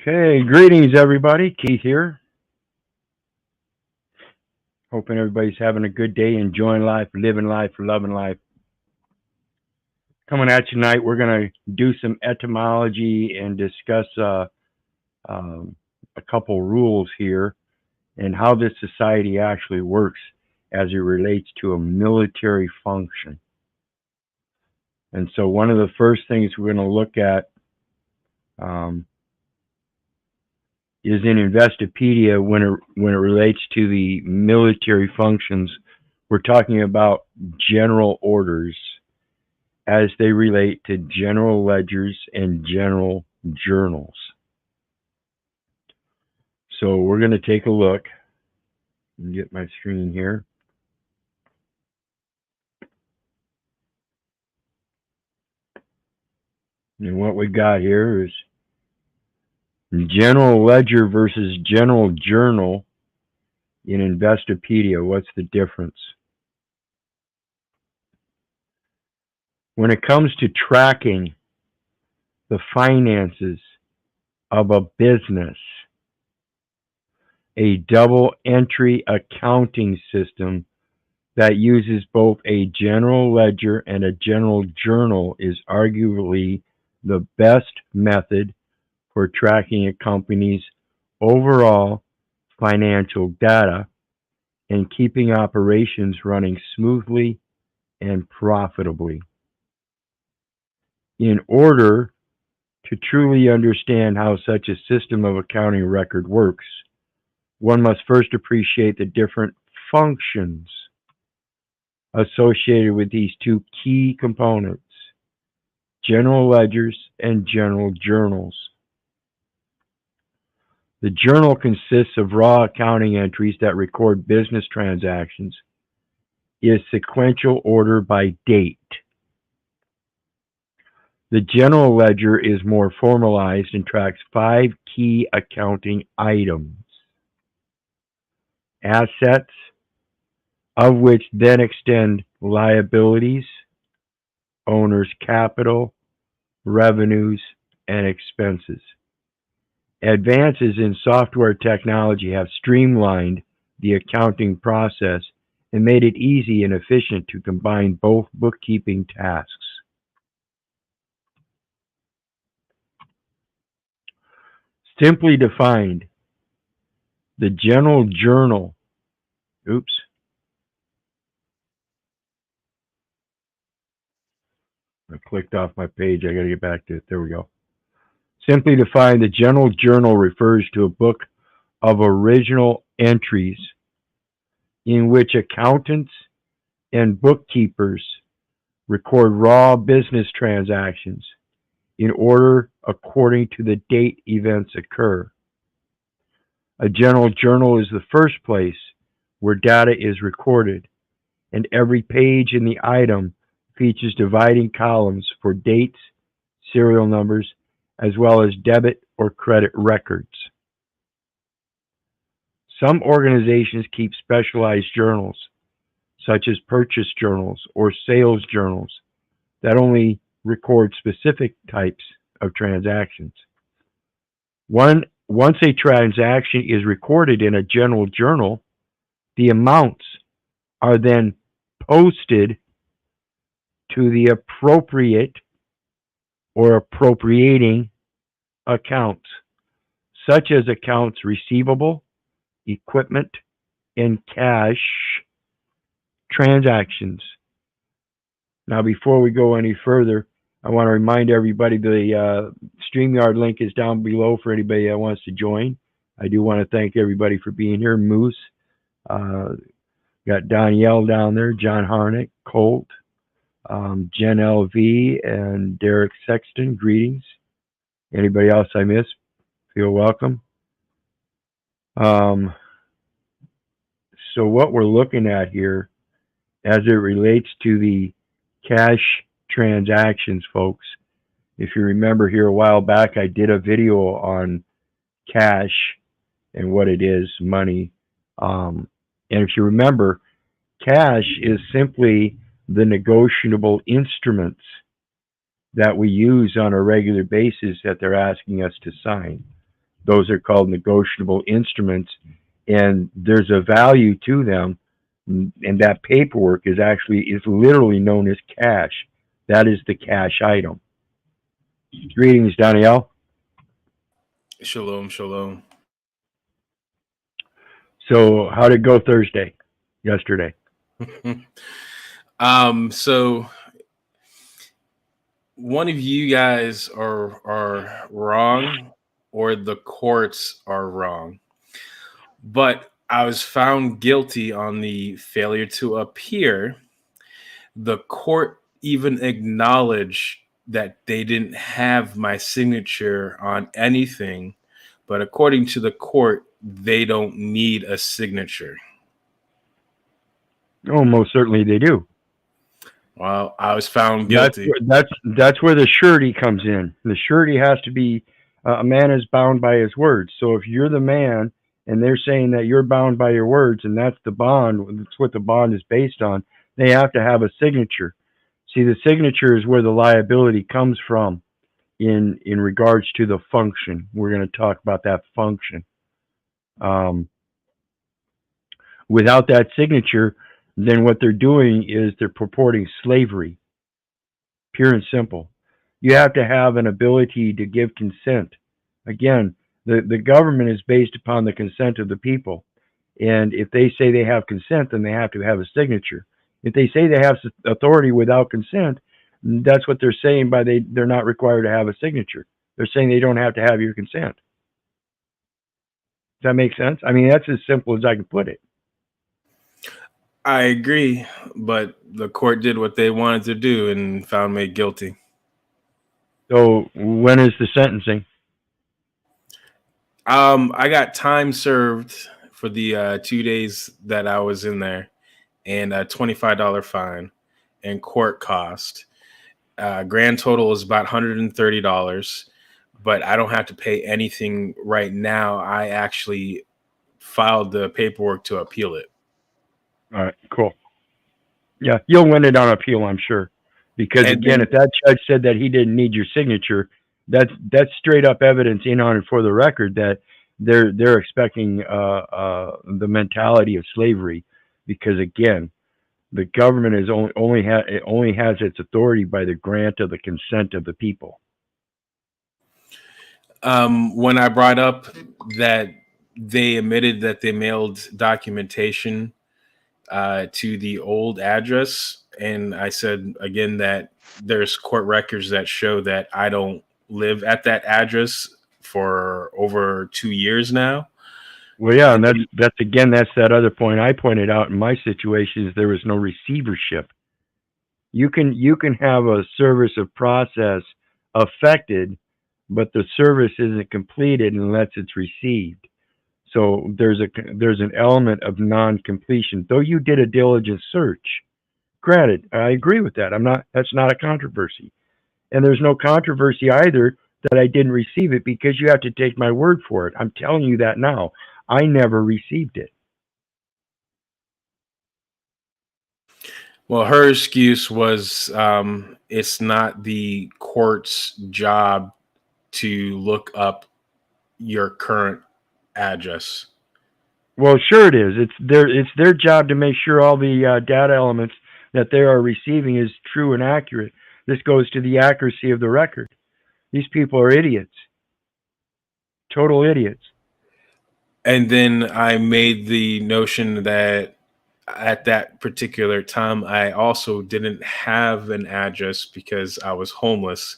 Okay, greetings everybody. Keith here. Hoping everybody's having a good day, enjoying life, living life, loving life. Coming at you tonight, we're going to do some etymology and discuss a couple rules here and how this society actually works as it relates to a military function. And so one of the first things we're going to look at is in Investopedia when it relates to the military functions. We're talking about general orders as they relate to general ledgers and general journals. So we're going to take a look and get my screen here. And what we got here is general ledger versus general journal in Investopedia. What's the difference? When it comes to tracking the finances of a business, a double entry accounting system that uses both a general ledger and a general journal is arguably the best method for tracking a company's overall financial data and keeping operations running smoothly and profitably. In order to truly understand how such a system of accounting record works, one must first appreciate the different functions associated with these two key components, general ledgers and general journals. The journal consists of raw accounting entries that record business transactions, is sequential order by date. The general ledger is more formalized and tracks 5 key accounting items. Assets, of which then extend liabilities, owner's capital, revenues, and expenses. Advances in software technology have streamlined the accounting process and made it easy and efficient to combine both bookkeeping tasks. Simply defined, the general journal, I clicked off my page, I gotta get back to it, there we go. Simply defined, the general journal refers to a book of original entries in which accountants and bookkeepers record raw business transactions in order according to the date events occur. A general journal is the first place where data is recorded, and every page in the item features dividing columns for dates, serial numbers, as well as debit or credit records. Some organizations keep specialized journals, such as purchase journals or sales journals, that only record specific types of transactions. Once a transaction is recorded in a general journal, the amounts are then posted to the appropriate or appropriating accounts, such as accounts receivable, equipment, and cash transactions. Now, before we go any further, I want to remind everybody the StreamYard link is down below for anybody that wants to join. I do want to thank everybody for being here. Moose, got Danielle down there, John Harnick, Colt, Jen LV, and Derek Sexton. Greetings. Anybody else I missed, feel welcome. So what we're looking at here as it relates to the cash transactions, folks, if you remember here a while back, I did a video on cash and what it is, money. And if you remember, cash is simply the negotiable instruments that we use on a regular basis that they're asking us to sign. Those are called negotiable instruments, and there's a value to them. And that paperwork is literally known as cash. That is the cash item. Greetings, Danielle. Shalom, shalom. So, how did it go Thursday? Yesterday? So one of you guys are wrong, or the courts are wrong. But I was found guilty on the failure to appear. The court even acknowledged that they didn't have my signature on anything, but according to the court, they don't need a signature. Oh, most certainly they do. Well, I was found That's guilty. that's where the surety comes in. The surety has to be a man is bound by his words. So if you're the man and they're saying that you're bound by your words, and that's the bond, that's what the bond is based on, they have to have a signature. See, the signature is where the liability comes from in regards to the function. We're going to talk about that function. Um, Without that signature, then what they're doing is they're purporting slavery, pure and simple. You have to have an ability to give consent. Again, the government is based upon the consent of the people. And if they say they have consent, then they have to have a signature. If they say they have authority without consent, that's what they're saying by they're not required to have a signature. They're saying they don't have to have your consent. Does that make sense? I mean, that's as simple as I can put it. I agree, but the court did what they wanted to do and found me guilty. So when is the sentencing? I got time served for the 2 days that I was in there, and a $25 fine and court cost. Grand total is about $130, but I don't have to pay anything right now. I actually filed the paperwork to appeal it. All right, cool. Yeah, you'll win it on appeal, I'm sure. Because And again, then if that judge said that he didn't need your signature, that's straight up evidence in on it for the record that they're expecting the mentality of slavery. Because again, the government is only has its authority by the grant of the consent of the people. when I brought up that they admitted that they mailed documentation to the old address, and I said again that there's court records that show that I don't live at that address for over 2 years now. Well, yeah, and And that's that other point I pointed out in my situation is there was no receivership. You can have a service of process affected, but the service isn't completed unless it's received. So there's an element of non-completion. Though you did a diligent search, granted, I agree with that. I'm not. That's not a controversy, and there's no controversy either that I didn't receive it because you have to take my word for it. I'm telling you that now. I never received it. well, her excuse was it's not the court's job to look up your current address. Well, sure it is. It's their job to make sure all the data elements that they are receiving is true and accurate. This goes to the accuracy of the record. These people are idiots, total idiots. And then I made the notion that at that particular time, I also didn't have an address because I was homeless.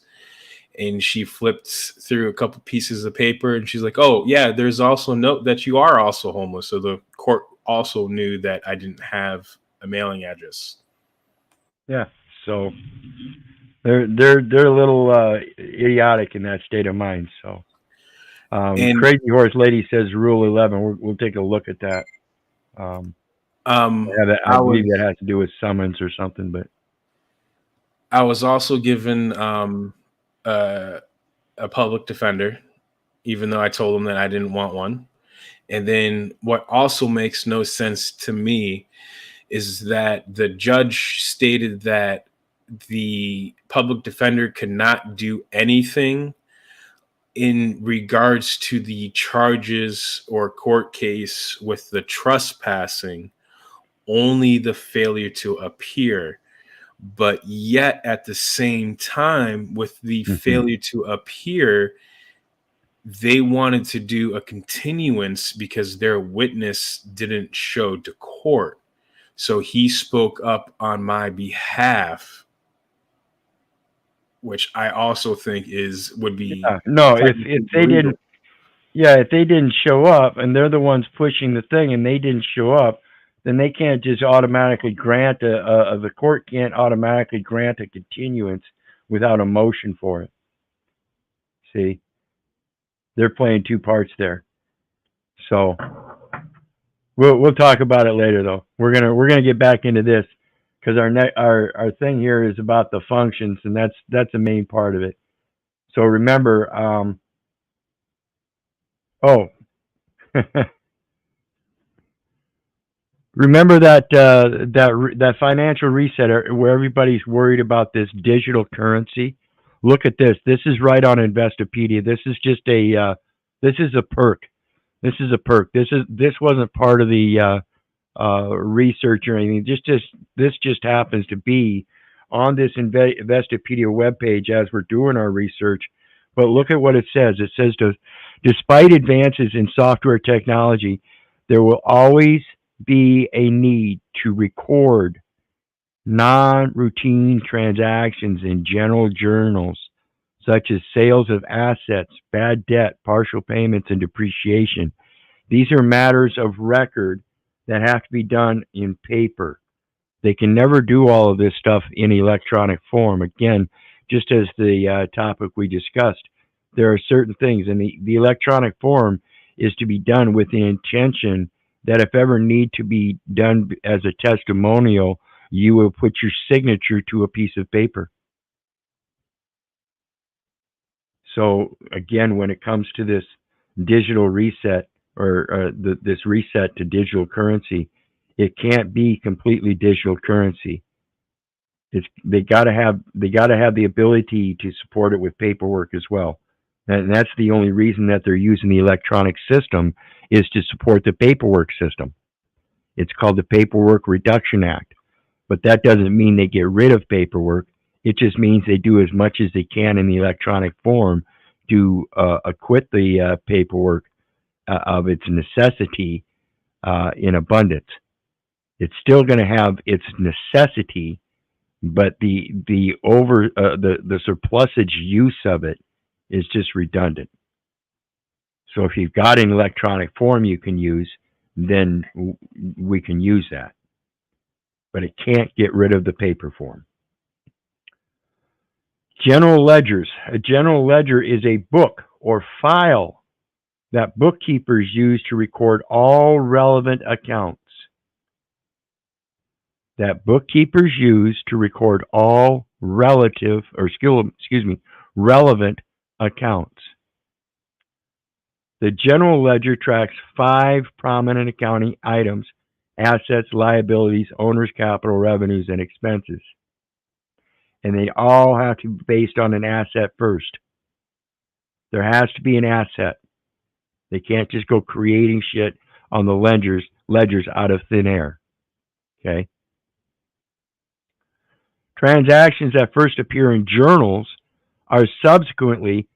And she flipped through a couple pieces of paper and she's like, "Oh, yeah, there's also a note that you are also homeless." So the court also knew that I didn't have a mailing address. Yeah. So they're a little idiotic in that state of mind. So And Crazy Horse Lady says Rule 11. We'll take a look at that. Um, I I believe was that has to do with summons or something. But I was also given uh, a public defender, even though I told him that I didn't want one. And then what also makes no sense to me is that the judge stated that the public defender could not do anything in regards to the charges or court case with the trespassing, only the failure to appear. But yet at the same time, with the failure to appear, they wanted to do a continuance because their witness didn't show to court. So he spoke up on my behalf, which I also think would be No, if technically they illegal. didn't, yeah, if they didn't show up and they're the ones pushing the thing and they didn't show up, then they can't just automatically grant the court can't automatically grant a continuance without a motion for it. See, they're playing two parts there. So we'll talk about it later, though. We're gonna get back into this because our thing here is about the functions, and that's the main part of it. So remember, remember that financial reset where everybody's worried about this digital currency. Look at this. This is right on Investopedia. This is just this is a perk. This is a perk. This wasn't part of the research or anything. This just happens to be on this Investopedia webpage as we're doing our research. But look at what it says. It says, despite advances in software technology, there will always be a need to record non-routine transactions in general journals, such as sales of assets, bad debt, partial payments, and depreciation. These are matters of record that have to be done in paper. They can never do all of this stuff in electronic form. Again, just as the topic we discussed, there are certain things, and the electronic form is to be done with the intention that if ever need to be done as a testimonial, you will put your signature to a piece of paper. So again, when it comes to this digital reset or this reset to digital currency, it can't be completely digital currency. They got to have the ability to support it with paperwork as well, and that's the only reason that they're using the electronic system is to support the paperwork system. It's called the Paperwork Reduction Act, but that doesn't mean they get rid of paperwork. It just means they do as much as they can in the electronic form to acquit the paperwork of its necessity in abundance. It's still going to have its necessity, but the surplusage use of it is just redundant. So if you've got an electronic form you can use, then we can use that. But it can't get rid of the paper form. General ledgers. A general ledger is a book or file that bookkeepers use to record all relevant accounts. That bookkeepers use to record all relevant accounts. The general ledger tracks 5 prominent accounting items: assets, liabilities, owner's capital, revenues, and expenses. And they all have to be based on an asset first. There has to be an asset. They can't just go creating shit on the ledgers out of thin air. Okay? Transactions that first appear in journals are subsequently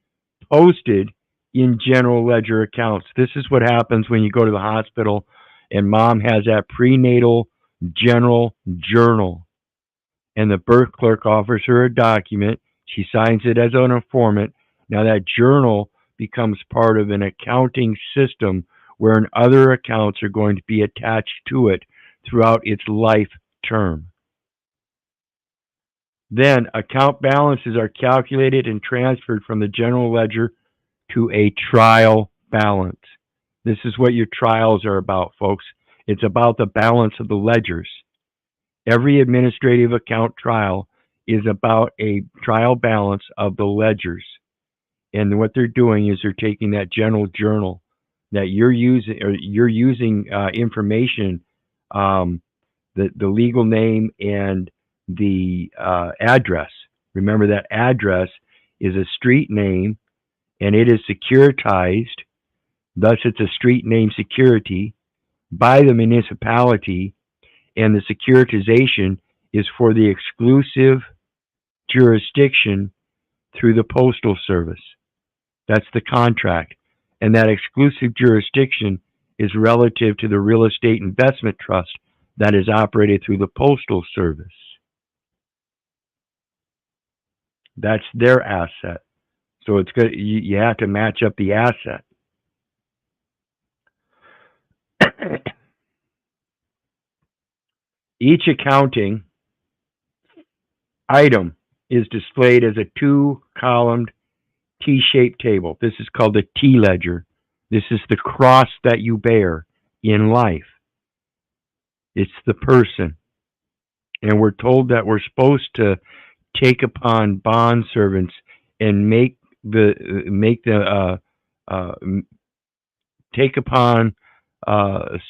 posted in general ledger accounts. This is what happens when you go to the hospital and mom has that prenatal general journal. And the birth clerk offers her a document. She signs it as an informant. Now that journal becomes part of an accounting system wherein other accounts are going to be attached to it throughout its life term. Then account balances are calculated and transferred from the general ledger to a trial balance. This is what your trials are about, folks. It's about the balance of the ledgers. Every administrative account trial is about a trial balance of the ledgers. And what they're doing is they're taking that general journal that you're using information, the legal name and the address. Remember that address is a street name and it is securitized, thus it's a street name security, by the municipality, and the securitization is for the exclusive jurisdiction through the Postal Service. That's the contract. And that exclusive jurisdiction is relative to the real estate investment trust that is operated through the Postal Service. That's their asset. So it's good. You have to match up the asset. Each accounting item is displayed as a two-columned T-shaped table. This is called the T-ledger. This is the cross that you bear in life. It's the person. And we're told that we're supposed to take upon bond servants and take upon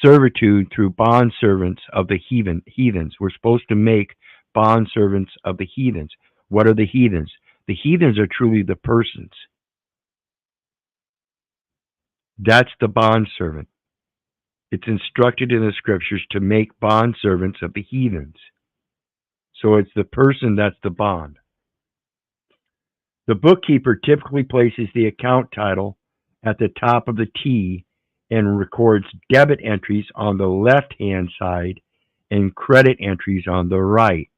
servitude through bond servants of the heathens. We're supposed to make bond servants of the heathens. What are the heathens? The heathens are truly the persons. That's the bond servant. It's instructed in the scriptures to make bond servants of the heathens. So it's the person that's the bond. The bookkeeper typically places the account title at the top of the T and records debit entries on the left-hand side and credit entries on the right.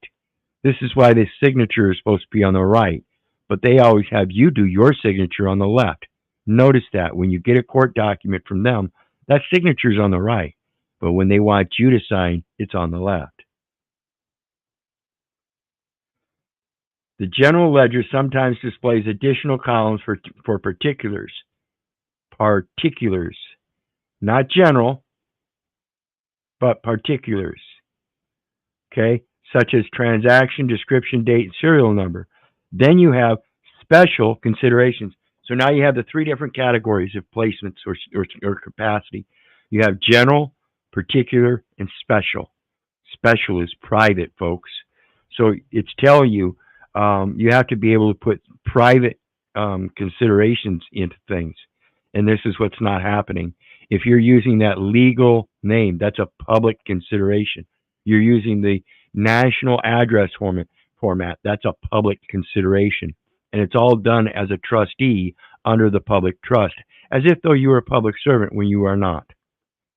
This is why the signature is supposed to be on the right, but they always have you do your signature on the left. Notice that when you get a court document from them, that signature is on the right, but when they want you to sign, it's on the left. The general ledger sometimes displays additional columns for particulars. Particulars. Not general, but particulars. Okay? Such as transaction, description, date, and serial number. Then you have special considerations. So now you have the three different categories of placements or capacity. You have general, particular, and special. Special is private, folks. So it's telling you you have to be able to put private considerations into things. And this is what's not happening. If you're using that legal name, that's a public consideration. You're using the national address format, that's a public consideration. And it's all done as a trustee under the public trust, as if though you were a public servant when you are not.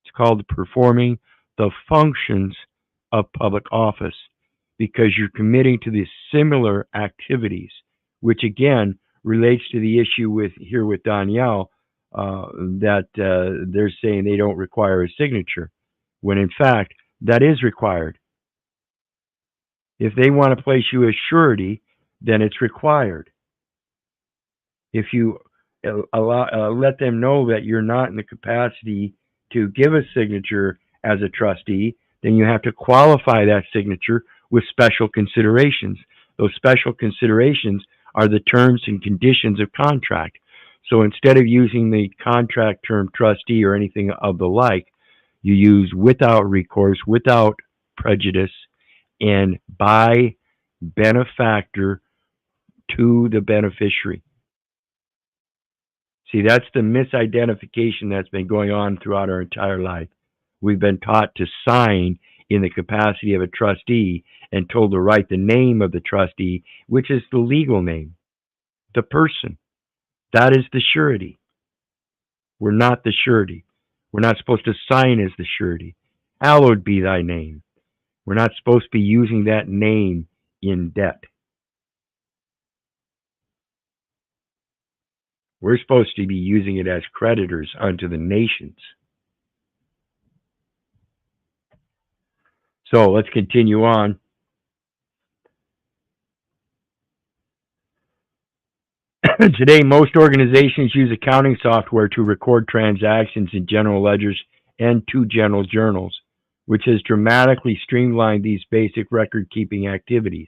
It's called performing the functions of public office, because you're committing to these similar activities, which again relates to the issue with Danielle, that they're saying they don't require a signature, when in fact that is required. If they want to place you as surety, then it's required. If you let them know that you're not in the capacity to give a signature as a trustee, then you have to qualify that signature with special considerations. Those special considerations are the terms and conditions of contract. So instead of using the contract term trustee or anything of the like, you use without recourse, without prejudice, and by benefactor to the beneficiary. See, that's the misidentification that's been going on throughout our entire life. We've been taught to sign in the capacity of a trustee and told to write the name of the trustee, which is the legal name, the person. That is the surety. We're not the surety. We're not supposed to sign as the surety. Hallowed be thy name. We're not supposed to be using that name in debt. We're supposed to be using it as creditors unto the nations. So let's continue on. Today, most organizations use accounting software to record transactions in general ledgers and two general journals, which has dramatically streamlined these basic record-keeping activities.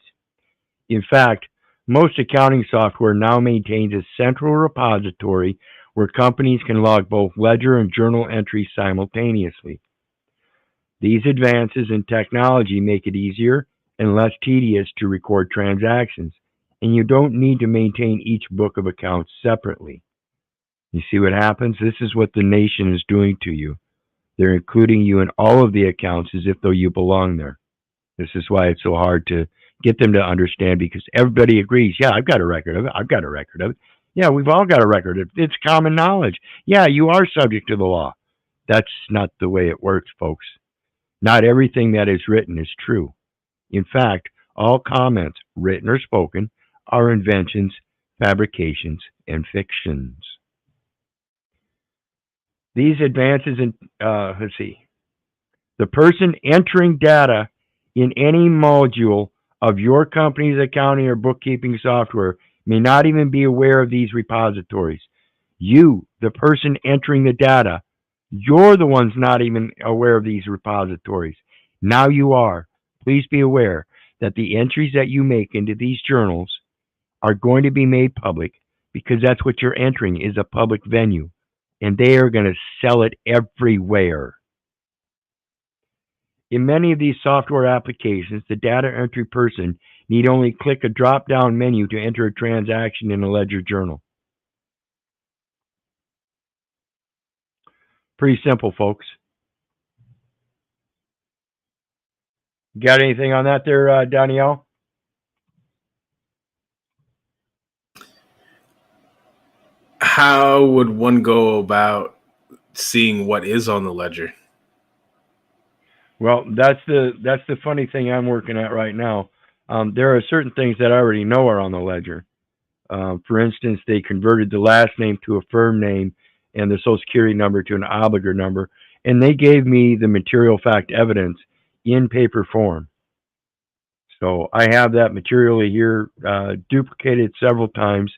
In fact, most accounting software now maintains a central repository where companies can log both ledger and journal entries simultaneously. These advances in technology make it easier and less tedious to record transactions, and you don't need to maintain each book of accounts separately. You see what happens? This is what the nation is doing to you. They're including you in all of the accounts as if though you belong there. This is why it's so hard to get them to understand, because everybody agrees. Yeah, I've got a record of it. I've got a record of it. Yeah, we've all got a record of it. It's common knowledge. Yeah, you are subject to the law. That's not the way it works, folks. Not everything that is written is true. In fact, all comments, written or spoken, are inventions, fabrications, and fictions. These advances in, let's see, the person entering data in any module of your company's accounting or bookkeeping software may not even be aware of these repositories. You, the person entering the data, you're the ones not even aware of these repositories. Now you are. Please be aware that the entries that you make into these journals are going to be made public, because that's what you're entering is a public venue, and they are going to sell it everywhere. In many of these software applications, the data entry person need only click a drop-down menu to enter a transaction in a ledger journal. Pretty simple, folks. Got anything on that there, Danielle? How would one go about seeing what is on the ledger? Well, that's the funny thing I'm working at right now. There are certain things that I already know are on the ledger. For instance, they converted the last name to a firm name and the Social Security number to an obligor number, and they gave me the material fact evidence in paper form. So I have that materially here, duplicated several times,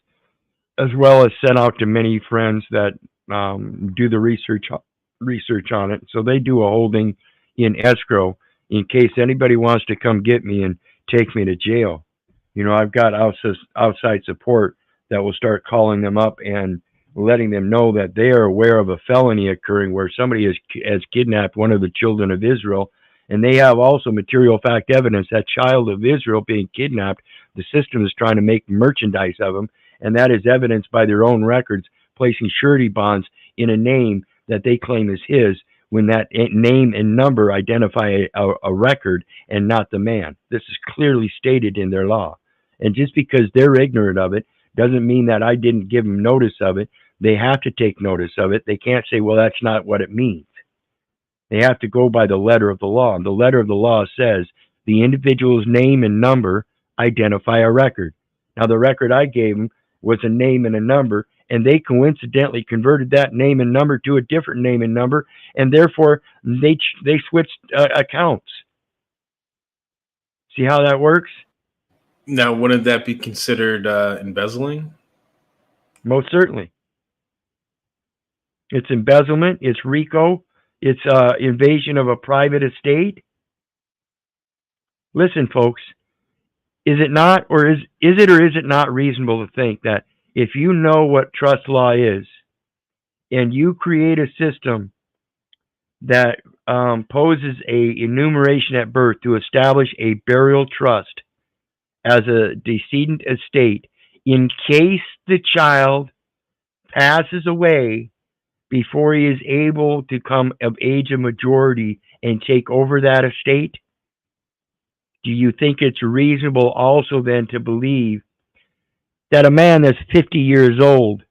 as well as sent out to many friends that do the research on it. So they do a holding in escrow in case anybody wants to come get me and take me to jail. You know, I've got outside support that will start calling them up and letting them know that they are aware of a felony occurring where somebody has kidnapped one of the children of Israel, and they have also material fact evidence that child of Israel being kidnapped. The system is trying to make merchandise of them, and that is evidenced by their own records placing surety bonds in a name that they claim is his, when that name and number identify a record and not the man. This is clearly stated in their law. And just because they're ignorant of it doesn't mean that I didn't give them notice of it. They have to take notice of it. They can't say, well, that's not what it means. They have to go by the letter of the law. And the letter of the law says the individual's name and number identify a record. Now, the record I gave them was a name and a number, and they coincidentally converted that name and number to a different name and number, and therefore they switched accounts. See how that works? Now, wouldn't that be considered embezzling? Most certainly. It's embezzlement, it's RICO, it's invasion of a private estate. Listen, folks, is it not, or is it not reasonable to think that if you know what trust law is, and you create a system that poses a enumeration at birth to establish a burial trust as a decedent estate in case the child passes away before he is able to come of age of majority and take over that estate? Do you think it's reasonable also then to believe that a man that's 50 years old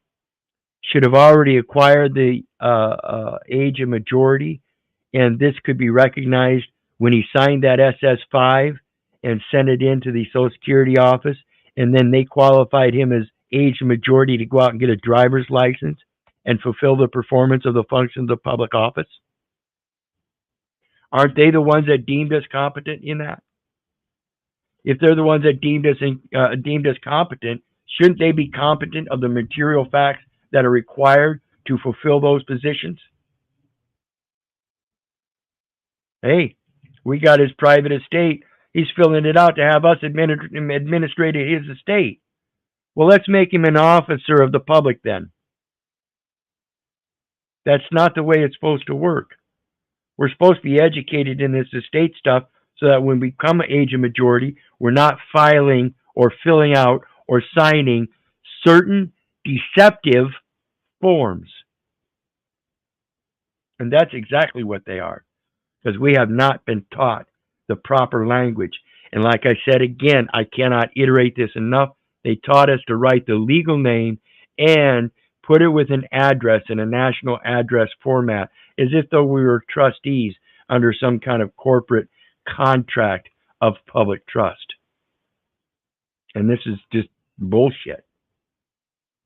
should have already acquired the age of majority, and this could be recognized when he signed that SS5 and sent it into the Social Security office, and then they qualified him as age of majority to go out and get a driver's license and fulfill the performance of the functions of public office? Aren't they the ones that deemed us competent in that? If they're the ones that deemed us competent, shouldn't they be competent of the material facts that are required to fulfill those positions? Hey, we got his private estate. He's filling it out to have us administrate his estate. Well, let's make him an officer of the public then. That's not the way it's supposed to work. We're supposed to be educated in this estate stuff so that when we come age of majority, we're not filing or filling out or signing certain deceptive forms. And that's exactly what they are, because we have not been taught the proper language. And like I said again, I cannot iterate this enough. They taught us to write the legal name and put it with an address in a national address format, as if though we were trustees under some kind of corporate contract of public trust. And this is just bullshit.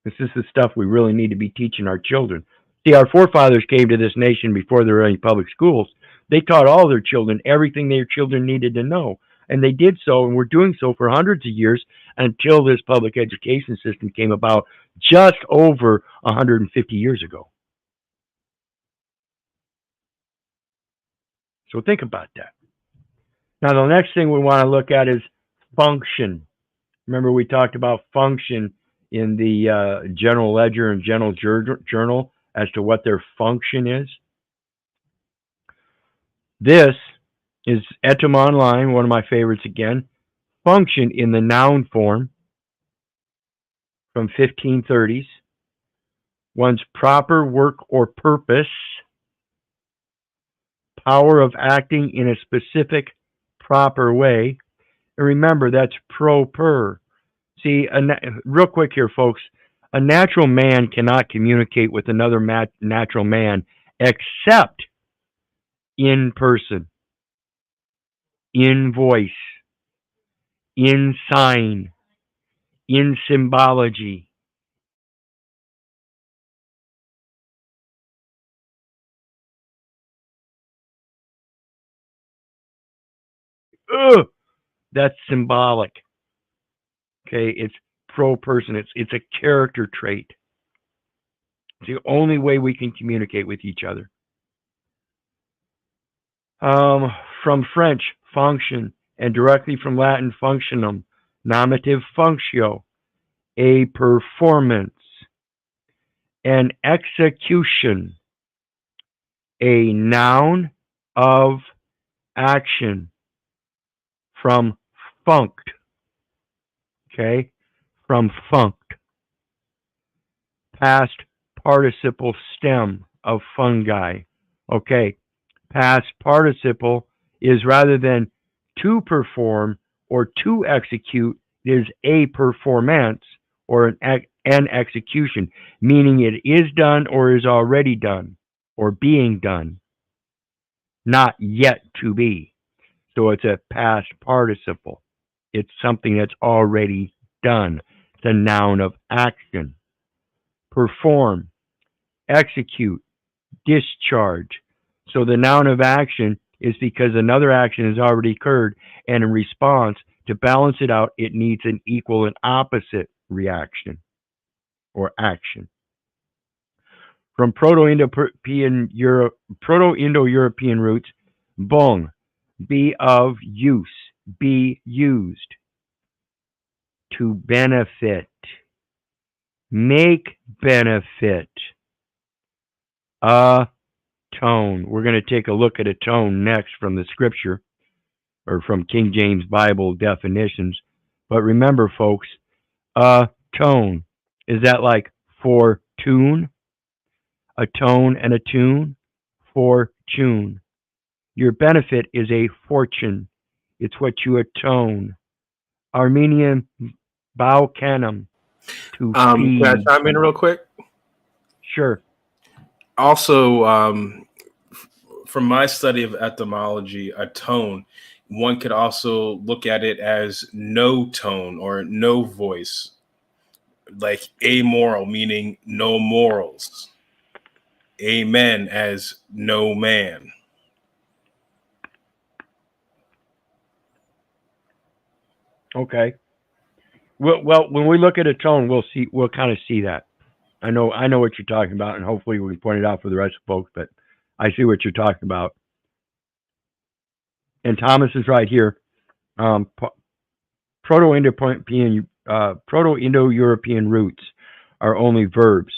This is the stuff we really need to be teaching our children. See, our forefathers came to this nation before there were any public schools. They taught all their children everything their children needed to know. And they did so, and were doing so for hundreds of years until this public education system came about just over 150 years ago. So think about that. Now, the next thing we want to look at is function. Remember, we talked about function in the General Ledger and General Journal as to what their function is. This is Atonement Online, one of my favorites again. Function in the noun form from 1530s. One's proper work or purpose. Power of acting in a specific proper way. And remember, that's proper. See, real quick here, folks. A natural man cannot communicate with another natural man except in person, in voice, in sign, in symbology. Ugh, that's symbolic. Okay, it's pro-person. It's a character trait. It's the only way we can communicate with each other. From French, function, and directly from Latin, functionum, nominative functio, a performance, an execution, a noun of action, from funct, okay, from funct, past participle stem of fungi, okay. Past participle is rather than to perform or to execute, it is a performance or an execution, meaning it is done or is already done or being done, not yet to be. So it's a past participle. It's something that's already done. It's a noun of action. Perform, execute, discharge. So the noun of action is because another action has already occurred, and in response, to balance it out, it needs an equal and opposite reaction or action. From Proto-Indo-European roots, bong, be of use, be used, to benefit, make benefit, tone. We're going to take a look at a tone next from the scripture or from King James Bible definitions. But remember, folks, tone, is that like for tune? A tone and a tune? Fortune. Your benefit is a fortune. It's what you atone. Armenian Baucanum, to Can I feed. chime in real quick? Sure. Also, from my study of etymology, a tone, one could also look at it as no tone or no voice, like amoral, meaning no morals. Amen as no man. Okay. Well, when we look at a tone, we'll kind of see that. I know what you're talking about, and hopefully we can point it out for the rest of folks, but I see what you're talking about. And Thomas is right here. Proto-Indo-European roots are only verbs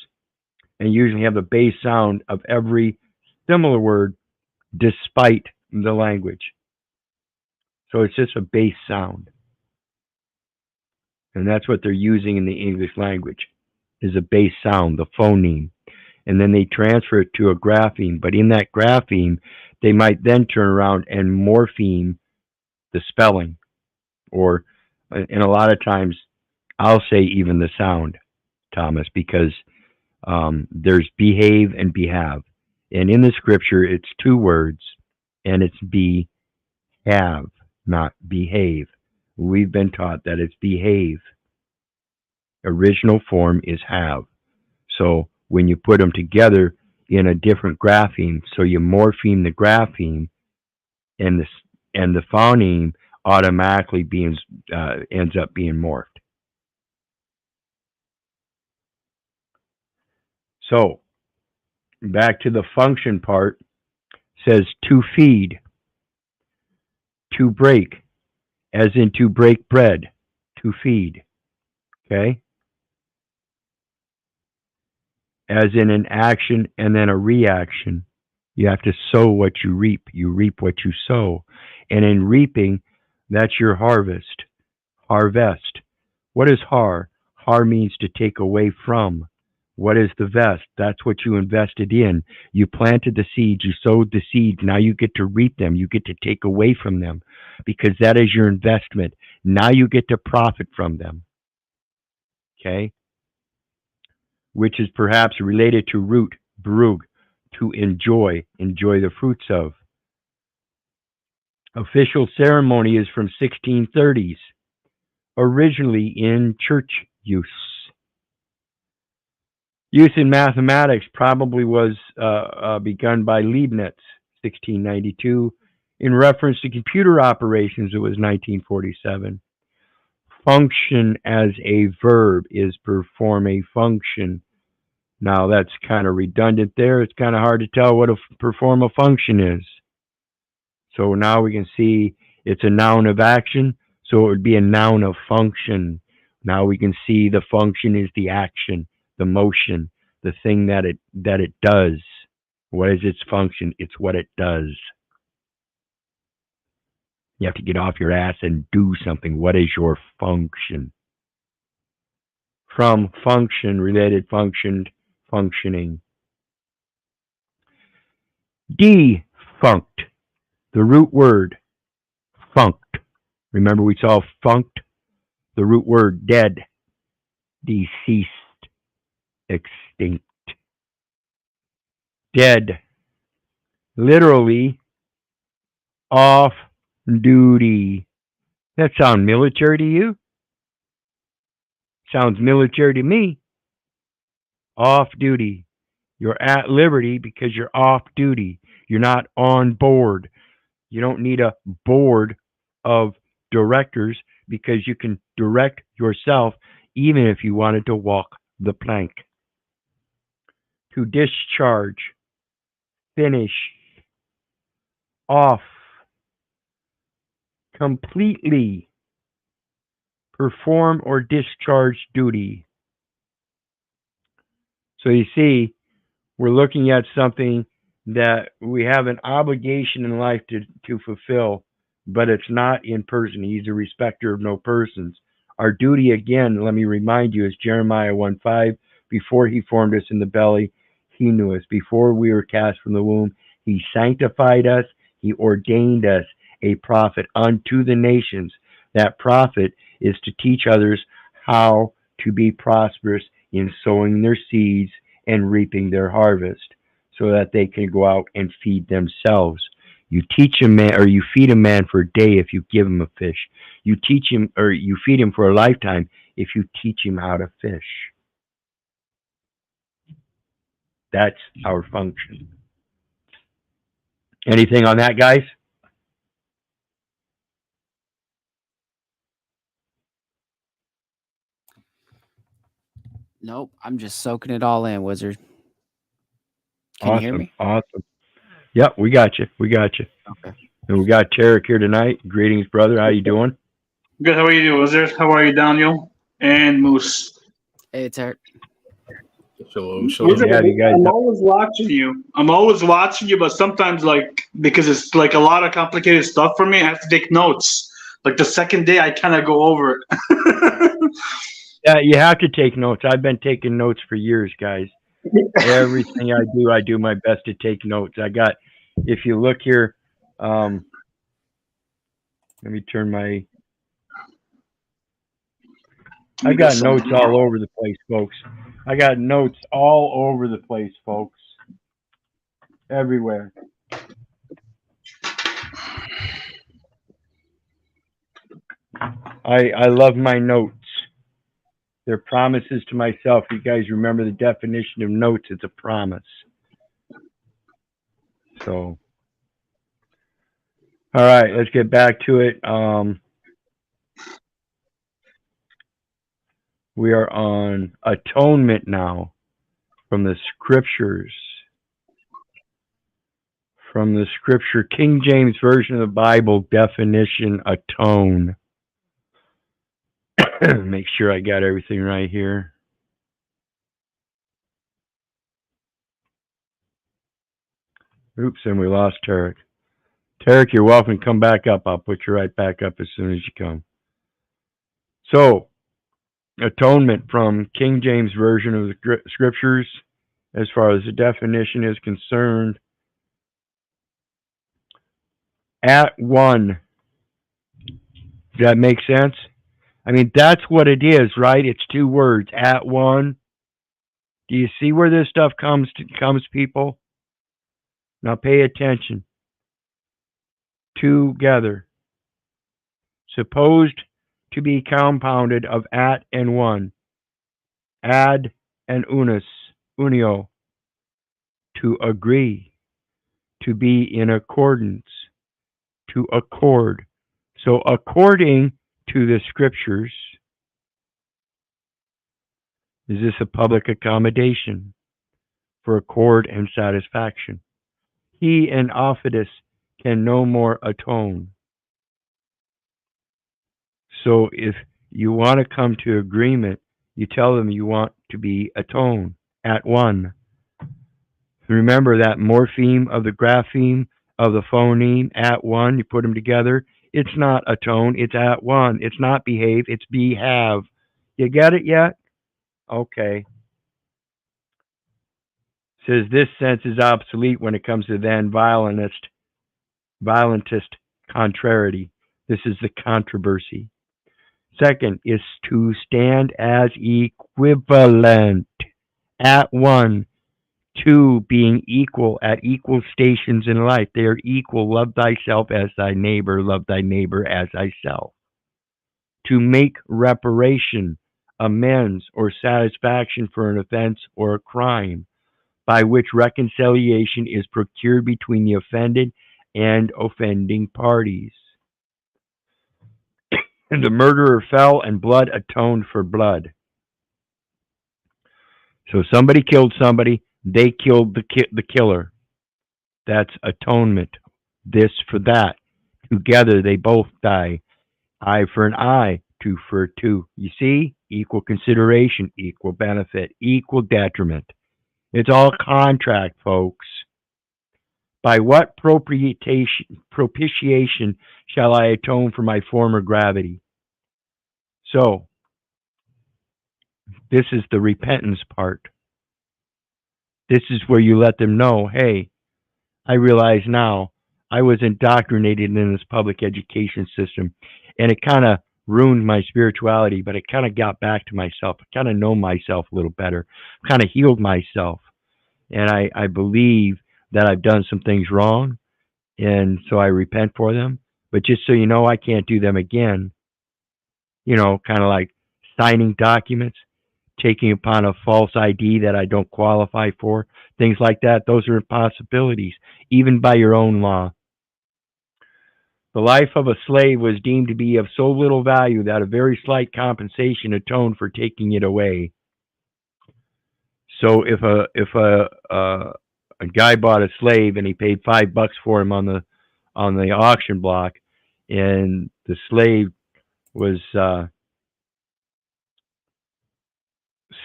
and usually have the base sound of every similar word despite the language. So it's just a base sound. And that's what they're using in the English language, is a base sound, the phoneme. and then they transfer it to a grapheme. But in that grapheme, they might then turn around and morpheme the spelling, or, and a lot of times, I'll say even the sound, Thomas, because there's behave and behave. And in the scripture, it's two words, and it's be have, not behave. We've been taught that it's behave. Original form is have. So when you put them together in a different grapheme, so you morpheme the grapheme, and the phoneme automatically ends up being morphed. So back to the function part, says to feed, to break, as in to break bread, to feed. Okay? As in an action and then a reaction. You have to sow what you reap. You reap what you sow. And in reaping, that's your harvest. Harvest. What is har? Har means to take away from. What is the vest? That's what you invested in. You planted the seeds, you sowed the seeds. Now you get to reap them. You get to take away from them because that is your investment. Now you get to profit from them. Okay? Which is perhaps related to root, brug, to enjoy the fruits of. Official ceremony is from 1630s, originally in church use. Use in mathematics probably was begun by Leibniz, 1692. In reference to computer operations, it was 1947. Function as a verb is perform a function. Now that's kind of redundant there. It's kind of hard to tell what perform a function is. So now we can see it's a noun of action, so it would be a noun of function. Now we can see the function is the action, the motion, the thing that it does. What is its function? It's what it does. You have to get off your ass and do something. What is your function? From function, related functioned, functioning. Defunct, the root word, funct. Remember we saw funct, the root word dead, deceased, extinct. Dead, literally off duty. That sound military to you? Sounds military to me. Off duty. You're at liberty because you're off duty. You're not on board. You don't need a board of directors because you can direct yourself even if you wanted to walk the plank. To discharge, finish, off, completely, perform or discharge duty. So you see, we're looking at something that we have an obligation in life to fulfill, but it's not in person. He's a respecter of no persons. Our duty, again, let me remind you, is Jeremiah 1:5. Before he formed us in the belly, he knew us. Before we were cast from the womb, he sanctified us. He ordained us a prophet unto the nations. That prophet is to teach others how to be prosperous in sowing their seeds and reaping their harvest so that they can go out and feed themselves. You teach a man, or you feed a man for a day if you give him a fish. You teach him, or you feed him for a lifetime if you teach him how to fish. That's our function. Anything on that, guys? Nope, I'm just soaking it all in, Wizard. Can you hear me? Awesome. Yep, we got you. Okay. And we got Tarek here tonight. Greetings, brother. How you doing? Good. How are you, Wizard? How are you, Daniel and Moose? Hey, Tarek. Shalom, Wizard, Yeah, you guys I'm know. always watching you. But sometimes, like, because it's like a lot of complicated stuff for me, I have to take notes. Like the second day, I kind of go over it. Yeah, you have to take notes. I've been taking notes for years, guys. Everything I do my best to take notes. If you look here, let me turn my. I got notes all over the place, folks. I got notes all over the place, folks. Everywhere. I love my notes. They're promises to myself. You guys remember the definition of notes? It's a promise. So, all right, let's get back to it. We are on atonement now from the scriptures. From the scripture, King James Version of the Bible, definition, atone. Make sure I got everything right here. Oops, and we lost Tarek. Tarek, you're welcome to come back up. I'll put you right back up as soon as you come. So, atonement from King James Version of the Scriptures, as far as the definition is concerned, at one. Does that make sense? I mean, that's what it is, right? It's two words, at one. Do you see where this stuff comes, people? Now pay attention. Together. Supposed to be compounded of at and one. Ad and unio. To agree. To be in accordance. To accord. So according to the scriptures, is this a public accommodation for accord and satisfaction? He and Ofidus can no more atone. So if you want to come to agreement, you tell them you want to be atone, at one. Remember that morpheme of the grapheme of the phoneme, at one, you put them together. It's not atone, it's at one. It's not behave, it's be have. You get it yet? Okay. Says this sense is obsolete when it comes to then violentist contrariety. This is the controversy. Second is to stand as equivalent at one. Two, being equal at equal stations in life. They are equal. Love thyself as thy neighbor. Love thy neighbor as thyself. To make reparation, amends, or satisfaction for an offense or a crime, by which reconciliation is procured between the offended and offending parties. And the murderer fell, and blood atoned for blood. So somebody killed somebody, they killed the killer. That's atonement. This for that. Together they both die. Eye for an eye, two for a two. You see? Equal consideration, equal benefit, equal detriment. It's all contract, folks. By what propitiation shall I atone for my former gravity? So, this is the repentance part. This is where you let them know, hey, I realize now I was indoctrinated in this public education system, and it kind of ruined my spirituality, but I kind of got back to myself. I kind of know myself a little better, kind of healed myself. And I believe that I've done some things wrong, and so I repent for them. But just so you know, I can't do them again. You know, kind of like signing documents, taking upon a false ID that I don't qualify for, things like that. Those are impossibilities, even by your own law. The life of a slave was deemed to be of so little value that a very slight compensation atoned for taking it away. So if a guy bought a slave and he paid $5 for him on the auction block, and the slave was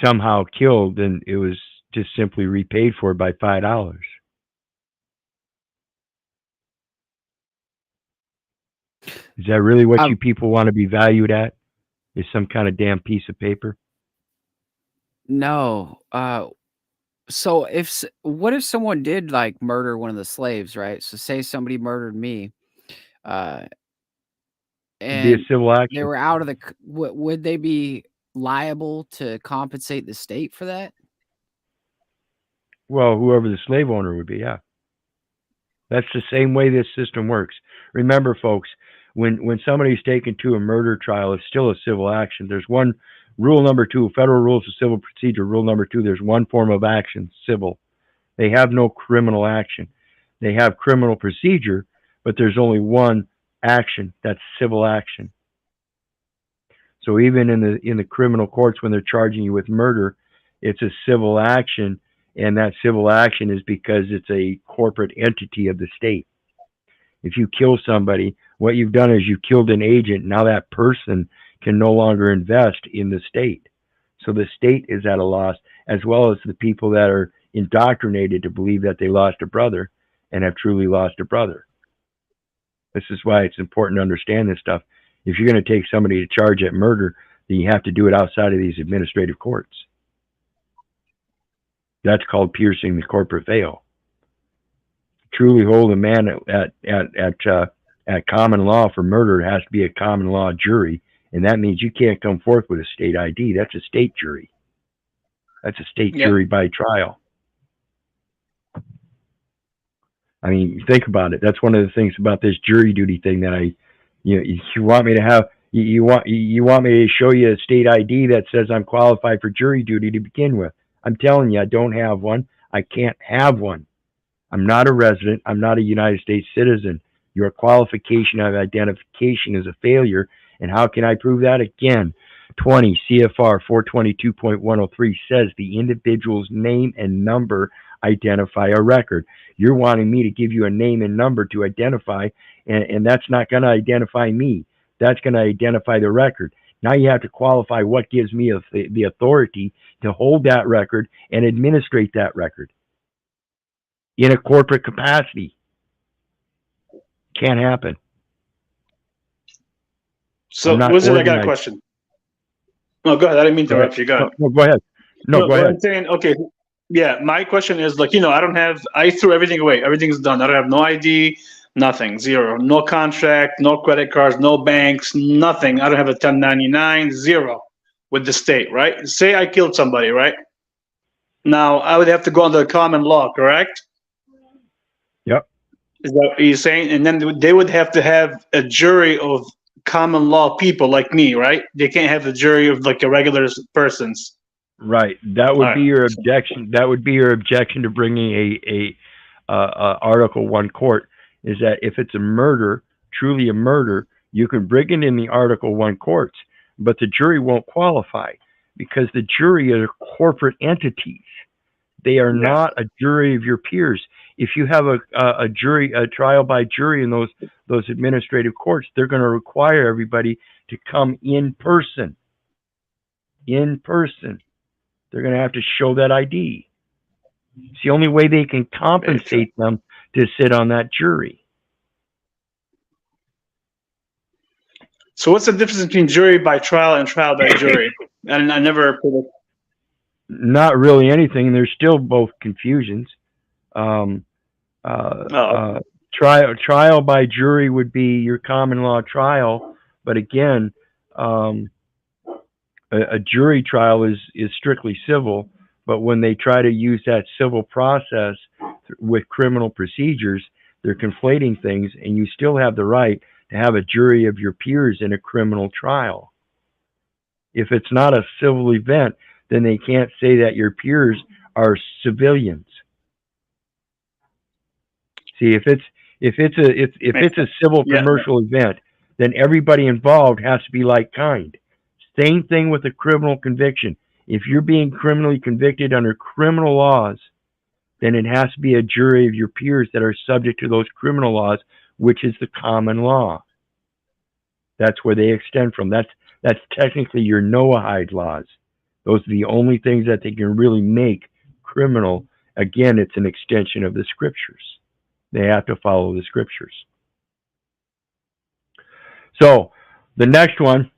somehow killed, then it was just simply repaid for by $5. Is that really what you people want to be valued at? Is some kind of damn piece of paper? No. So what if someone did like murder one of the slaves, right? So say somebody murdered me, uh, It'd be a and civil they action. were out of the. Would they be liable to compensate the state for that? Well, whoever the slave owner would be, yeah. That's the same way this system works. Remember, folks, when somebody's taken to a murder trial, it's still a civil action. There's one rule number 2, Federal Rules of Civil Procedure. Rule number 2, there's one form of action, civil. They have no criminal action. They have criminal procedure, but there's only one action. That's civil action. So even in the criminal courts, when they're charging you with murder, it's a civil action, and that civil action is because it's a corporate entity of the state. If you kill somebody, what you've done is you've killed an agent. Now that person can no longer invest in the state. So the state is at a loss, as well as the people that are indoctrinated to believe that they lost a brother and have truly lost a brother. This is why it's important to understand this stuff. If you're going to take somebody to charge at murder, then you have to do it outside of these administrative courts. That's called piercing the corporate veil. Truly hold a man at common law for murder, it has to be a common law jury, and that means you can't come forth with a state ID. That's a state jury. That's a state jury by trial. I mean, think about it. That's one of the things about this jury duty thing that you want me to have. You want me to show you a state ID that says I'm qualified for jury duty to begin with. I'm telling you, I don't have one. I can't have one. I'm not a resident. I'm not a United States citizen. Your qualification of identification is a failure. And how can I prove that? Again, 20 CFR 422.103 says the individual's name and number identify a record. You're wanting me to give you a name and number to identify, and that's not going to identify me. That's going to identify the record. Now you have to qualify what gives me the authority to hold that record and administrate that record in a corporate capacity. Can't happen. So, Wizard, I got a question. No, go ahead. I didn't mean to interrupt you. Go ahead. No, go ahead. No, go ahead. I'm saying, okay, yeah, my question is like, I threw everything away. Everything's done. I don't have no ID, nothing, zero. No contract, no credit cards, no banks, nothing. I don't have a 1099, zero with the state, right? Say I killed somebody, right? Now, I would have to go under common law, correct? Yep. Is that what you're saying? And then they would have to have a jury of common law people like me, right? They can't have a jury of like a regular persons. Right. That would be your objection. That would be your objection to bringing a Article 1 court, is that if it's a murder, truly a murder, you can bring it in the Article 1 courts, but the jury won't qualify because the jury are corporate entities. They are not a jury of your peers. If you have a trial by jury in those administrative courts, they're going to require everybody to come in person. In person. They're going to have to show that ID. It's the only way they can compensate them to sit on that jury. So what's the difference between jury by trial and trial by jury? And I never put it. Not really anything. There's still both confusions. Trial by jury would be your common law trial, but again, a jury trial is strictly civil. But when they try to use that civil process with criminal procedures, they're conflating things, and you still have the right to have a jury of your peers in a criminal trial. If it's not a civil event, then they can't say that your peers are civilians. See, if it's a civil commercial event, then everybody involved has to be like kind. Same thing with a criminal conviction. If you're being criminally convicted under criminal laws, then it has to be a jury of your peers that are subject to those criminal laws, which is the common law. That's where they extend from. That's technically your Noahide laws. Those are the only things that they can really make criminal. Again, it's an extension of the scriptures. They have to follow the scriptures. So the next one,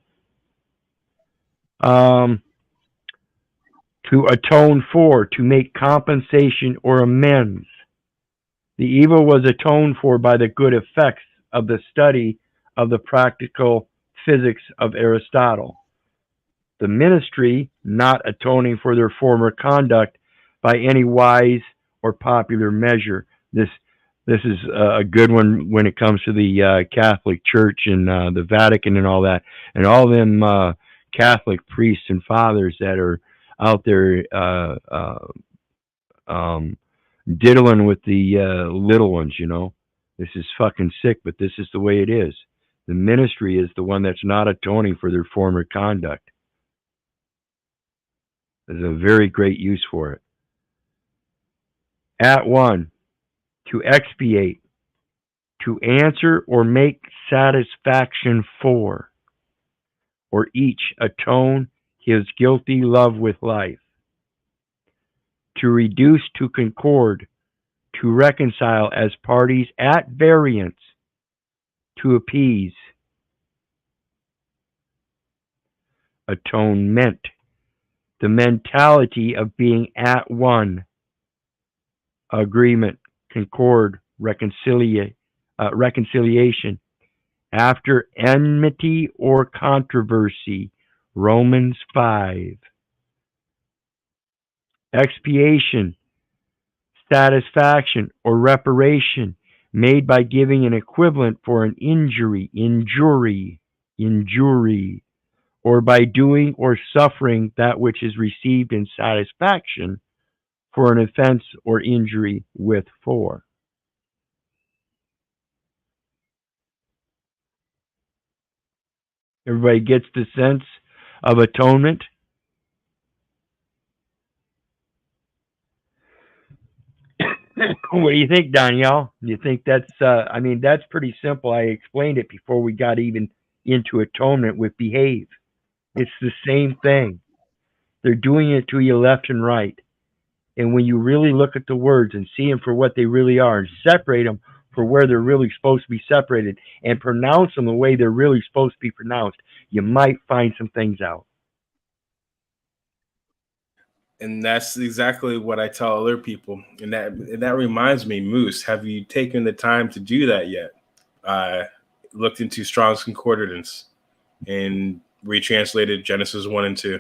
To atone for, to make compensation or amends. The evil was atoned for by the good effects of the study of the practical physics of Aristotle. The ministry not atoning for their former conduct by any wise or popular measure. This is a good one when it comes to the Catholic Church and the Vatican and all that, and all them Catholic priests and fathers that are out there diddling with the little ones. You know, this is fucking sick, but this is the way it is. The ministry is the one that's not atoning for their former conduct. There's a very great use for it. At one, to expiate, to answer or make satisfaction for, or each atone his guilty love with life. To reduce to concord, to reconcile as parties at variance, to appease. Atonement, the mentality of being at one. Agreement, concord, reconciliation, after enmity or controversy. Romans 5. Expiation, satisfaction or reparation made by giving an equivalent for an injury, or by doing or suffering that which is received in satisfaction for an offense or injury with for. Everybody gets the sense of atonement? What do you think, Danielle? You think that's, that's pretty simple. I explained it before we got even into atonement with behave. It's the same thing. They're doing it to you left and right. And when you really look at the words and see them for what they really are and separate them for where they're really supposed to be separated and pronounce them the way they're really supposed to be pronounced, you might find some things out. And that's exactly what I tell other people. And that reminds me, Moose, have you taken the time to do that yet? Looked into Strong's Concordance and retranslated Genesis 1 and 2.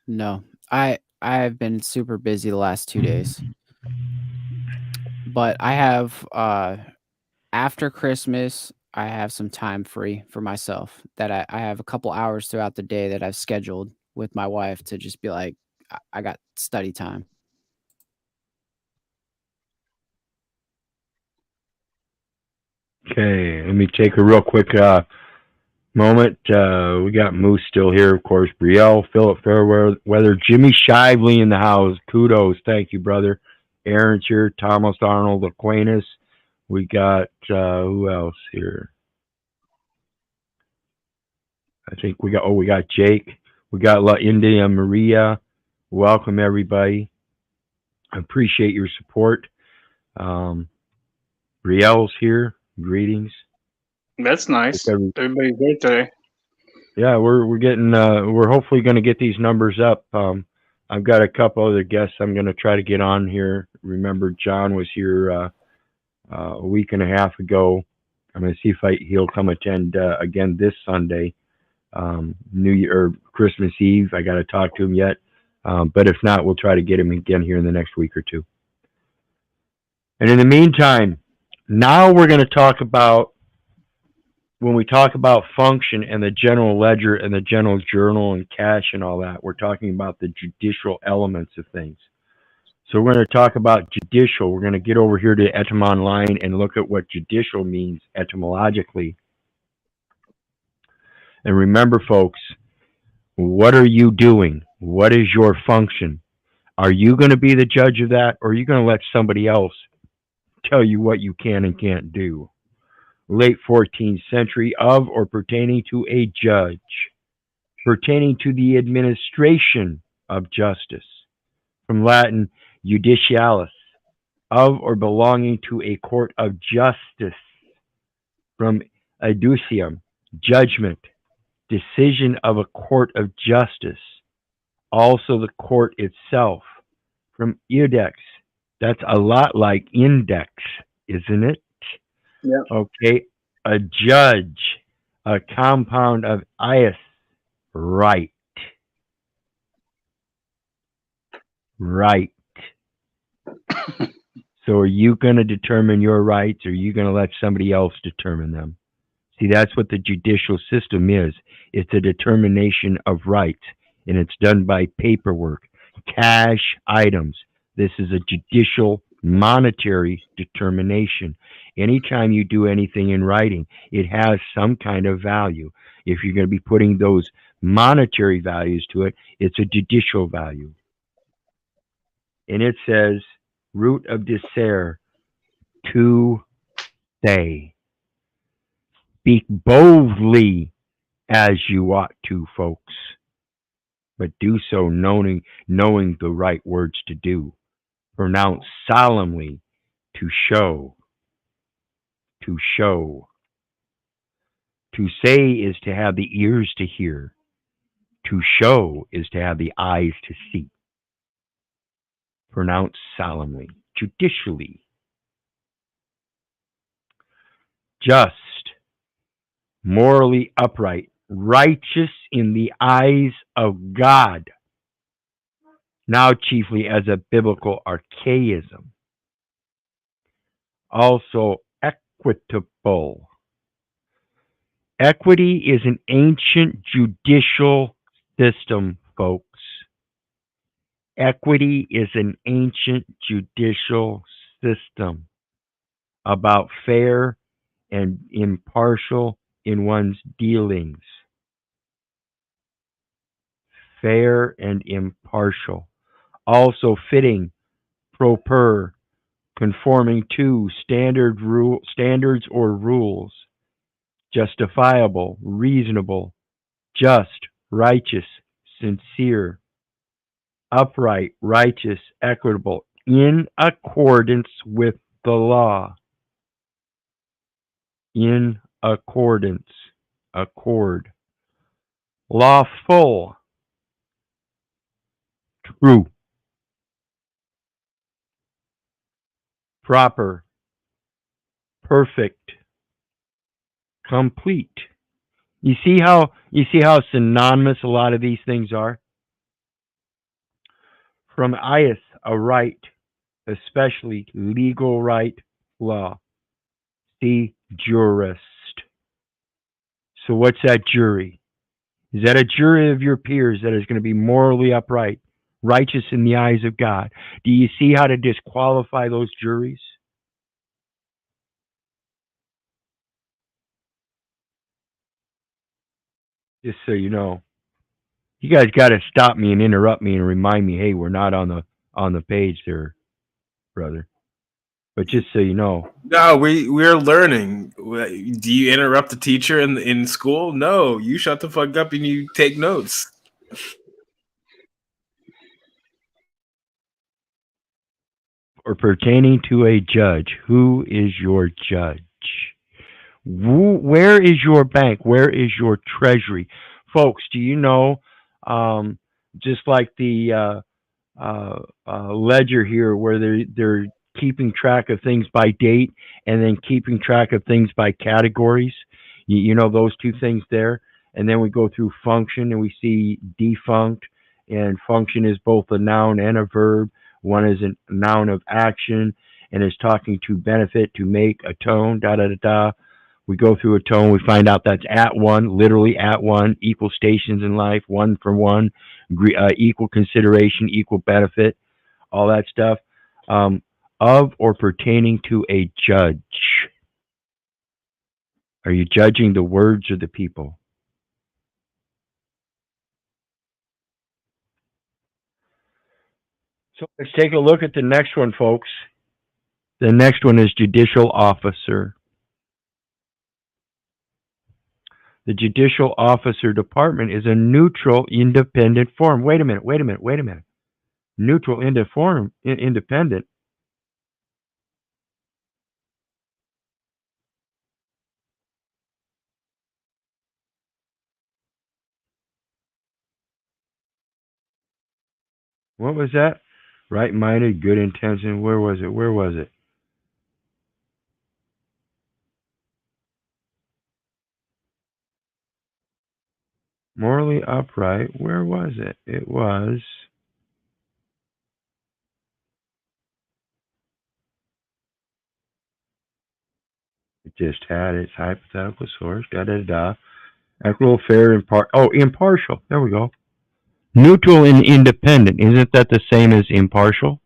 No, I've been super busy the last 2 days, but I have after Christmas, I have some time free for myself that I have a couple hours throughout the day that I've scheduled with my wife to just be like, I got study time. Okay, let me take a real quick moment. We got Moose still here, of course. Brielle, Philip Fairweather, Jimmy Shively in the house. Kudos, thank you, brother. Aaron's here. Thomas Arnold Aquinas. We got who else here? I think we got Jake. We got La India Maria. Welcome everybody. I appreciate your support. Brielle's here. Greetings. That's nice. Everybody's great today. Yeah, we're getting we're hopefully going to get these numbers up. I've got a couple other guests I'm going to try to get on here. Remember, John was here a week and a half ago. I'm going to see if he'll come attend again this Sunday, New Year or Christmas Eve. I got to talk to him yet, but if not, we'll try to get him again here in the next week or two. And in the meantime, now we're going to talk about, when we talk about function and the general ledger and the general journal and cash and all that, we're talking about the judicial elements of things. So we're going to talk about judicial. We're going to get over here to Etym Online and look at what judicial means etymologically. And remember, folks, what are you doing? What is your function? Are you going to be the judge of that, or are you going to let somebody else tell you what you can and can't do? Late 14th century, of or pertaining to a judge, pertaining to the administration of justice. From Latin, judicialis, of or belonging to a court of justice. From adducium, judgment, decision of a court of justice. Also, the court itself, from iudex. That's a lot like index, isn't it? Yeah. Okay. A judge, a compound of ius, right. Right. So are you going to determine your rights, or are you going to let somebody else determine them? See, that's what the judicial system is. It's a determination of rights, and it's done by paperwork, cash items. This is a judicial monetary determination. Anytime you do anything in writing, it has some kind of value. If you're going to be putting those monetary values to it, it's a judicial value. And it says, root of disser, to say. Speak boldly as you ought to, folks, but do so knowing the right words to do. Pronounce solemnly, to show, to show. To say is to have the ears to hear. To show is to have the eyes to see. Pronounce solemnly, judicially. Just, morally upright, righteous in the eyes of God. Now chiefly as a biblical archaism. Also equitable. Equity is an ancient judicial system, folks. Equity is an ancient judicial system about fair and impartial in one's dealings. Fair and impartial. Also fitting, proper, conforming to standards or rules. Justifiable, reasonable, just, righteous, sincere, upright, righteous, equitable, in accordance with the law. In accordance, accord. Lawful, true. Proper, perfect, complete. You see how synonymous a lot of these things are? From ius, a right, especially legal right, law. See jurist. So what's that jury? Is that a jury of your peers that is going to be morally upright, righteous in the eyes of God? Do you see how to disqualify those juries? Just so you know. You guys got to stop me and interrupt me and remind me, hey, we're not on the page there, brother. But just so you know. No, we're learning. Do you interrupt the teacher in school? No, you shut the fuck up and you take notes. Or pertaining to a judge. Who is your judge? Where is your bank? Where is your treasury? Folks, do you know, just like the ledger here, where they're keeping track of things by date and then keeping track of things by categories? You know those two things there? And then we go through function and we see defunct, and function is both a noun and a verb. One is a noun of action and is talking to benefit, to make, atone, da da da da. We go through atone, we find out that's at one, literally at one, equal stations in life, one for one, equal consideration, equal benefit, all that stuff. Of or pertaining to a judge. Are you judging the words or the people? So let's take a look at the next one, folks. The next one is judicial officer. The judicial officer department is a neutral, independent form. Wait a minute. Neutral, independent. What was that? Right-minded, good intention. Where was it? Where was it? Morally upright. Where was it? It was. It just had its hypothetical source. Da da da. Equitable, fair, impartial. There we go. Neutral and independent. Isn't that the same as impartial?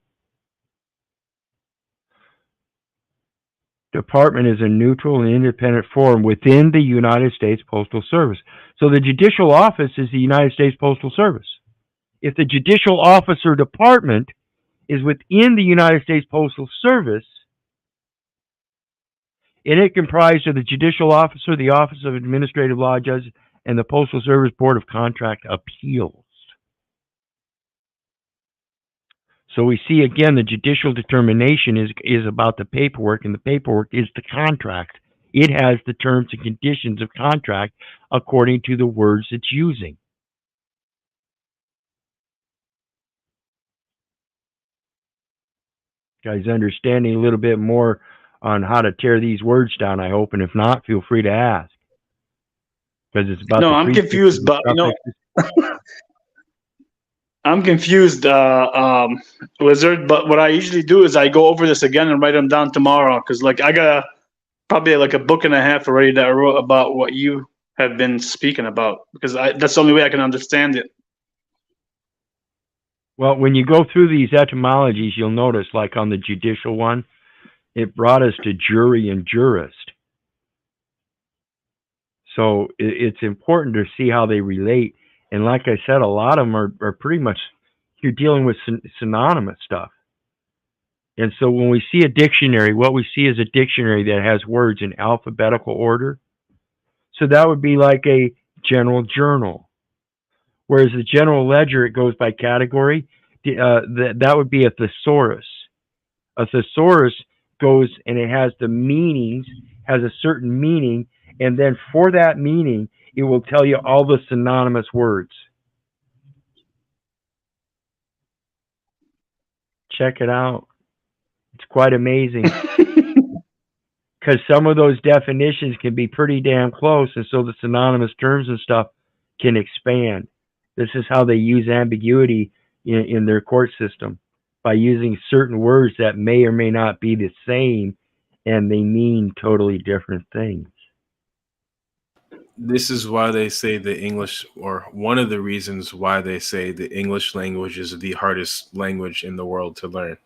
Department is a neutral and independent forum within the United States Postal Service. So the judicial office is the United States Postal Service. If the judicial officer department is within the United States Postal Service, and it comprised of the judicial officer, the Office of Administrative Law Judges, and the Postal Service Board of Contract Appeals. So we see again the judicial determination is about the paperwork, and the paperwork is the contract. It has the terms and conditions of contract according to the words it's using. Guys, understanding a little bit more on how to tear these words down, I hope, and if not, feel free to ask. Because it's about No, I'm confused, but I'm confused, Wizard. But what I usually do is I go over this again and write them down tomorrow, because like I got probably like a book and a half already that I wrote about what you have been speaking about, because that's the only way I can understand it. Well, when you go through these etymologies, you'll notice, like on the judicial one, it brought us to jury and jurist. So it's important to see how they relate. And like I said, a lot of them are pretty much, you're dealing with synonymous stuff. And so when we see a dictionary, what we see is a dictionary that has words in alphabetical order. So that would be like a general journal. Whereas the general ledger, it goes by category. That would be a thesaurus. A thesaurus goes and it has the meanings, has a certain meaning, and then for that meaning, it will tell you all the synonymous words. Check it out. It's quite amazing. Because some of those definitions can be pretty damn close, and so the synonymous terms and stuff can expand. This is how they use ambiguity in their court system, by using certain words that may or may not be the same, and they mean totally different things. This is why they say the English, or one of the reasons why they say the English language is the hardest language in the world to learn.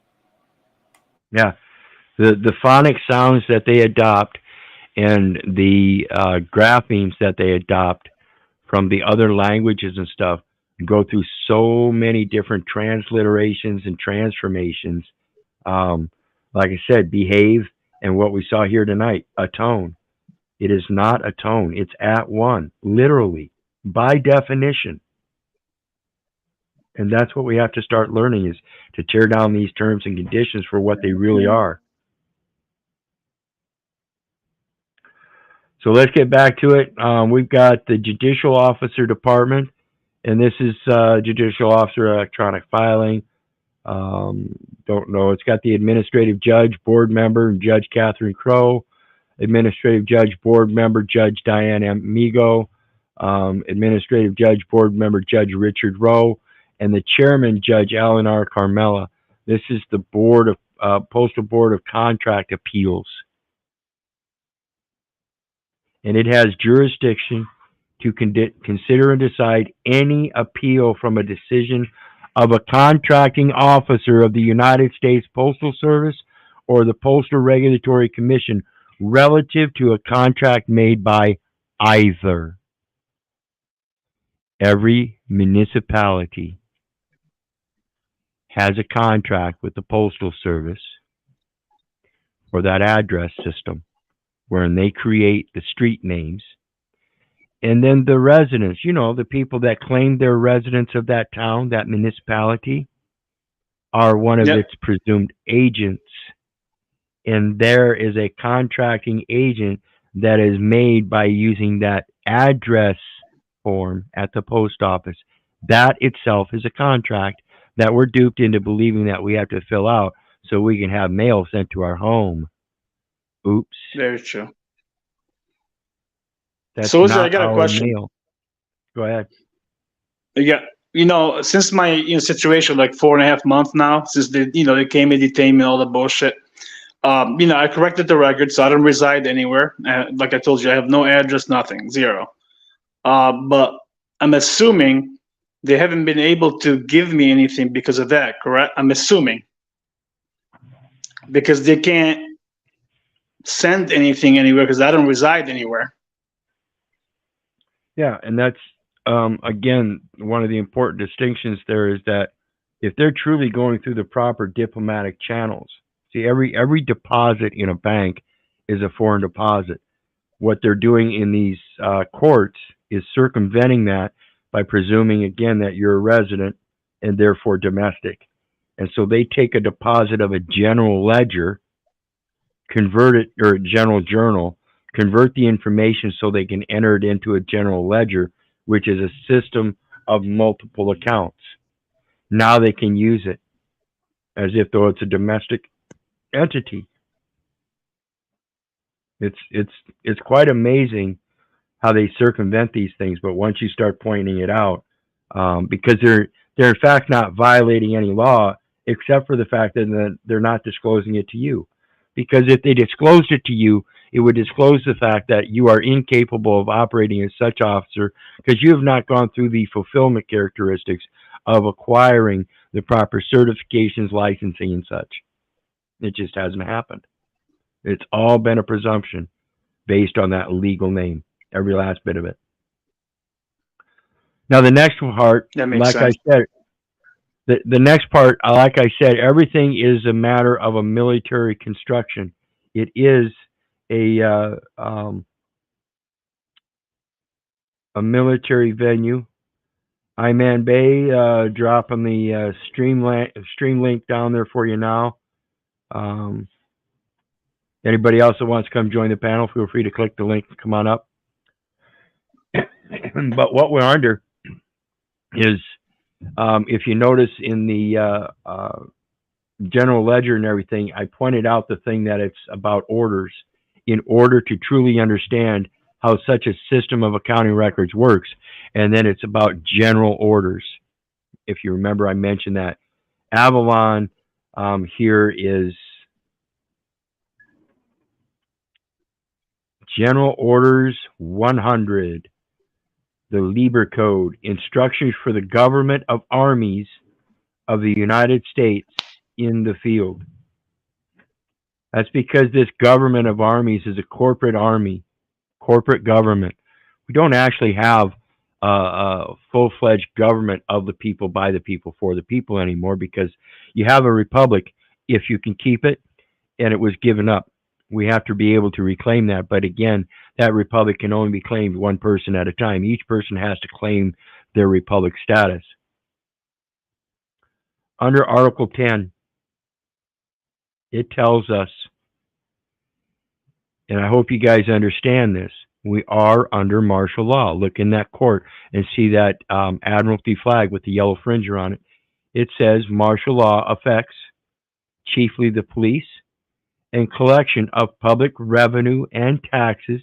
Yeah. The phonic sounds that they adopt and the graphemes that they adopt from the other languages and stuff go through so many different transliterations and transformations. Like I said, behave, and what we saw here tonight, atone. It is not atone. It's at one, literally, by definition. And that's what we have to start learning, is to tear down these terms and conditions for what they really are. So let's get back to it. We've got the Judicial Officer Department, and this is Judicial Officer Electronic Filing. Don't know. It's got the Administrative Judge, Board Member, Judge Catherine Crow, Administrative Judge, Board Member, Judge Diane Amigo, Administrative Judge, Board Member, Judge Richard Rowe, and the Chairman, Judge Alan R. Carmella. This is the Board of Postal Board of Contract Appeals. And it has jurisdiction to consider and decide any appeal from a decision of a contracting officer of the United States Postal Service or the Postal Regulatory Commission relative to a contract made by either. Every municipality has a contract with the Postal Service for that address system, wherein they create the street names. And then the residents, the people that claim they're residents of that town, that municipality, are one of its presumed agents. And there is a contracting agent that is made by using that address form at the post office. That itself is a contract that we're duped into believing that we have to fill out so we can have mail sent to our home. Oops. Very true. That's So, Wizard, I not got a our question. mail. Go ahead. Yeah, since my situation, like 4.5 months now, since they came and detained me, all the bullshit. I corrected the record, so I don't reside anywhere. Like I told you, I have no address, nothing, zero. But I'm assuming they haven't been able to give me anything because of that, correct? I'm assuming because they can't send anything anywhere because I don't reside anywhere. Yeah, and that's again one of the important distinctions there is that if they're truly going through the proper diplomatic channels, see every deposit in a bank is a foreign deposit. What they're doing in these courts is circumventing that by presuming again that you're a resident and therefore domestic. And so they take a deposit of a general ledger, convert it, or a general journal, convert the information so they can enter it into a general ledger, which is a system of multiple accounts. Now they can use it as if though it's a domestic entity. It's quite amazing how they circumvent these things, but once you start pointing it out, because they're in fact not violating any law, except for the fact that they're not disclosing it to you. Because if they disclosed it to you, it would disclose the fact that you are incapable of operating as such officer because you have not gone through the fulfillment characteristics of acquiring the proper certifications, licensing, and such. It just hasn't happened. It's all been a presumption based on that legal name, every last bit of it. Now, the next part, That makes like I sense. said, the next part, like I said, everything is a matter of a military construction. It is a military venue. Iman Bay, dropping the stream link down there for you now. Anybody else that wants to come join the panel, feel free to click the link and come on up. But what we're under is, if you notice in the general ledger and everything, I pointed out the thing that it's about orders. In order to truly understand how such a system of accounting records works, and then it's about general orders. If you remember, I mentioned that Avalon here is General Orders 100, the Lieber Code, instructions for the government of armies of the United States in the field. That's because this government of armies is a corporate army, corporate government. We don't actually have a full-fledged government of the people, by the people, for the people anymore, because you have a republic if you can keep it, and it was given up. We have to be able to reclaim that. But again, that republic can only be claimed one person at a time. Each person has to claim their republic status. Under Article 10, it tells us, and I hope you guys understand this, we are under martial law. Look in that court and see that Admiralty flag with the yellow fringe on it. It says martial law affects chiefly the police and collection of public revenue and taxes,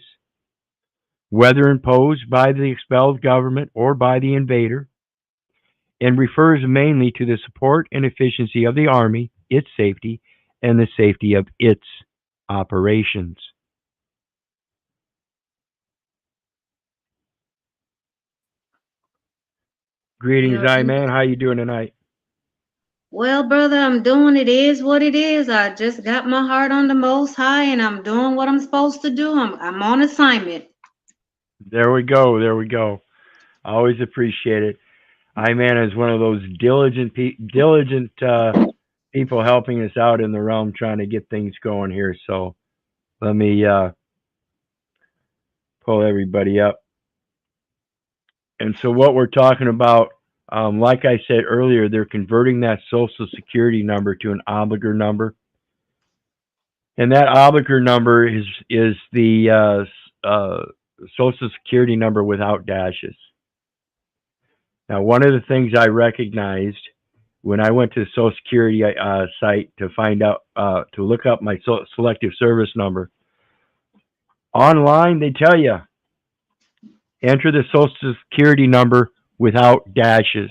whether imposed by the expelled government or by the invader, and refers mainly to the support and efficiency of the Army, its safety, and the safety of its operations. Greetings, Yeah. man. How you doing tonight? Well, brother, I'm doing it is what it is. I just got my heart on the Most High, and I'm doing what I'm supposed to do. I'm on assignment. There we go. There we go. I always appreciate it. Man is one of those diligent people helping us out in the realm, trying to get things going here. So let me pull everybody up. And so what we're talking about, like I said earlier, they're converting that Social Security number to an obligor number. And that obligor number is the Social Security number without dashes. Now, one of the things I recognized when I went to the Social Security site to find out, to look up my selective service number, online they tell you, enter the Social Security number without dashes.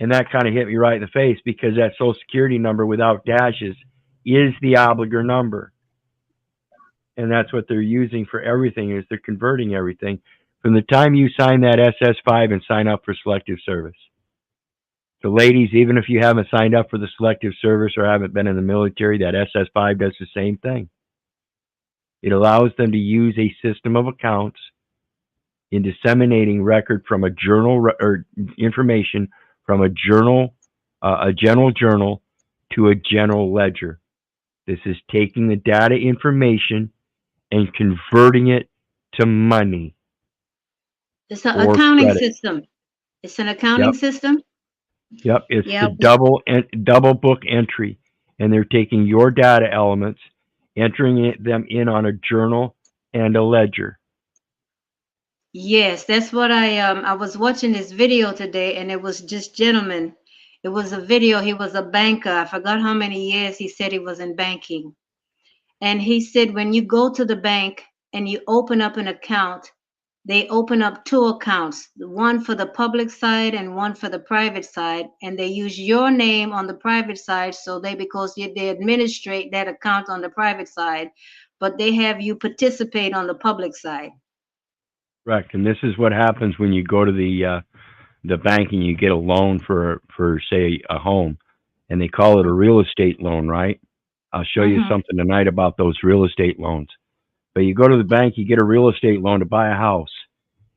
And that kind of hit me right in the face, because that Social Security number without dashes is the obligor number. And that's what they're using for everything, is they're converting everything from the time you sign that SS5 and sign up for selective service. So ladies, even if you haven't signed up for the selective service or haven't been in the military, that SS5 does the same thing. It allows them to use a system of accounts in disseminating record from a journal or information from a journal, a general journal, to a general ledger. This is taking the data information and converting it to money. It's an or accounting credit. system. It's an accounting system. Yep, it's Yep. the double book entry, and they're taking your data elements, entering them in on a journal and a ledger. Yes, that's what I was watching this video today, and it was just gentleman. It was a video. He was a banker. I forgot how many years he said he was in banking. And he said when you go to the bank and you open up an account, they open up two accounts, one for the public side and one for the private side, and they use your name on the private side, so because they administrate that account on the private side, but they have you participate on the public side. Correct. And this is what happens when you go to the bank and you get a loan for say a home, and they call it a real estate loan, right? I'll show you something tonight about those real estate loans. But you go to the bank, you get a real estate loan to buy a house.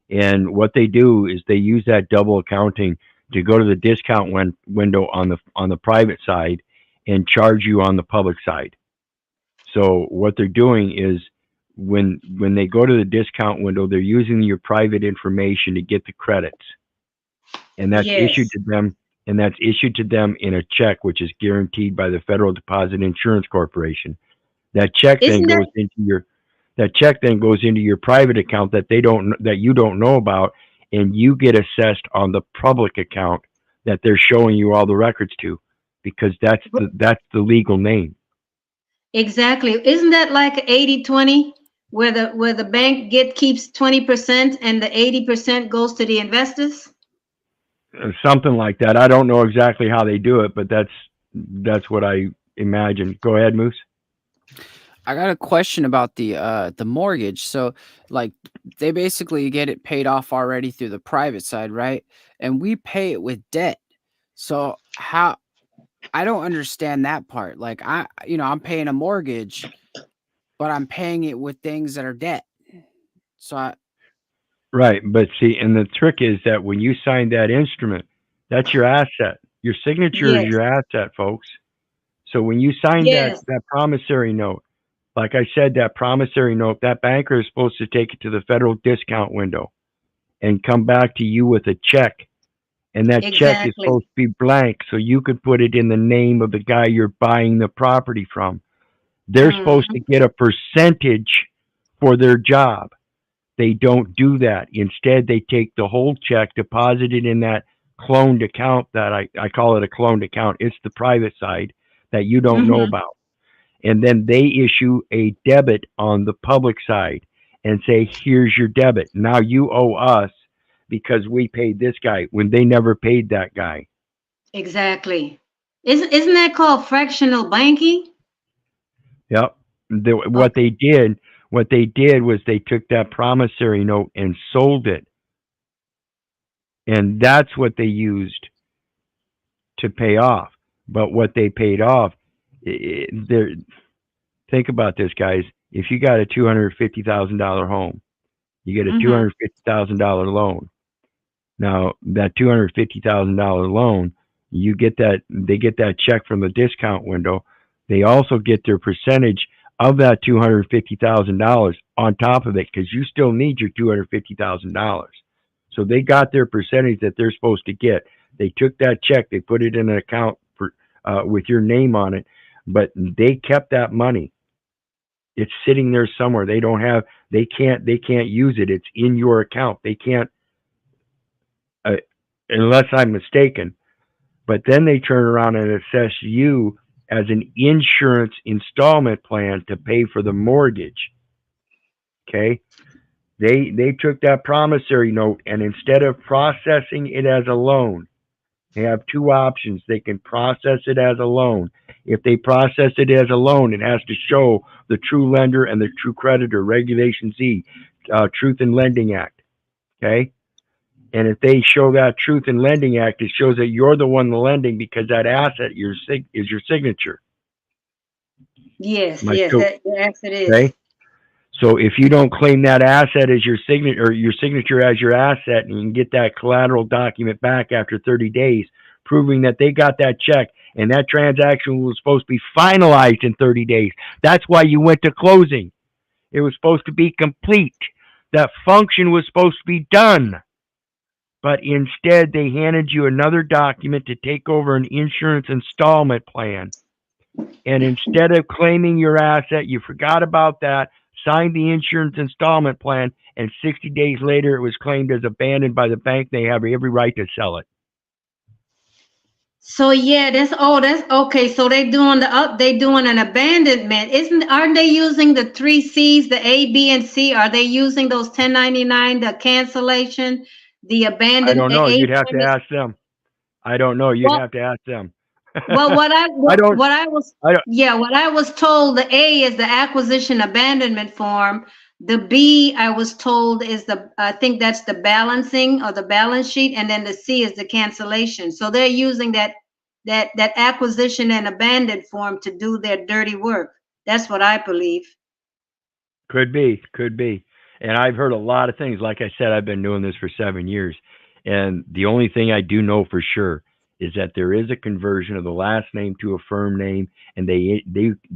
And what they do is they use that double accounting to go to the discount window on the private side and charge you on the public side. So what they're doing is when they go to the discount window, they're using your private information to get the credits. And that's issued to them, and that's issued to them in a check, which is guaranteed by the Federal Deposit Insurance Corporation. That check then goes into your private account that you don't know about, and you get assessed on the public account that they're showing you all the records to, because that's the legal name. Exactly. Isn't that like 80-20, where the bank keeps 20% and the 80% goes to the investors? Something like that. I don't know exactly how they do it, but that's what I imagine. Go ahead, Moose. I got a question about the mortgage. So like they basically get it paid off already through the private side, right? And we pay it with debt. So how, I don't understand that part. Like I'm paying a mortgage, but I'm paying it with things that are debt. So Right, but see, and the trick is that when you sign that instrument, that's your asset. Your signature is your asset, folks. So when you sign that promissory note, like I said, that promissory note, that banker is supposed to take it to the federal discount window and come back to you with a check. And that check is supposed to be blank, so you could put it in the name of the guy you're buying the property from. They're supposed to get a percentage for their job. They don't do that. Instead, they take the whole check, deposit it in that cloned account that I call it a cloned account. It's the private side that you don't know about. And then they issue a debit on the public side and say, here's your debit. Now you owe us because we paid this guy when they never paid that guy. Exactly. Isn't that called fractional banking? Yep. What they did was they took that promissory note and sold it. And that's what they used to pay off. But what they paid off, think about this, guys. If you got a $250,000 home, you get a $250,000 loan. Now, that $250,000 loan, they get that check from the discount window. They also get their percentage of that $250,000 on top of it, because you still need your $250,000. So they got their percentage that they're supposed to get. They took that check, they put it in an account for with your name on it, but they kept that money. It's sitting there somewhere. They can't use it. It's in your account. They can't unless I'm mistaken. But then they turn around and assess you as an insurance installment plan to pay for the mortgage. Okay? They took that promissory note, and instead of processing it as a loan, they have two options. They can process it as a loan. If they process it as a loan, it has to show the true lender and the true creditor, Regulation Z, Truth in Lending Act. Okay? And if they show that Truth in Lending Act, it shows that you're the one lending because that asset is your signature. Yes, Am I yes, still- yes, it is. Okay? So if you don't claim that asset as your signature, or your signature as your asset, and you can get that collateral document back after 30 days, proving that they got that check and that transaction was supposed to be finalized in 30 days. That's why you went to closing. It was supposed to be complete. That function was supposed to be done. But instead, they handed you another document to take over an insurance installment plan. And instead of claiming your asset, you forgot about that, signed the insurance installment plan, and 60 days later it was claimed as abandoned by the bank. They have every right to sell it. So yeah, that's okay. So they doing an abandonment. Aren't they using the 3 C's, the A, B, and C? Are they using those 1099, the cancellation, the abandoned? I don't know. You'd have to ask them. I don't know. You'd have to ask them. Well, what I was told, the A is the acquisition abandonment form. The B, I was told, is I think that's the balancing or the balance sheet, and then the C is the cancellation. So they're using that acquisition and abandon form to do their dirty work. That's what I believe. Could be. And I've heard a lot of things. Like I said, I've been doing this for 7 years, and the only thing I do know for sure is that there is a conversion of the last name to a firm name, and they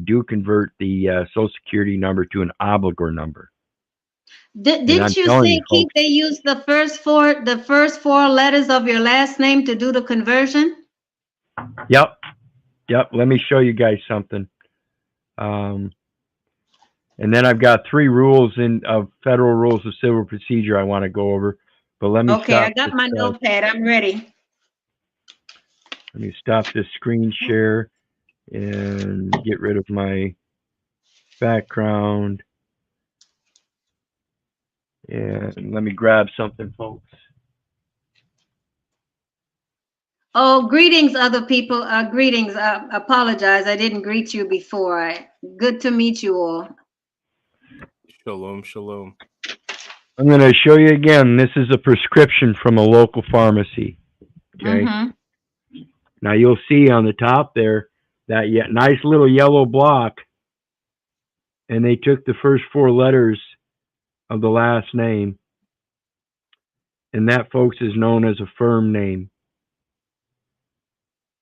do convert the Social Security number to an obligor number. Didn't you say, Keith, they use the first four letters of your last name to do the conversion? Yep. Let me show you guys something. And then I've got 3 rules of Federal Rules of Civil Procedure I want to go over. But let me Okay, I got my notepad. I'm ready. Let me stop this screen share and get rid of my background. And let me grab something, folks. Oh, greetings, other people. Greetings. I apologize. I didn't greet you before. Good to meet you all. Shalom. I'm going to show you again. This is a prescription from a local pharmacy. Okay. Mm-hmm. Now you'll see on the top there that nice little yellow block, and they took the first 4 letters of the last name, and that, folks, is known as a firm name.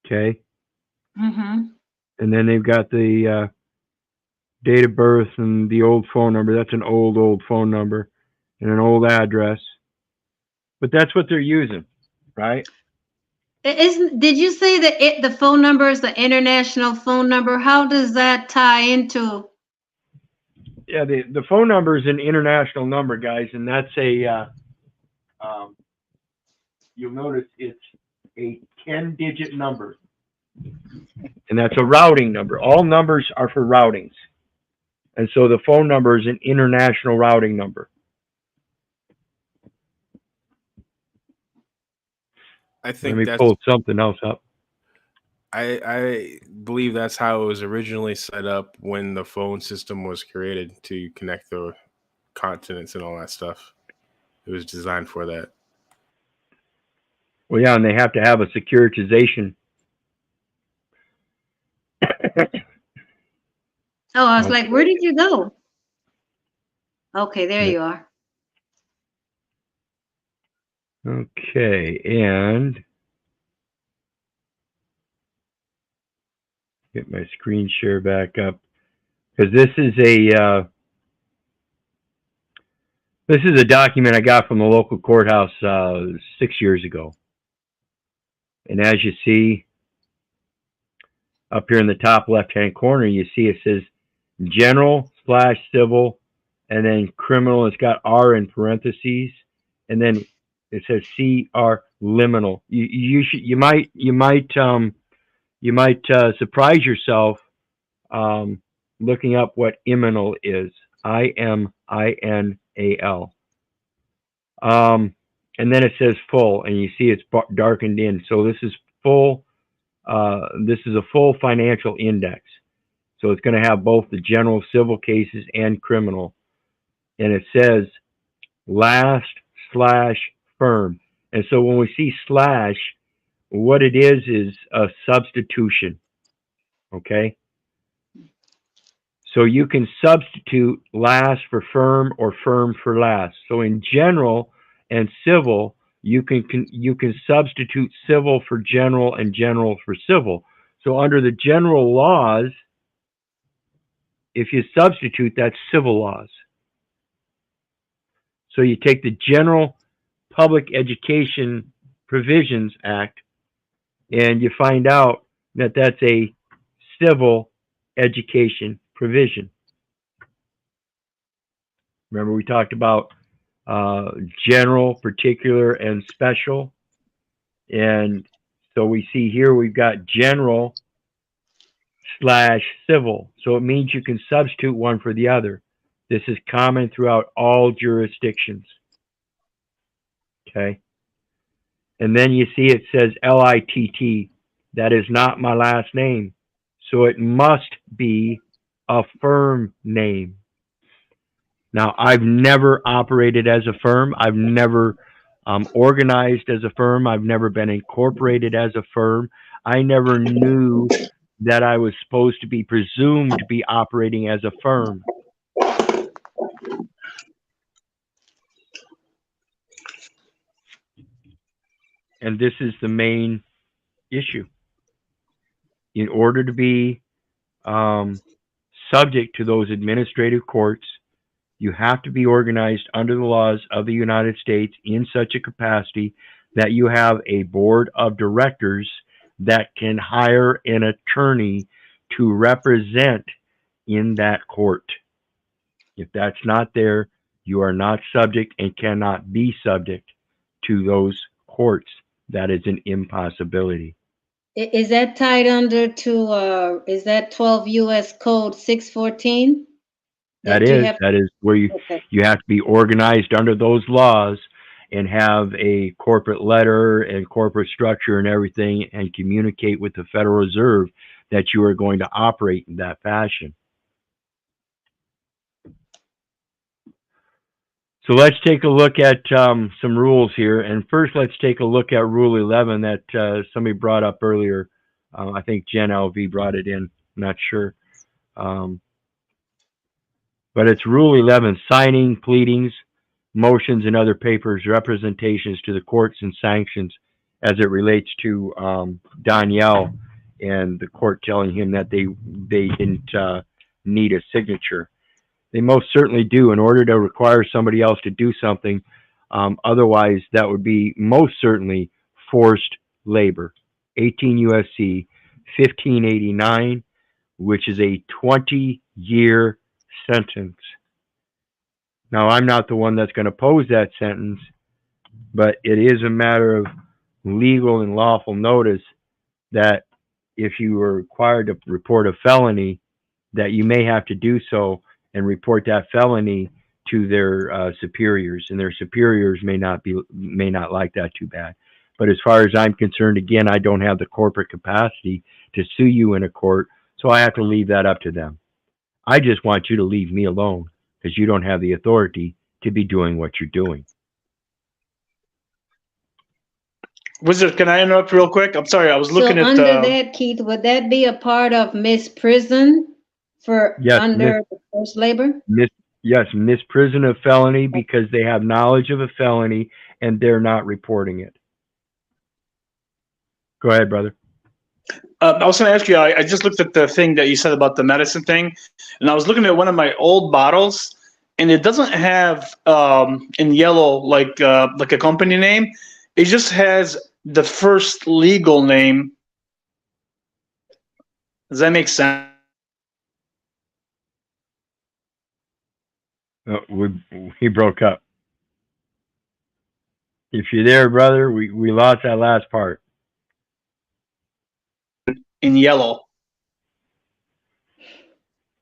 Okay. Mm-hmm. And then they've got the date of birth and the old phone number. That's an old phone number and an old address. But that's what they're using, right? Did you say that the phone number is the international phone number? How does that tie into? Yeah, the phone number is an international number, guys, and that's a you'll notice it's a 10-digit number, and that's a routing number. All numbers are for routings, and so the phone number is an international routing number. I think Let me pull something else up. I believe that's how it was originally set up when the phone system was created, to connect the continents and all that stuff. It was designed for that. Well, yeah, and they have to have a securitization. Oh, I was like, where did you go? Okay, there you are. Okay, and get my screen share back up, because this is a document I got from the local courthouse 6 years ago. And as you see up here in the top left-hand corner, you see it says general/civil, and then criminal. It's got R in parentheses, and then It says CR liminal. You might surprise yourself looking up what iminal is. IMINAL. And then it says full, and you see it's darkened in. So this is full. This is a full financial index. So it's going to have both the general civil cases and criminal. And it says last/firm. And so when we see slash, what it is a substitution. Okay? So you can substitute last for firm or firm for last. So in general and civil, you can substitute civil for general and general for civil. So under the general laws, if you substitute, that's civil laws. So you take the General Public Education Provisions Act, and you find out that that's a civil education provision. Remember, we talked about general, particular, and special. And so we see here we've got general / civil. So it means you can substitute one for the other. This is common throughout all jurisdictions. Okay. And then you see it says LITT. That is not my last name. So it must be a firm name. Now, I've never operated as a firm. I've never organized as a firm. I've never been incorporated as a firm. I never knew that I was supposed to be presumed to be operating as a firm. And this is the main issue. In order to be subject to those administrative courts, you have to be organized under the laws of the United States in such a capacity that you have a board of directors that can hire an attorney to represent in that court. If that's not there, you are not subject and cannot be subject to those courts. That is an impossibility. Is that tied under to, is that 12 U.S. Code 614? That is where you have to be organized under those laws and have a corporate letter and corporate structure and everything, and communicate with the Federal Reserve that you are going to operate in that fashion. So let's take a look at some rules here. And first, let's take a look at Rule 11 that somebody brought up earlier. I think Jen LV brought it in. I'm not sure. But it's Rule 11, signing, pleadings, motions, and other papers, representations to the courts and sanctions as it relates to Danielle and the court telling him that they didn't need a signature. They most certainly do in order to require somebody else to do something. Otherwise, that would be most certainly forced labor. 18 U.S.C. 1589, which is a 20-year sentence. Now, I'm not the one that's going to pose that sentence, but it is a matter of legal and lawful notice that if you were required to report a felony, that you may have to do so and report that felony to their superiors, and their superiors may not like that too bad. But as far as I'm concerned, again, I don't have the corporate capacity to sue you in a court, so I have to leave that up to them. I just want you to leave me alone because you don't have the authority to be doing what you're doing. Wizard, can I interrupt real quick? I'm sorry, I was looking at under that, Keith, would that be a part of misprison for under forced labor? Yes, misprison of felony because they have knowledge of a felony and they're not reporting it. Go ahead, brother. I was going to ask you, I just looked at the thing that you said about the medicine thing, and I was looking at one of my old bottles, and it doesn't have in yellow like a company name. It just has the first legal name. Does that make sense? He broke up. If you're there, brother, we lost that last part. In yellow.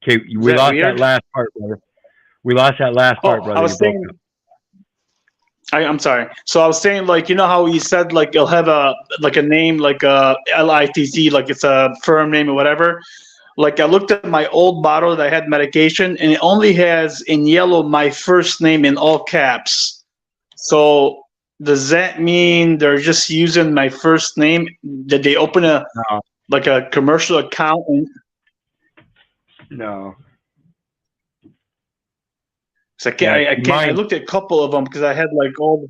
Okay, Is we that lost that weird? last part, brother. We lost that last part, Oh, brother. I You was broke saying. up. I'm sorry. So I was saying, like, you know how you said, like, you'll have a name, like a LITC, like it's a firm name or whatever. Like, I looked at my old bottle that I had medication, and it only has in yellow my first name in all caps. So does that mean they're just using my first name? Did they open a No, commercial account? no. So Yeah, I see, can't. I mine. looked at a couple of them because I had like all.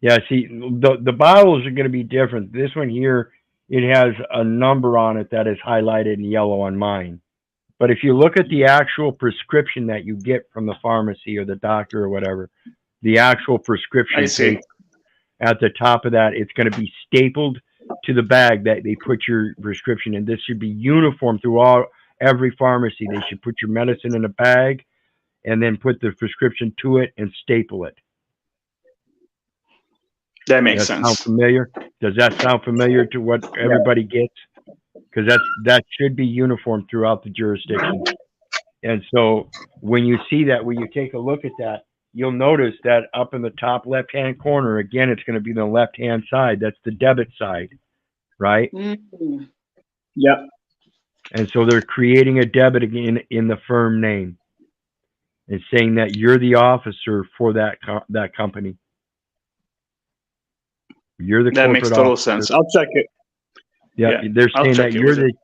Yeah, see, the bottles are going to be different. This one here, it has a number on it that is highlighted in yellow on mine. But if you look at the actual prescription that you get from the pharmacy or the doctor or whatever, the actual I prescription see. page at the top of that, it's going to be stapled to the bag that they put your prescription in. This should be uniform through every pharmacy. They should put your medicine in a bag and then put the prescription to it and staple it. That makes Does that sound sense. familiar? Does that sound familiar to what Yeah. everybody gets? Because that should be uniform throughout the jurisdiction. And so when you see that, when you take a look at that, you'll notice that up in the top left-hand corner, again, it's going to be the left-hand side. That's the debit side, right? Mm. Yep. And so they're creating a debit again in the firm name and saying that you're the officer for that company. You're the That makes corporate total officer. sense. I'll check it. Yeah, Yeah, they're I'll saying check that it you're with the it.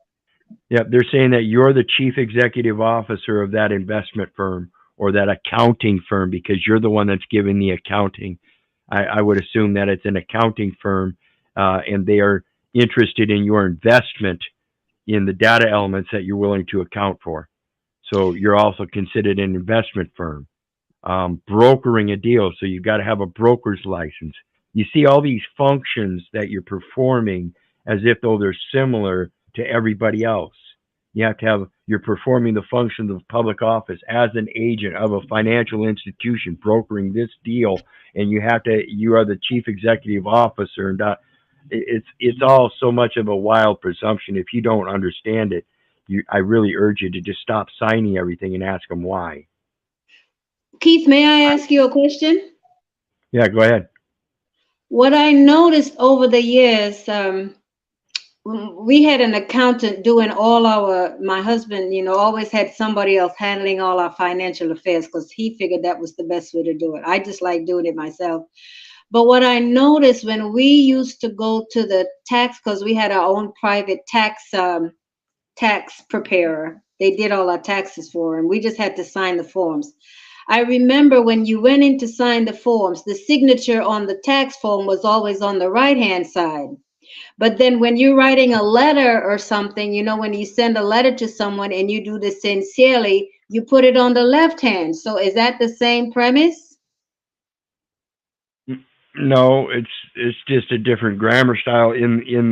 yeah, they're saying that you're the chief executive officer of that investment firm or that accounting firm because you're the one that's giving the accounting. I would assume that it's an accounting firm, and they are interested in your investment in the data elements that you're willing to account for. So you're also considered an investment firm, brokering a deal. So you've got to have a broker's license. You see all these functions that you're performing as if though they're similar to everybody else. You have to have, you're performing the functions of public office as an agent of a financial institution brokering this deal, and you are the chief executive officer, and it's all so much of a wild presumption. If you don't understand it, I really urge you to just stop signing everything and ask them why. Keith, may I ask you a question? Yeah, go ahead. What I noticed over the years, we had an accountant doing my husband, always had somebody else handling all our financial affairs because he figured that was the best way to do it. I just like doing it myself. But what I noticed when we used to go to the tax, because we had our own private tax preparer, they did all our taxes for, and we just had to sign the forms. I remember when you went in to sign the forms, the signature on the tax form was always on the right-hand side. But then when you're writing a letter or something, when you send a letter to someone and you do this sincerely, you put it on the left hand. So is that the same premise? No, it's just a different grammar style in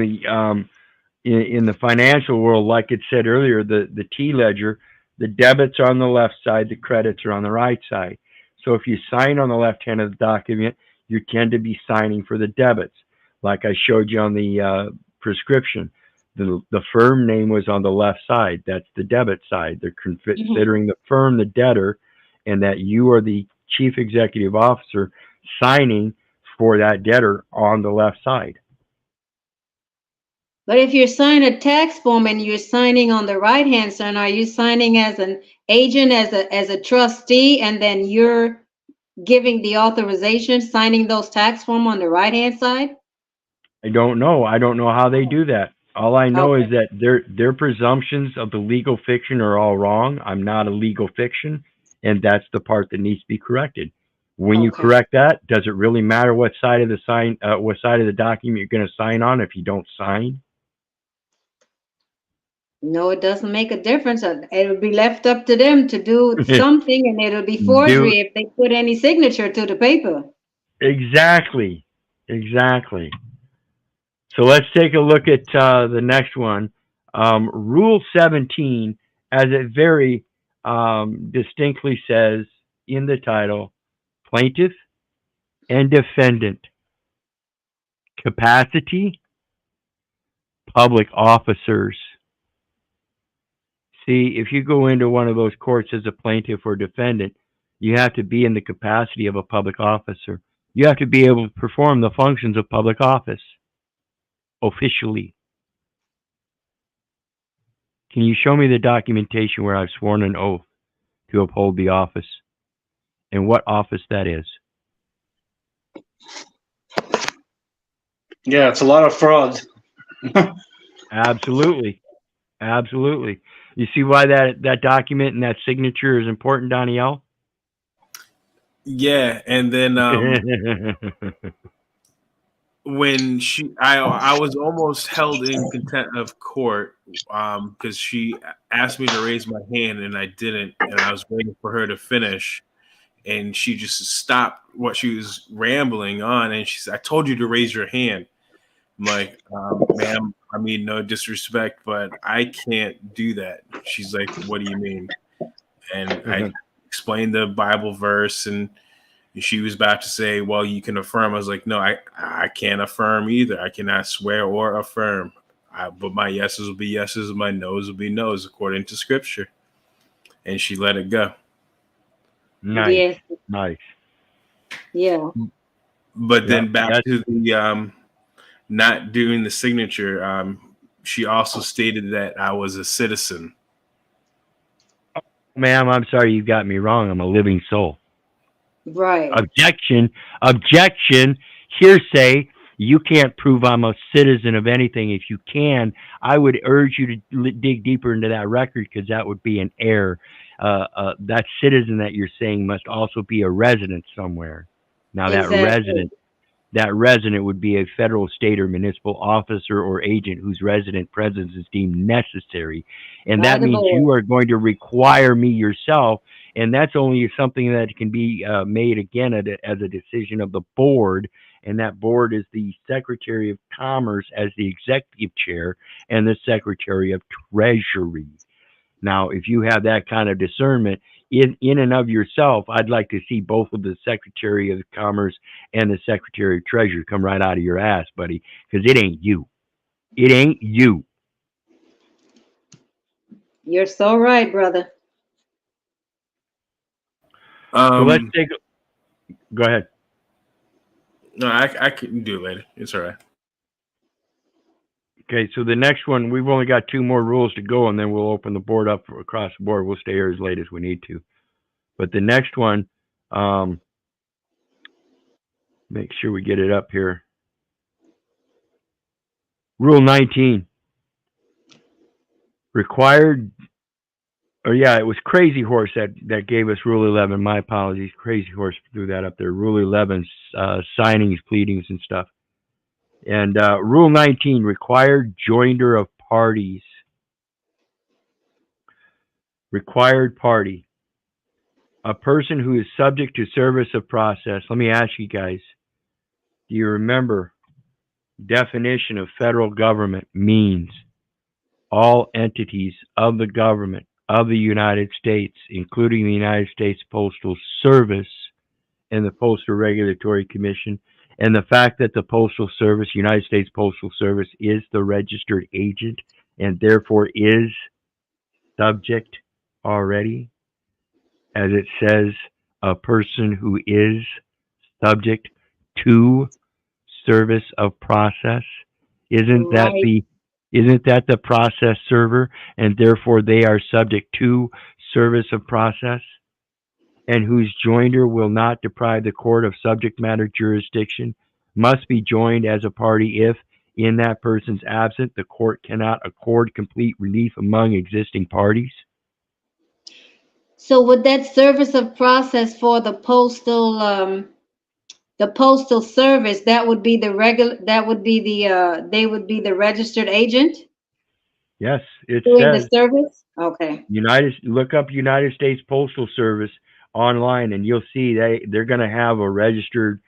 the financial world. Like it said earlier, the T ledger, the debits are on the left side, the credits are on the right side. So if you sign on the left hand of the document, you tend to be signing for the debits. Like I showed you on the prescription, the firm name was on the left side. That's the debit side. They're considering the firm the debtor, and that you are the chief executive officer signing for that debtor on the left side. But if you're signing a tax form and you're signing on the right hand side, are you signing as an agent, as a trustee, and then you're giving the authorization, signing those tax form on the right hand side? I don't know. I don't know how they do that. All I know Okay. is that their presumptions of the legal fiction are all wrong. I'm not a legal fiction, and that's the part that needs to be corrected. When you Okay. correct that, does it really matter what side of the document you're going to sign on if you don't sign? No, it doesn't make a difference. It'll be left up to them to do something, and it'll be Do forgery if they put any signature to the paper. exactly. So let's take a look at the next one. Rule 17, as it very distinctly says in the title, plaintiff and defendant. Capacity, public officers. See, if you go into one of those courts as a plaintiff or defendant, you have to be in the capacity of a public officer. You have to be able to perform the functions of public office officially. Can you show me the documentation where I've sworn an oath to uphold the office and what office that is? Yeah, it's a lot of fraud. Absolutely. Absolutely. You see why that document and that signature is important, Danielle? Yeah, and then when I was almost held in contempt of court because she asked me to raise my hand and I didn't, and I was waiting for her to finish, and she just stopped what she was rambling on, and she said, "I told you to raise your hand." I'm like, "Ma'am, I mean no disrespect, but I can't do that." She's like, "What do you mean?" And I explained the Bible verse, and she was about to say, "Well, you can affirm." I was like, "No, I can't affirm either. I cannot swear or affirm. But my yeses will be yeses, my noes will be noes, according to Scripture." And she let it go. Nice. Yes. Nice. Yeah. But then Yep, back to the not doing the signature. She also stated that I was a citizen. Ma'am, I'm sorry you got me wrong. I'm a living soul. Right. Objection. Objection. Hearsay. You can't prove I'm a citizen of anything. If you can, I would urge you to dig deeper into that record because that would be an error. That citizen that you're saying must also be a resident somewhere. Now Exactly. that resident would be a federal, state, or municipal officer or agent whose resident presence is deemed necessary. And By that the means board. you are going to require me yourself. And that's only something that can be made again as a decision of the board. And that board is the Secretary of Commerce as the executive chair and the Secretary of Treasury. Now, if you have that kind of discernment in and of yourself, I'd like to see both of the Secretary of Commerce and the Secretary of Treasury come right out of your ass, buddy, because it ain't you. It ain't you. You're so right, brother. So let's take. Go ahead. No, I can do it later. It's all right. Okay, so the next one, we've only got 2 more rules to go, and then we'll open the board up across the board. We'll stay here as late as we need to. But the next one, make sure we get it up here. Rule 19. Required, or yeah, it was Crazy Horse that gave us Rule 11. My apologies. Crazy Horse threw that up there. Rule 11, signings, pleadings, and stuff. And Rule 19, required joinder of parties. Required party. A person who is subject to service of process. Let me ask you guys, do you remember definition of federal government means all entities of the government of the United States, including the United States Postal Service and the Postal Regulatory Commission, and the fact that the Postal Service, United States Postal Service, is the registered agent and therefore is subject already, as it says, a person who is subject to service of process. Isn't that Right. the process server, and therefore they are subject to service of process, and whose joinder will not deprive the court of subject matter jurisdiction, must be joined as a party if, in that person's absence, the court cannot accord complete relief among existing parties? So with that service of process for the postal service, that would be the regular, that would be they would be the registered agent Yes, it doing the says service? Okay. Look up United States Postal Service online, and you'll see they're going to have a registered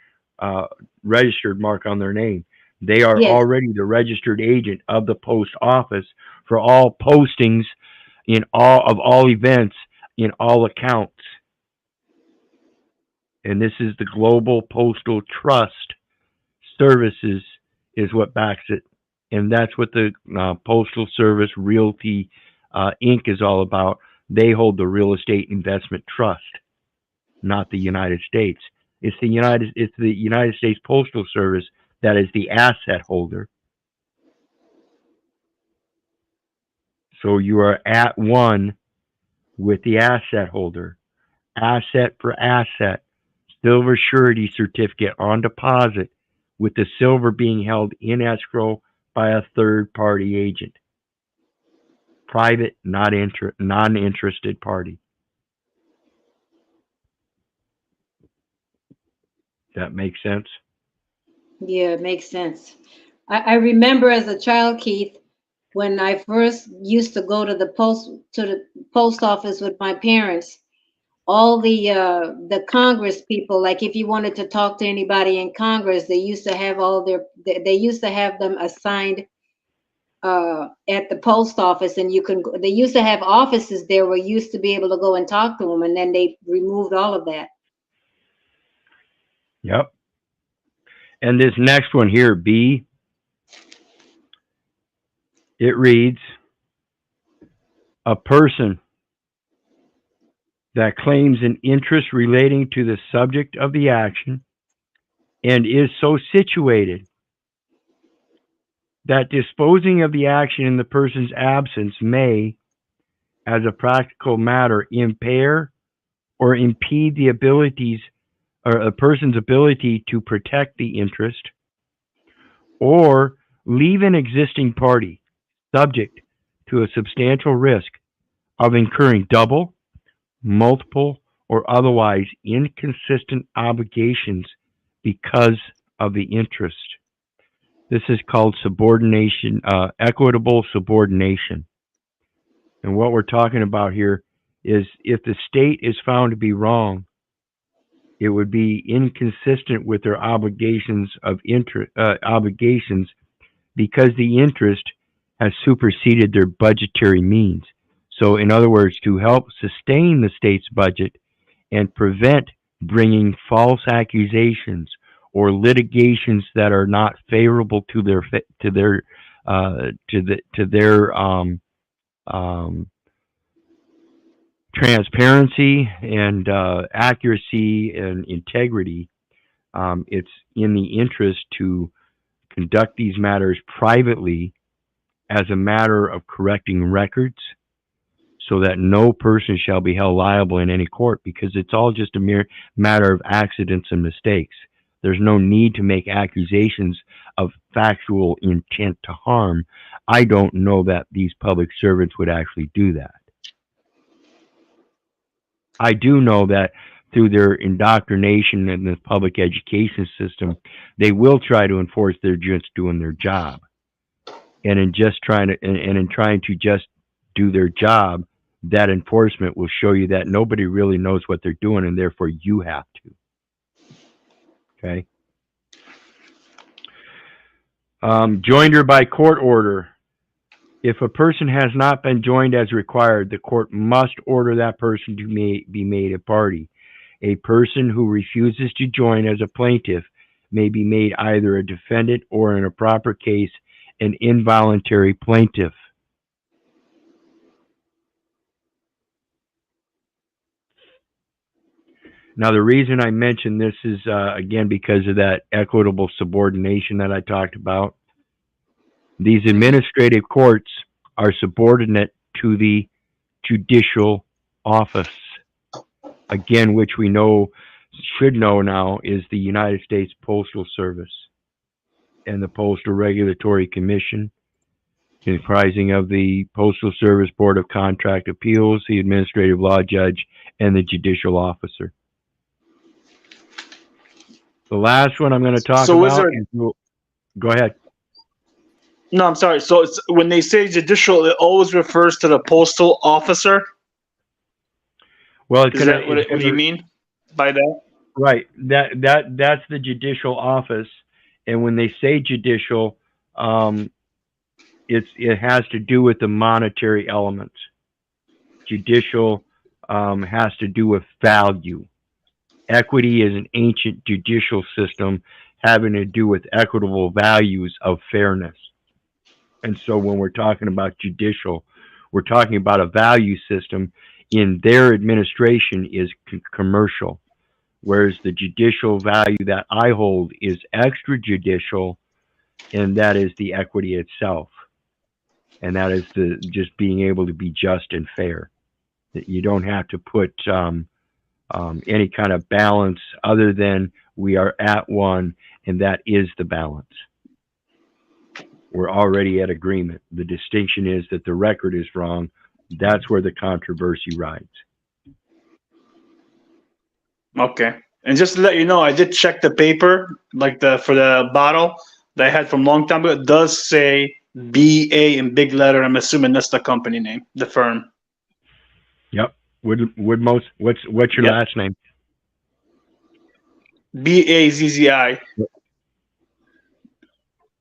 mark on their name. They are Yes. already the registered agent of the post office for all postings in all events in all accounts. and this is the Global Postal Trust Services is what backs it. And that's what the Postal Service Realty Inc. is all about. They hold the Real Estate Investment Trust, not the United States. It's the United States Postal Service that is the asset holder. So you are at one with the asset holder, asset for asset, silver surety certificate on deposit, with the silver being held in escrow by a third party agent. Private, non-interested party. That makes sense? Yeah, it makes sense. I remember as a child, Keith, when I first used to go to the post office with my parents, all the Congress people, like if you wanted to talk to anybody in Congress, they used to have they used to have them assigned at the post office, and they used to have offices there where you used to be able to go and talk to them, and then they removed all of that. Yep. And this next one here, B, it reads, a person that claims an interest relating to the subject of the action and is so situated that disposing of the action in the person's absence may, as a practical matter, impair or impede the abilities or a person's ability to protect the interest, or leave an existing party subject to a substantial risk of incurring double, multiple, or otherwise inconsistent obligations because of the interest. This is called subordination, equitable subordination. And what we're talking about here is if the state is found to be wrong, it would be inconsistent with their obligations because the interest has superseded their budgetary means. So, in other words, to help sustain the state's budget and prevent bringing false accusations or litigations that are not favorable to their transparency and accuracy and integrity, it's in the interest to conduct these matters privately as a matter of correcting records so that no person shall be held liable in any court, because it's all just a mere matter of accidents and mistakes. There's no need to make accusations of factual intent to harm. I don't know that these public servants would actually do that. I do know that through their indoctrination in the public education system, they will try to enforce they're just doing their job. And in trying to just do their job, that enforcement will show you that nobody really knows what they're doing, and therefore you have to. Okay. Joinder by court order. If a person has not been joined as required, the court must order that person to be made a party. A person who refuses to join as a plaintiff may be made either a defendant or, in a proper case, an involuntary plaintiff. Now, the reason I mention this is, again, because of that equitable subordination that I talked about. These administrative courts are subordinate to the judicial office, again, which we should know now is the United States Postal Service and the Postal Regulatory Commission, comprising of the Postal Service Board of Contract Appeals, the Administrative Law Judge, and the Judicial Officer. The last one I'm going to talk about Wizard, is, go ahead. No, I'm sorry. So when they say judicial, it always refers to the postal officer? Well, Is that what do you mean by that? Right. That's the judicial office. And when they say judicial, it has to do with the monetary elements. Judicial has to do with value, Equity is an ancient judicial system having to do with equitable values of fairness. And so when we're talking about judicial, we're talking about a value system in their administration is commercial, whereas the judicial value that I hold is extrajudicial, and that is the equity itself. And that is the just being able to be just and fair. That you don't have to put any kind of balance other than we are at one, and that is the balance. We're already at agreement. The distinction is that the record is wrong. That's where the controversy rides. Okay. And just to let you know, I did check the paper, like for the bottle that I had from long time ago. It does say BA in big letter. I'm assuming that's the company name, the firm. Yep. Woodmost. What's your last name? BAZZI.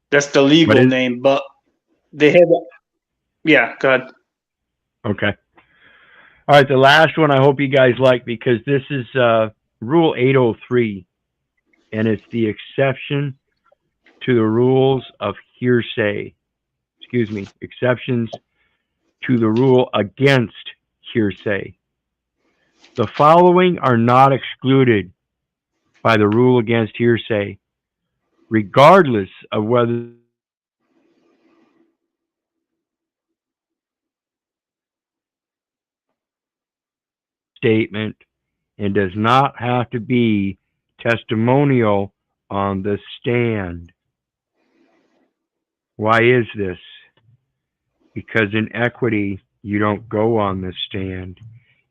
That's the legal name, but they have. Yeah, go ahead. Okay. All right. The last one I hope you guys like, because this is Rule 803, and it's the exception to the rules of hearsay. Excuse me. Exceptions to the rule against hearsay. The following are not excluded by the rule against hearsay, regardless of whether statement, and does not have to be testimonial on the stand. Why is this? Because in equity, you don't go on the stand.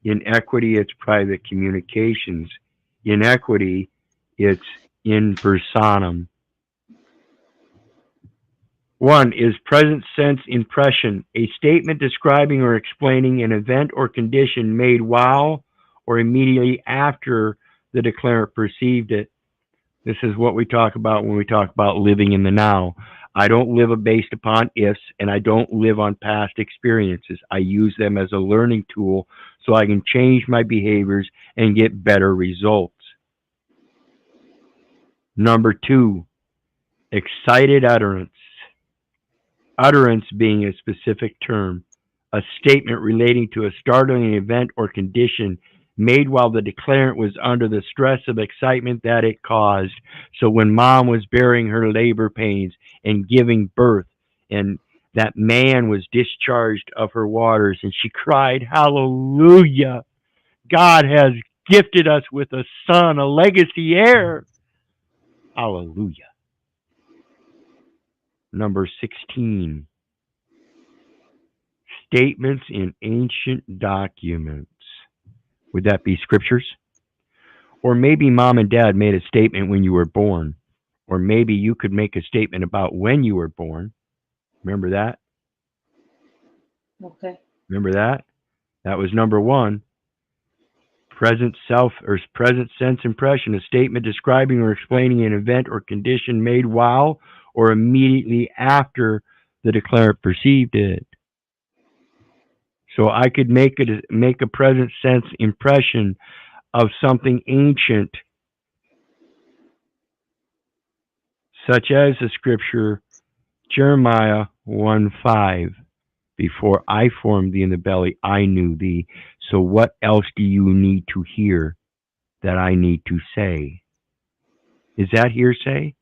In equity, it's private communications. In equity, it's in personam. One is present sense impression, a statement describing or explaining an event or condition made while or immediately after the declarant perceived it. This is what we talk about when we talk about living in the now. I don't live based upon ifs, and I don't live on past experiences. I use them as a learning tool so I can change my behaviors and get better results. Number two, excited utterance. Utterance being a specific term, a statement relating to a startling event or condition made while the declarant was under the stress of excitement that it caused. So when mom was bearing her labor pains and giving birth, and that man was discharged of her waters, and she cried, "Hallelujah! God has gifted us with a son, a legacy heir." Hallelujah. Number 16. Statements in ancient documents. Would that be scriptures? Or maybe mom and dad made a statement when you were born. Or maybe you could make a statement about when you were born. Remember that? Okay. Remember that? That was number one. Present self or present sense impression, a statement describing or explaining an event or condition made while or immediately after the declarant perceived it. So I could make a present sense impression of something ancient, such as the scripture Jeremiah 1:5. Before I formed thee in the belly, I knew thee. So what else do you need to hear that I need to say? Is that hearsay?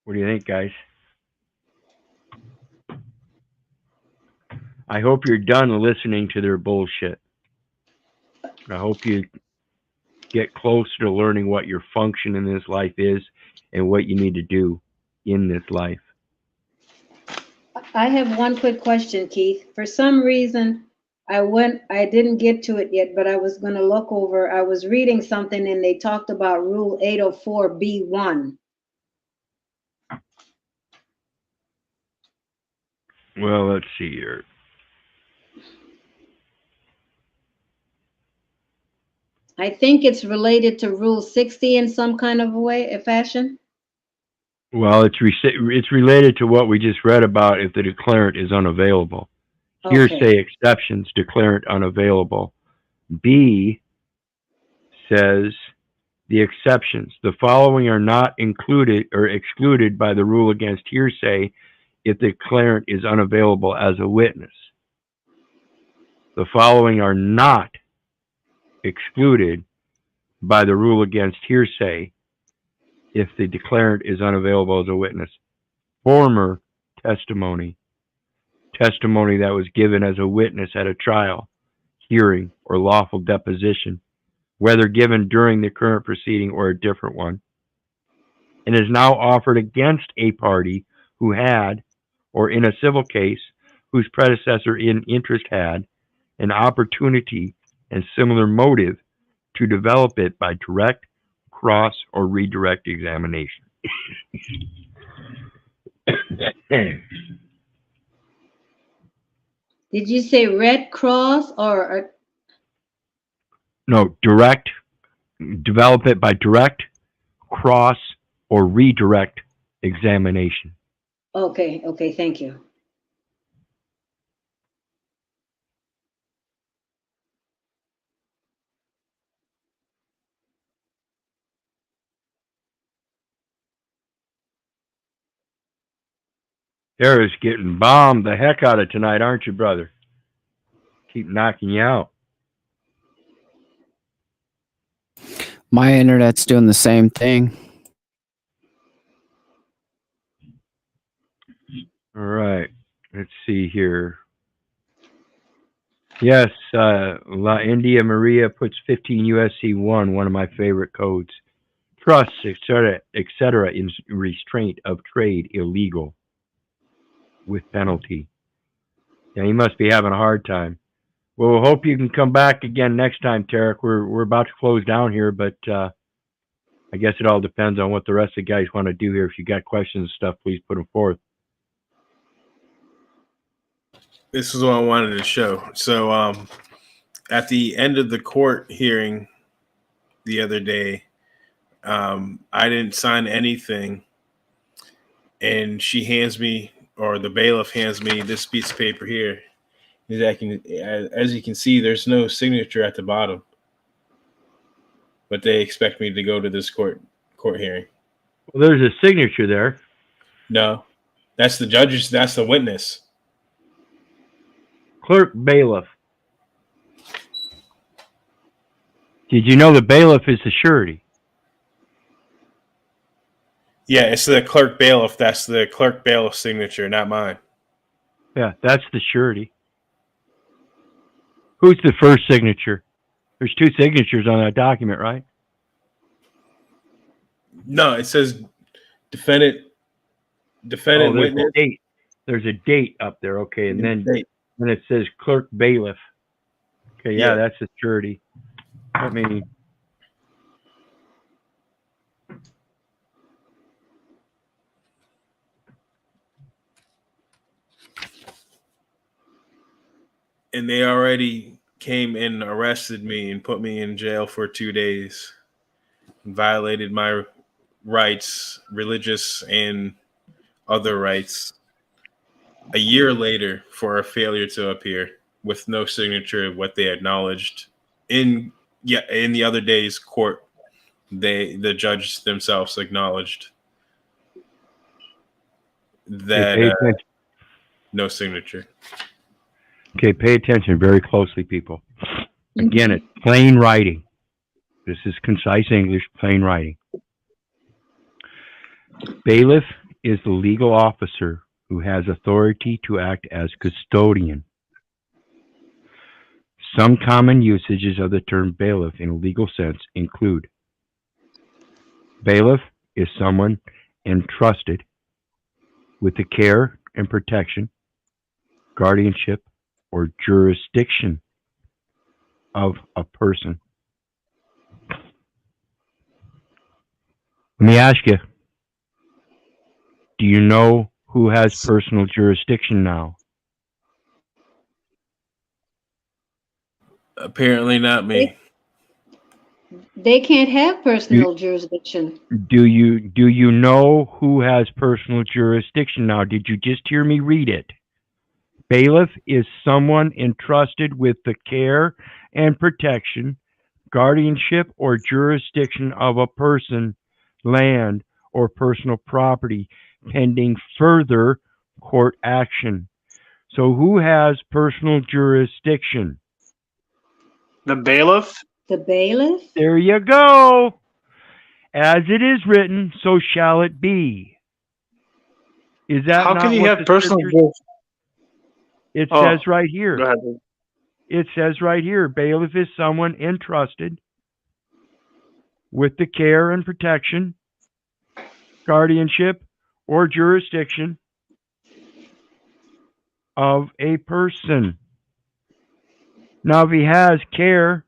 What do you think, guys? I hope you're done listening to their bullshit. I hope you get closer to learning what your function in this life is and what you need to do in this life. I have one quick question, Keith. For some reason, I didn't get to it yet, but I was going to look over. I was reading something and they talked about Rule 804B1. Well, let's see here. I think it's related to Rule 60 in some kind of a way, a fashion. Well, it's related to what we just read about if the declarant is unavailable. Hearsay Okay. exceptions, declarant unavailable. B says the exceptions. The following are not included or excluded by the rule against hearsay if the declarant is unavailable as a witness. The following are not excluded by the rule against hearsay if the declarant is unavailable as a witness. Former testimony, testimony that was given as a witness at a trial, hearing, or lawful deposition, whether given during the current proceeding or a different one, and is now offered against a party who had, or in a civil case, whose predecessor in interest had, an opportunity and similar motive to develop it by direct, cross, or redirect examination. Did you say Red Cross or No, direct, develop it by direct, cross, or redirect examination. okay, okay, thank you. Sarah's getting bombed the heck out of tonight, aren't you, brother? Keep knocking you out. My internet's doing the same thing. All right. Let's see here. Yes, La India Maria puts 15 U.S.C. 1, one of my favorite codes. Trust, etc., in restraint of trade illegal with penalty. Yeah, he must be having a hard time. Well, we'll hope you can come back again next time, Tarek. We're about to close down here, but I guess it all depends on what the rest of the guys want to do here. If you got questions and stuff, please put them forth. This is what I wanted to show. So at the end of the court hearing the other day, I didn't sign anything, and she hands me, or the bailiff hands me, this piece of paper here. As you can see, there's no signature at the bottom, but they expect me to go to this court hearing. Well, there's a signature there. No, that's the judge's. That's the witness. Clerk bailiff. Did you know the bailiff is the surety? Yeah, it's the clerk bailiff. That's the clerk bailiff signature, not mine. Yeah, that's the surety. Who's the first signature? There's two signatures on that document, right? No, it says defendant Oh, there's witness. a date. There's a date up there. Okay, and then it says clerk bailiff. Okay, yeah, that's the surety. Let me. And they already came and arrested me and put me in jail for 2 days. Violated my rights, religious and other rights. A year later, for a failure to appear with no signature of what they acknowledged in the other day's court, the judge themselves acknowledged that no signature. Okay, pay attention very closely, people. Again, it's plain writing. This is concise English, plain writing. Bailiff is the legal officer who has authority to act as custodian. Some common usages of the term bailiff in a legal sense include: bailiff is someone entrusted with the care and protection, guardianship, or jurisdiction of a person. Let me ask you, do you know who has personal jurisdiction now? Apparently not me. They can't have personal jurisdiction. Do you know who has personal jurisdiction now? Did you just hear me read it? Bailiff is someone entrusted with the care and protection, guardianship, or jurisdiction of a person, land, or personal property pending further court action. So who has personal jurisdiction? The bailiff? The bailiff? There you go. As it is written, so shall it be. Is that How not can you what have the personal scriptures? jurisdiction? It Oh, says right here. Go ahead. It says right here, bailiff is someone entrusted with the care and protection, guardianship, or jurisdiction of a person. Now, if he has care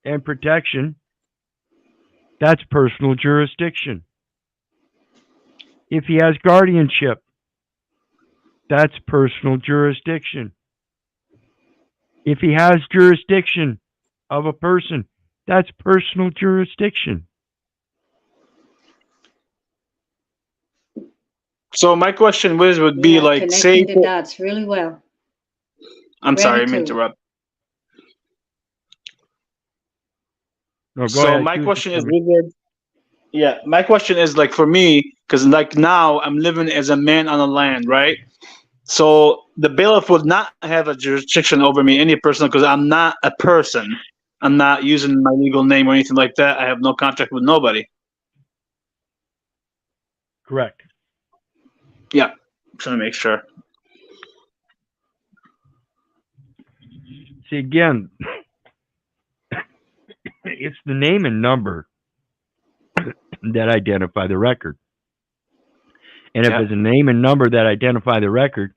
and protection, that's personal jurisdiction. If he has guardianship, that's personal jurisdiction. If he has jurisdiction of a person, that's personal jurisdiction. So my question would be Yeah, like, say, connecting the dots really well. I'm sorry, I'm Gratitude. interrupt. No, go So ahead. my Choose question is, something. Wizard, yeah, my question is like for me, because like now I'm living as a man on the land, right? So the bailiff would not have a jurisdiction over me, any person, because I'm not a person. I'm not using my legal name or anything like that. I have no contract with nobody. Correct. Yeah, trying to make sure. See, again, it's the name and number that identify the record. And if Yeah. it's a name and number that identify the record,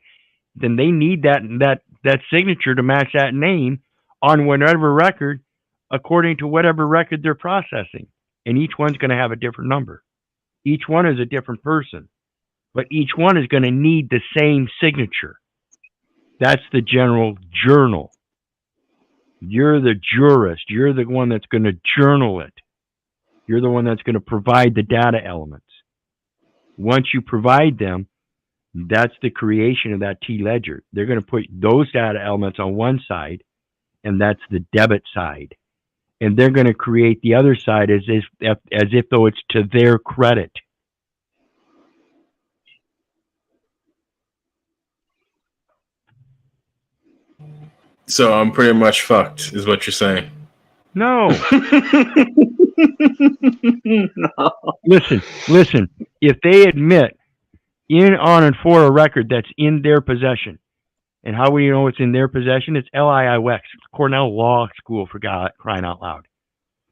then they need that signature to match that name on whatever record, according to whatever record they're processing. And each one's going to have a different number. Each one is a different person, but each one is going to need the same signature. That's the general journal. You're the jurist. You're the one that's going to journal it. You're the one that's going to provide the data elements. Once you provide them, that's the creation of that T ledger. They're going to put those data elements on one side, and that's the debit side. And they're going to create the other side as if though it's to their credit. So I'm pretty much fucked, is what you're saying. No. No. Listen. If they admit in, on, and for a record that's in their possession, and how will you know it's in their possession? It's LIIX, Cornell Law School, for crying out loud.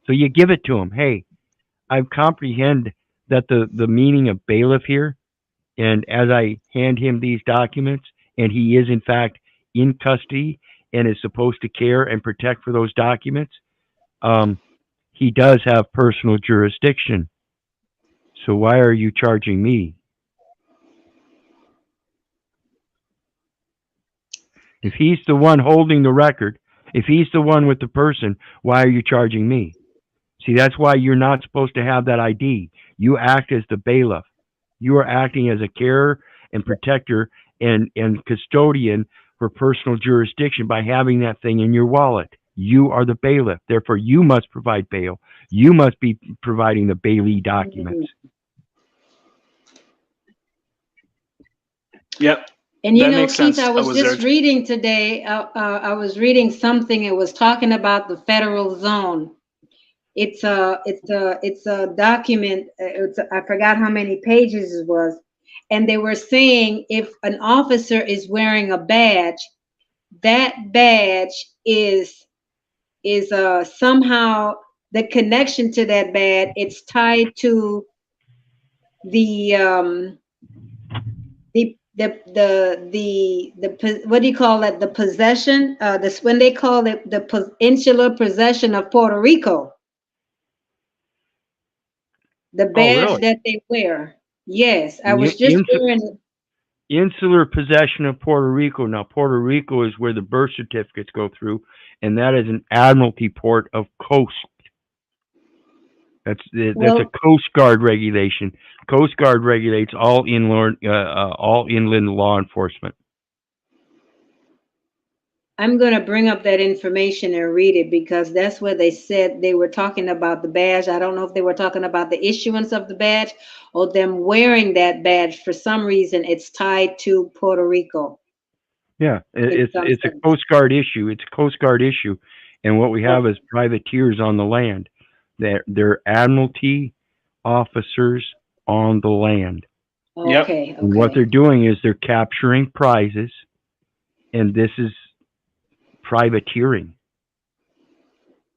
So you give it to them. Hey, I comprehend that the meaning of bailiff here, and as I hand him these documents, and he is in fact in custody and is supposed to care and protect for those documents, he does have personal jurisdiction. So why are you charging me? If he's the one holding the record, if he's the one with the person, why are you charging me? See, that's why you're not supposed to have that ID. You act as the bailiff. You are acting as a carer and protector and custodian for personal jurisdiction by having that thing in your wallet. You are the bailiff. Therefore, you must provide bail. You must be providing the bailee documents. Yep. And you That know, makes Keith, sense. I was just reading today, I was reading something, it was talking about the federal zone. It's a document, I forgot how many pages it was. And they were saying if an officer is wearing a badge, that badge is somehow the connection to that badge, it's tied to the what do you call it? The possession, this when they call it the insular possession of Puerto Rico. The badge really? that they wear. Yes, I was just hearing. Insular possession of Puerto Rico. Now, Puerto Rico is where the birth certificates go through, and that is an admiralty port of coast. That's Well, a Coast Guard regulation. Coast Guard regulates all inland law enforcement. I'm going to bring up that information and read it because that's where they said they were talking about the badge. I don't know if they were talking about the issuance of the badge or them wearing that badge. For some reason, it's tied to Puerto Rico. Yeah, in some it's a sense. Coast Guard issue. It's a Coast Guard issue, and what we have is privateers on the land. They're admiralty officers on the land. Yep. Okay, And what okay. they're doing is they're capturing prizes, and this is privateering.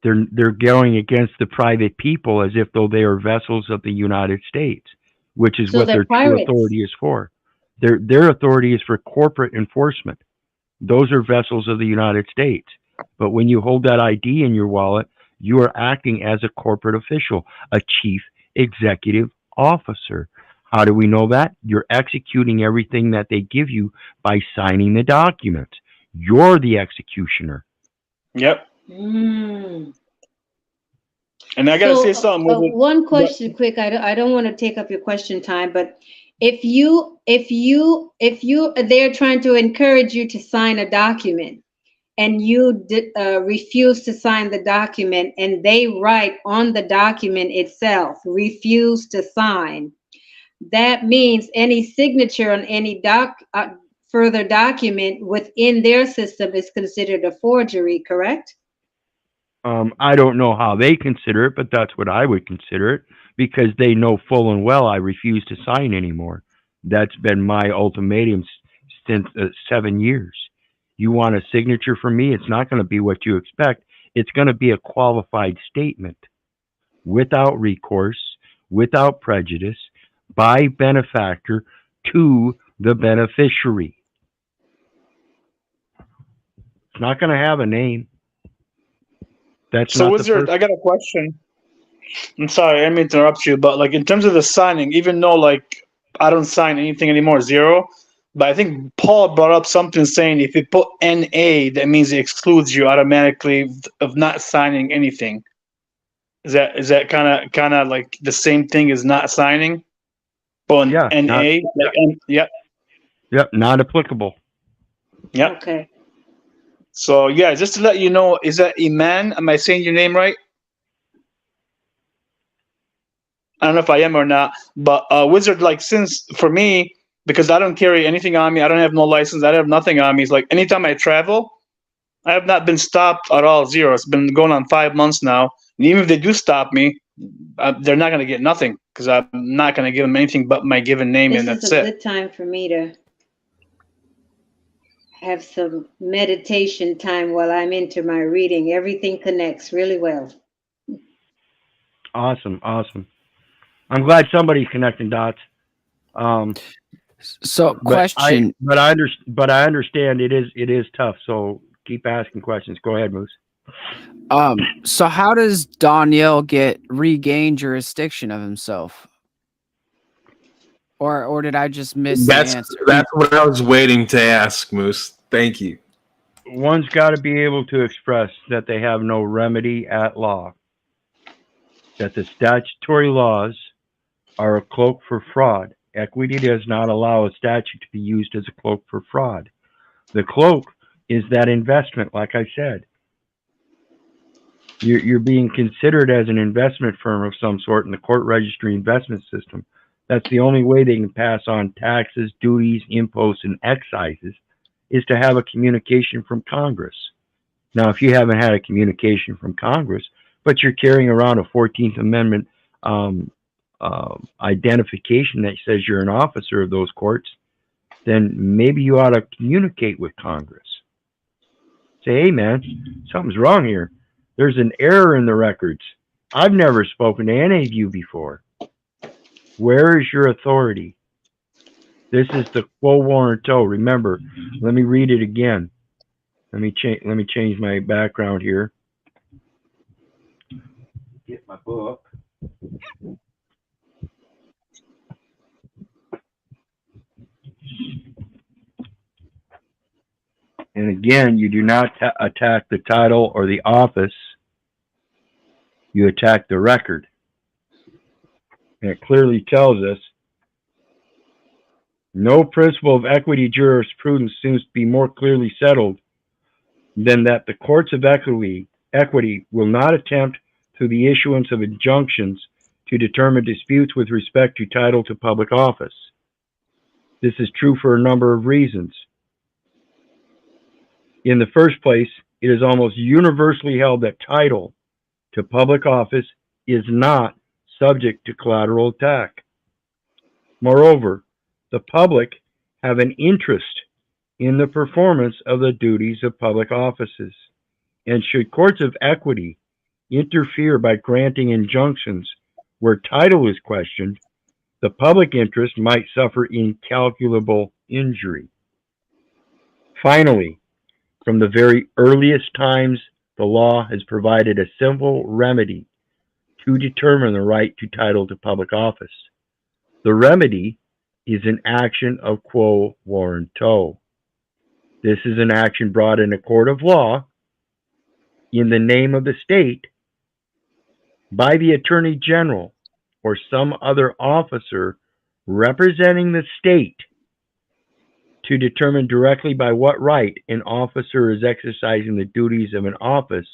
They're going against the private people as if though they are vessels of the United States, which is So what they're their true pirates. authority is for. Their authority is for corporate enforcement. Those are vessels of the United States. But when you hold that ID in your wallet, you are acting as a corporate official, a chief executive officer. How do we know that? You're executing everything that they give you by signing the documents. You're the executioner. Yep. Mm. And I gotta say So, something with it. one question quick. I don't want to take up your question time, but if they're trying to encourage you to sign a document and you refuse to sign the document and they write on the document itself, refuse to sign, that means any signature on any further document within their system is considered a forgery, correct? I don't know how they consider it, but that's what I would consider it because they know full and well I refuse to sign anymore. That's been my ultimatum since 7 years. You want a signature from me? It's not going to be what you expect. It's going to be a qualified statement without recourse, without prejudice, by benefactor to the beneficiary. It's not going to have a name. That's So, not the Wizard, purpose. I got a question. I'm sorry, I didn't mean to interrupt you, but like in terms of the signing, even though like I don't sign anything anymore, zero. But I think Paul brought up something saying if you put NA, that means it excludes you automatically of not signing anything. Is that kind of like the same thing as not signing? But Yeah, NA, yep, yep, not applicable. yep. Okay. So yeah, just to let you know, is that Iman? Am I saying your name right? I don't know if I am or not, but Wizard, like, since for me, because I don't carry anything on me, I don't have no license, I have nothing on me. It's like anytime I travel, I have not been stopped at all, zero. It's been going on 5 months now. And even if they do stop me, they're not going to get nothing because I'm not going to give them anything but my given name, and This is that's a it. good time for me to have some meditation time while I'm into my reading. Everything connects really well. Awesome, awesome. I'm glad somebody's connecting dots. So, But question. I understand it is tough. So keep asking questions. Go ahead, Moose. So how does Daniel regain jurisdiction of himself? Or did I just miss the answer? That's what I was waiting to ask, Moose. Thank you. One's got to be able to express that they have no remedy at law, that the statutory laws are a cloak for fraud. Equity does not allow a statute to be used as a cloak for fraud. The cloak is that investment, like I said. You're being considered as an investment firm of some sort in the court registry investment system. That's the only way they can pass on taxes, duties, imposts, and excises is to have a communication from Congress. Now, if you haven't had a communication from Congress, but you're carrying around a 14th Amendment identification that says you're an officer of those courts, then maybe you ought to communicate with Congress. Say, hey, man, something's wrong here. There's an error in the records. I've never spoken to any of you before. Where is your authority? This is the quo warranto. Remember, let me read it again. Let me change my background here. Get my book. And again, you do not attack the title or the office. You attack the record. And it clearly tells us no principle of equity jurisprudence seems to be more clearly settled than that the courts of equity will not attempt through the issuance of injunctions to determine disputes with respect to title to public office. This is true for a number of reasons. In the first place, it is almost universally held that title to public office is not subject to collateral attack. Moreover, the public have an interest in the performance of the duties of public offices, and should courts of equity interfere by granting injunctions where title is questioned, the public interest might suffer incalculable injury. Finally, from the very earliest times, the law has provided a simple remedy to determine the right to title to public office. The remedy is an action of quo warranto. This is an action brought in a court of law in the name of the state by the Attorney General or some other officer representing the state to determine directly by what right an officer is exercising the duties of an office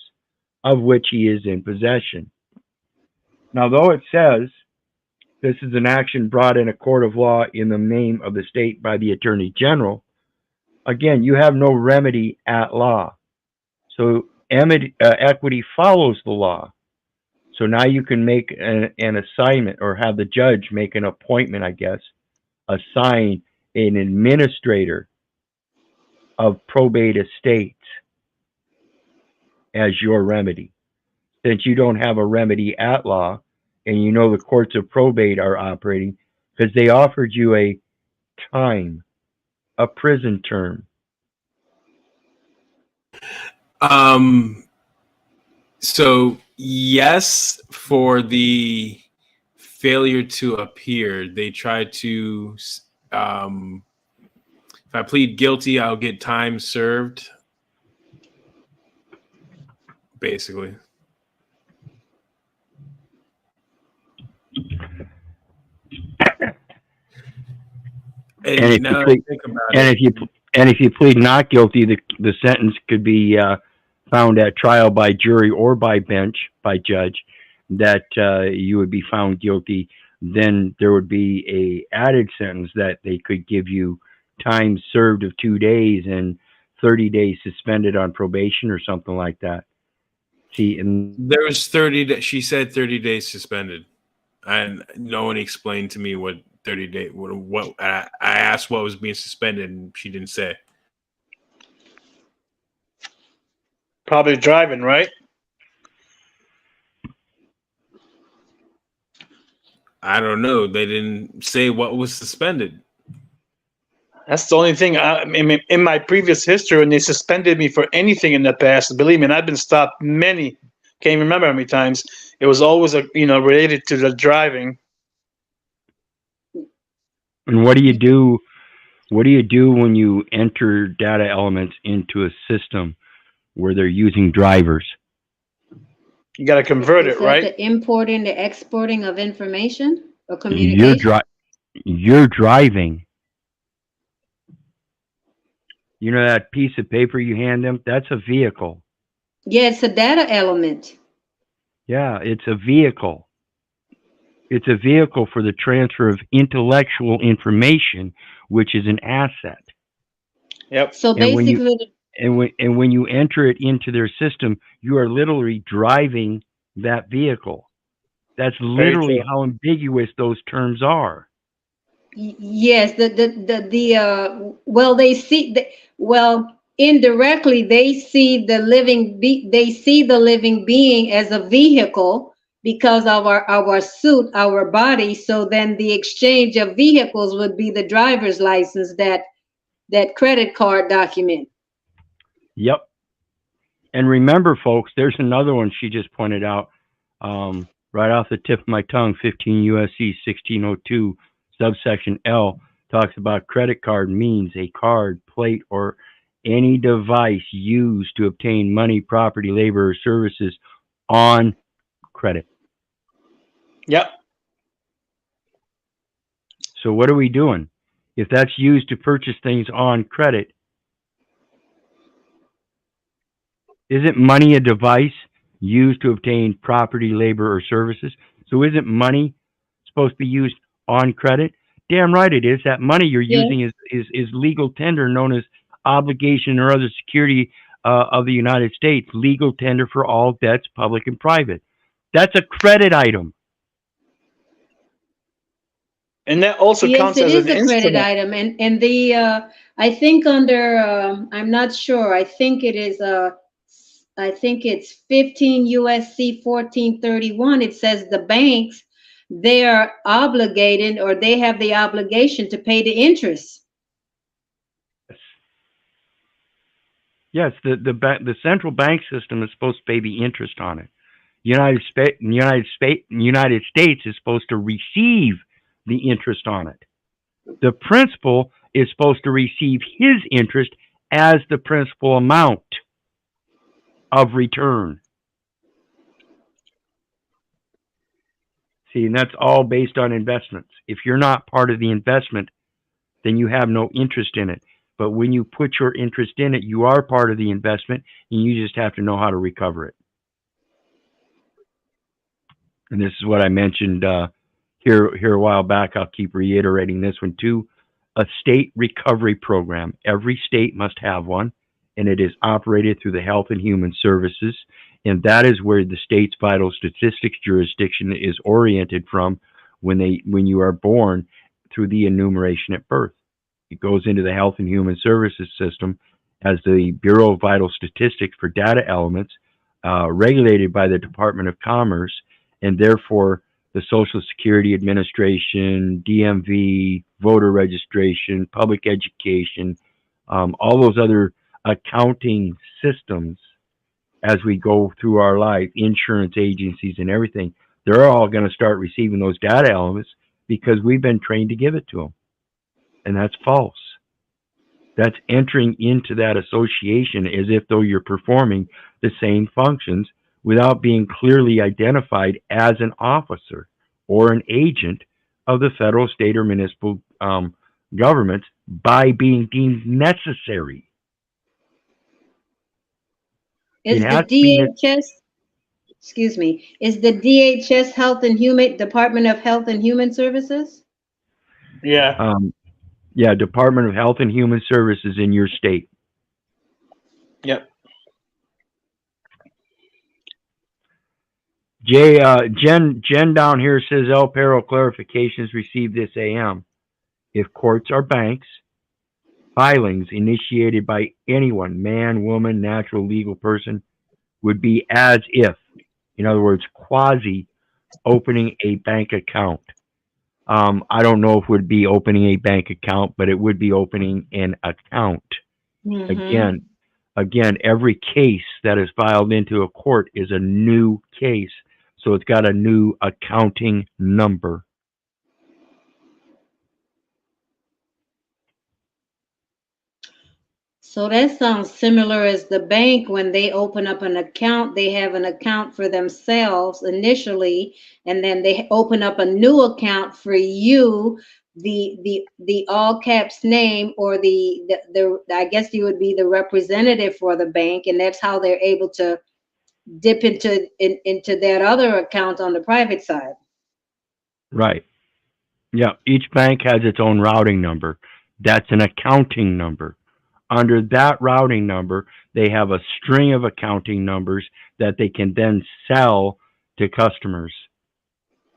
of which he is in possession. Now, though it says this is an action brought in a court of law in the name of the state by the Attorney General, again, you have no remedy at law. So equity follows the law. So now you can make an assignment, or have the judge make an appointment, I guess, assign an administrator of probate estates as your remedy. Since you don't have a remedy at law, and you know the courts of probate are operating, because they offered you a time, a prison term. So yes, for the failure to appear, they tried to, if I plead guilty, I'll get time served, basically. And if you plead not guilty, the sentence could be found at trial by jury or by bench, by judge, that you would be found guilty. Then there would be a added sentence that they could give you time served of 2 days and 30 days suspended on probation or something like that. See, and there was 30. She said 30 days suspended, and no one explained to me what 30 days. What I asked what was being suspended, and she didn't say. Probably driving, right? I don't know. They didn't say what was suspended. That's the only thing. In my previous history, when they suspended me for anything in the past, believe me, and I've been stopped many. Can't remember how many times. It was always related to the driving. And what do you do? What do you do when you enter data elements into a system where they're using drivers? You got to convert it, right? The importing, the exporting of information or communication. You're driving. You know that piece of paper you hand them? That's a vehicle. Yeah, it's a data element. Yeah, it's a vehicle. It's a vehicle for the transfer of intellectual information, which is an asset. Yep. So basically, when you enter it into their system, you are literally driving that vehicle. That's literally how ambiguous those terms are. Yes, indirectly they see the living being as a vehicle because of our suit, our body. So then the exchange of vehicles would be the driver's license, that credit card document. Yep. And remember, folks, there's another one she just pointed out, right off the tip of my tongue. 15 U.S.C. 1602 subsection L talks about credit card means a card, plate, or any device used to obtain money, property, labor, or services on credit. Yep. So what are we doing? If that's used to purchase things on credit, isn't money a device used to obtain property, labor, or services? So isn't money supposed to be used on credit? Damn right it is. That money you're Yes. using is legal tender, known as obligation or other security of the United States. Legal tender for all debts, public and private. That's a credit item. And that also Yes, counts it as is an a credit instrument. item, and the I think under I'm not sure. I think it is I think it's 15 USC 1431. It says the banks, they are obligated, or they have the obligation to pay the interest. Yes, the central bank system is supposed to pay the interest on it. United States is supposed to receive the interest on it. The principal is supposed to receive his interest as the principal amount of return. See, and that's all based on investments. If you're not part of the investment, then you have no interest in it. But when you put your interest in it, you are part of the investment, and you just have to know how to recover it. And this is what I mentioned here a while back. I'll keep reiterating this one too. A state recovery program. Every state must have one, and it is operated through the Health and Human Services, and that is where the state's vital statistics jurisdiction is oriented from when you are born, through the enumeration at birth. It goes into the Health and Human Services system as the Bureau of Vital Statistics for data elements, regulated by the Department of Commerce, and therefore the Social Security Administration, DMV, voter registration, public education, all those other accounting systems as we go through our life, insurance agencies and everything, they're all going to start receiving those data elements because we've been trained to give it to them. And that's false. That's entering into that association as if though you're performing the same functions without being clearly identified as an officer or an agent of the federal, state, or municipal governments by being deemed necessary. Is It the has to be DHS, excuse me, is the DHS Department of Health and Human Services? Yeah. Yeah, Department of Health and Human Services in your state. Yep. Jen down here says El Perro clarifications received this AM. If courts are banks, filings initiated by anyone, man, woman, natural, legal person, would be as if, in other words, quasi opening a bank account. I don't know if it would be opening a bank account, but it would be opening an account. Mhm. Again, every case that is filed into a court is a new case. So it's got a new accounting number. So that sounds similar as the bank. When they open up an account, they have an account for themselves initially, and then they open up a new account for you, the all caps name, or the I guess you would be the representative for the bank, and that's how they're able to dip into that other account on the private side. Right. Yeah. Each bank has its own routing number. That's an accounting number. Under that routing number, they have a string of accounting numbers that they can then sell to customers.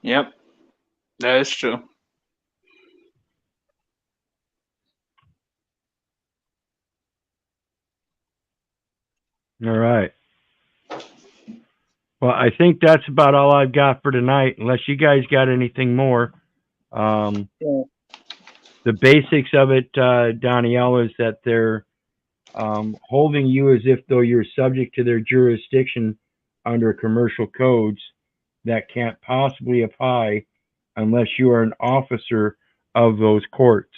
Yep. That is true. All right. Well, I think that's about all I've got for tonight, unless you guys got anything more. Yeah. The basics of it, Danielle, is that they're holding you as if though you're subject to their jurisdiction under commercial codes that can't possibly apply unless you are an officer of those courts.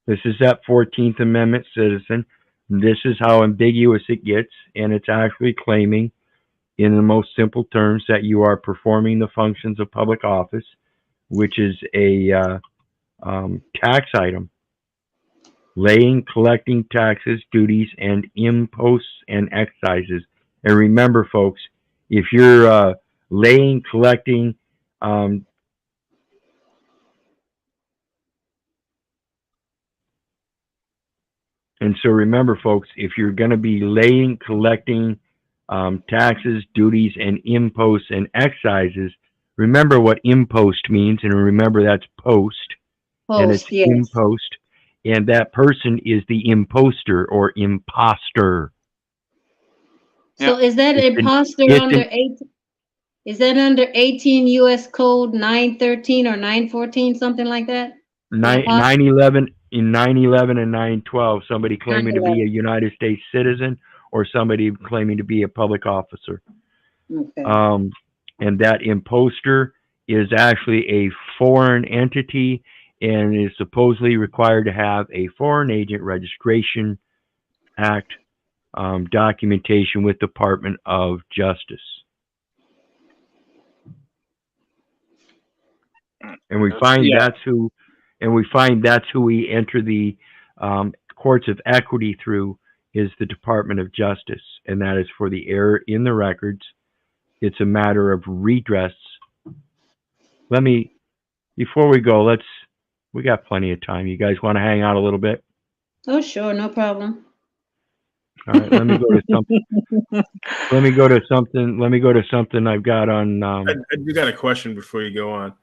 This is that 14th Amendment citizen. This is how ambiguous it gets, and it's actually claiming, in the most simple terms, that you are performing the functions of public office, which is a tax item. Laying, collecting taxes, duties, and imposts and excises. And remember, folks, if you're laying, collecting, and so remember, folks, if you're going to be laying, collecting taxes, duties, and imposts and excises, remember what impost means, and remember that's post, and it's Post, yes. impost, and that person is the imposter or imposter. So is that It's an- imposter it's under an- 8? Is that under 18 U.S. Code 913 or 914, something like that? 9/11 in 9/11 and 9/12, somebody claiming to be a 9/11. United States citizen or somebody claiming to be a public officer. Okay. And that imposter is actually a foreign entity and is supposedly required to have a Foreign Agent Registration Act documentation with Department of Justice. And we find that's who we enter the courts of equity through is the Department of Justice, and that is for the error in the records. It's a matter of redress. Before we go, we got plenty of time. You guys want to hang out a little bit? Oh, sure, no problem. All right, let me go to something. Let me go to something I've got on. I do got a question before you go on.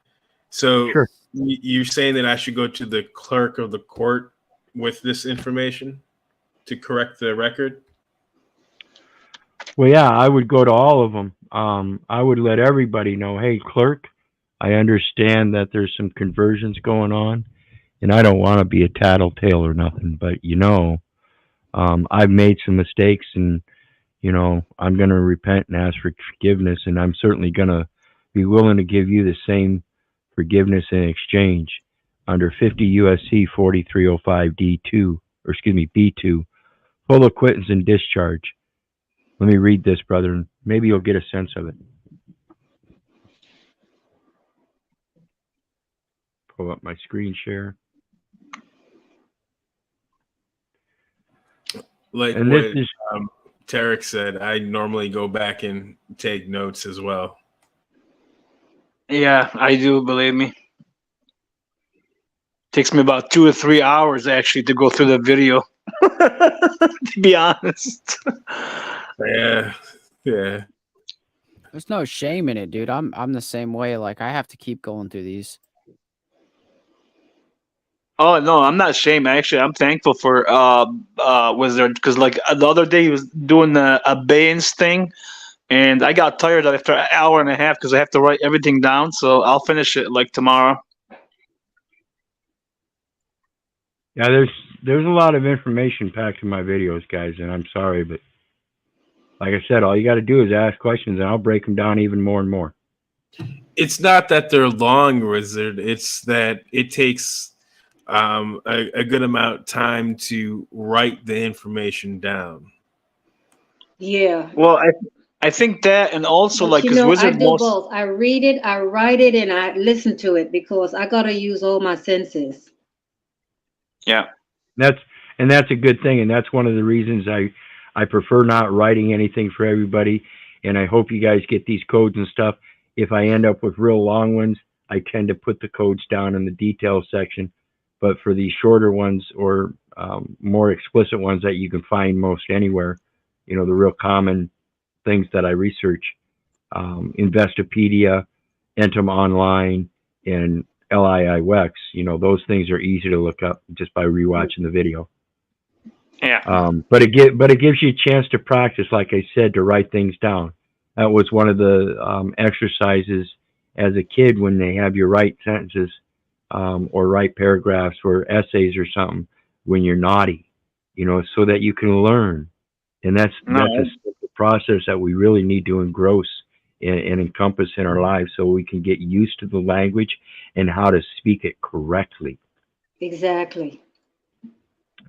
So Sure. You're saying that I should go to the clerk of the court with this information to correct the record? Well, yeah, I would go to all of them. I would let everybody know, hey, clerk, I understand that there's some conversions going on, and I don't want to be a tattletale or nothing, but I've made some mistakes, and I'm going to repent and ask for forgiveness, and I'm certainly going to be willing to give you the same forgiveness in exchange under 50 U.S.C. 4305 D2, or excuse me, B2, full acquittance and discharge. Let me read this, brother, and maybe you'll get a sense of it. Pull up my screen share. Like And what this is Tarek said, I normally go back and take notes as well. Yeah, I do, believe me. Takes me about 2 or 3 hours actually to go through the video. To be honest. Yeah. There's no shame in it, dude. I'm the same way. Like, I have to keep going through these. Oh no, I'm not ashamed. Actually, I'm thankful for Wizard, because like the other day he was doing the abeyance thing, and I got tired after an hour and a half because I have to write everything down. So I'll finish it like tomorrow. Yeah, there's a lot of information packed in my videos, guys, and I'm sorry, but like I said, all you got to do is ask questions, and I'll break them down even more and more. It's not that they're long, Wizard. It's that it takes a good amount of time to write the information down. Yeah. Well, I think that, and also But like because I Wizard do both. I read it, I write it, and I listen to it because I got to use all my senses. Yeah. That's a good thing, and that's one of the reasons I prefer not writing anything for everybody, and I hope you guys get these codes and stuff. If I end up with real long ones, I tend to put the codes down in the details section, but for these shorter ones or more explicit ones that you can find most anywhere, the real common things that I research, Investopedia, Atonement Online, and LIIWEX, those things are easy to look up just by rewatching the video. Yeah. But it gives you a chance to practice, like I said, to write things down. That was one of the exercises as a kid when they have you write sentences or write paragraphs or essays or something when you're naughty, so that you can learn. And that's a process that we really need to engross and encompass in our lives so we can get used to the language and how to speak it correctly. Exactly.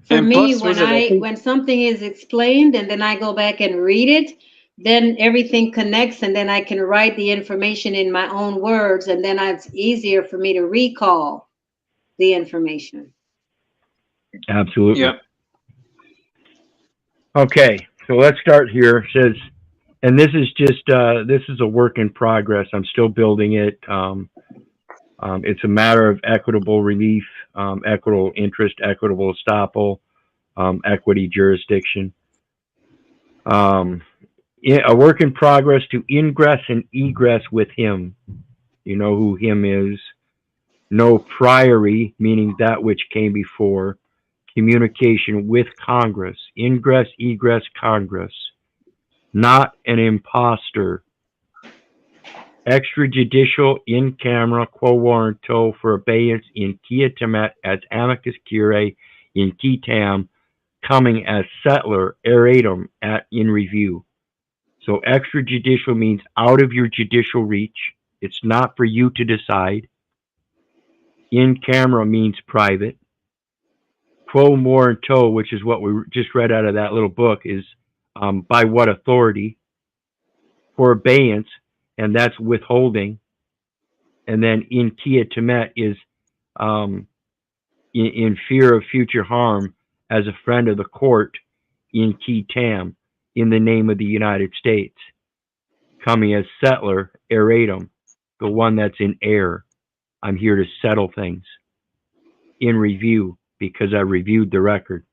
For me, when something is explained and then I go back and read it, then everything connects, and then I can write the information in my own words, and then it's easier for me to recall the information. Absolutely. Yep. Okay, so let's start here. It says, and this is just this is a work in progress. I'm still building it. It's a matter of equitable relief, equitable interest, equitable estoppel, equity jurisdiction. A work in progress to ingress and egress with him. You know who him is. No priory, meaning that which came before. Communication with Congress. Ingress, egress, Congress. Not an imposter. Extrajudicial in camera quo warranto for abeyance in quia temet as amicus curiae in quitam, coming as settler eratum in review. So extrajudicial means out of your judicial reach. It's not for you to decide. In camera means private. Quo warranto, which is what we just read out of that little book, is by what authority? For abeyance, and that's withholding. And then in quia temet is in fear of future harm as a friend of the court in quitam, in the name of the United States. Coming as settler, eratum, the one that's in air. I'm here to settle things. In review, because I reviewed the record.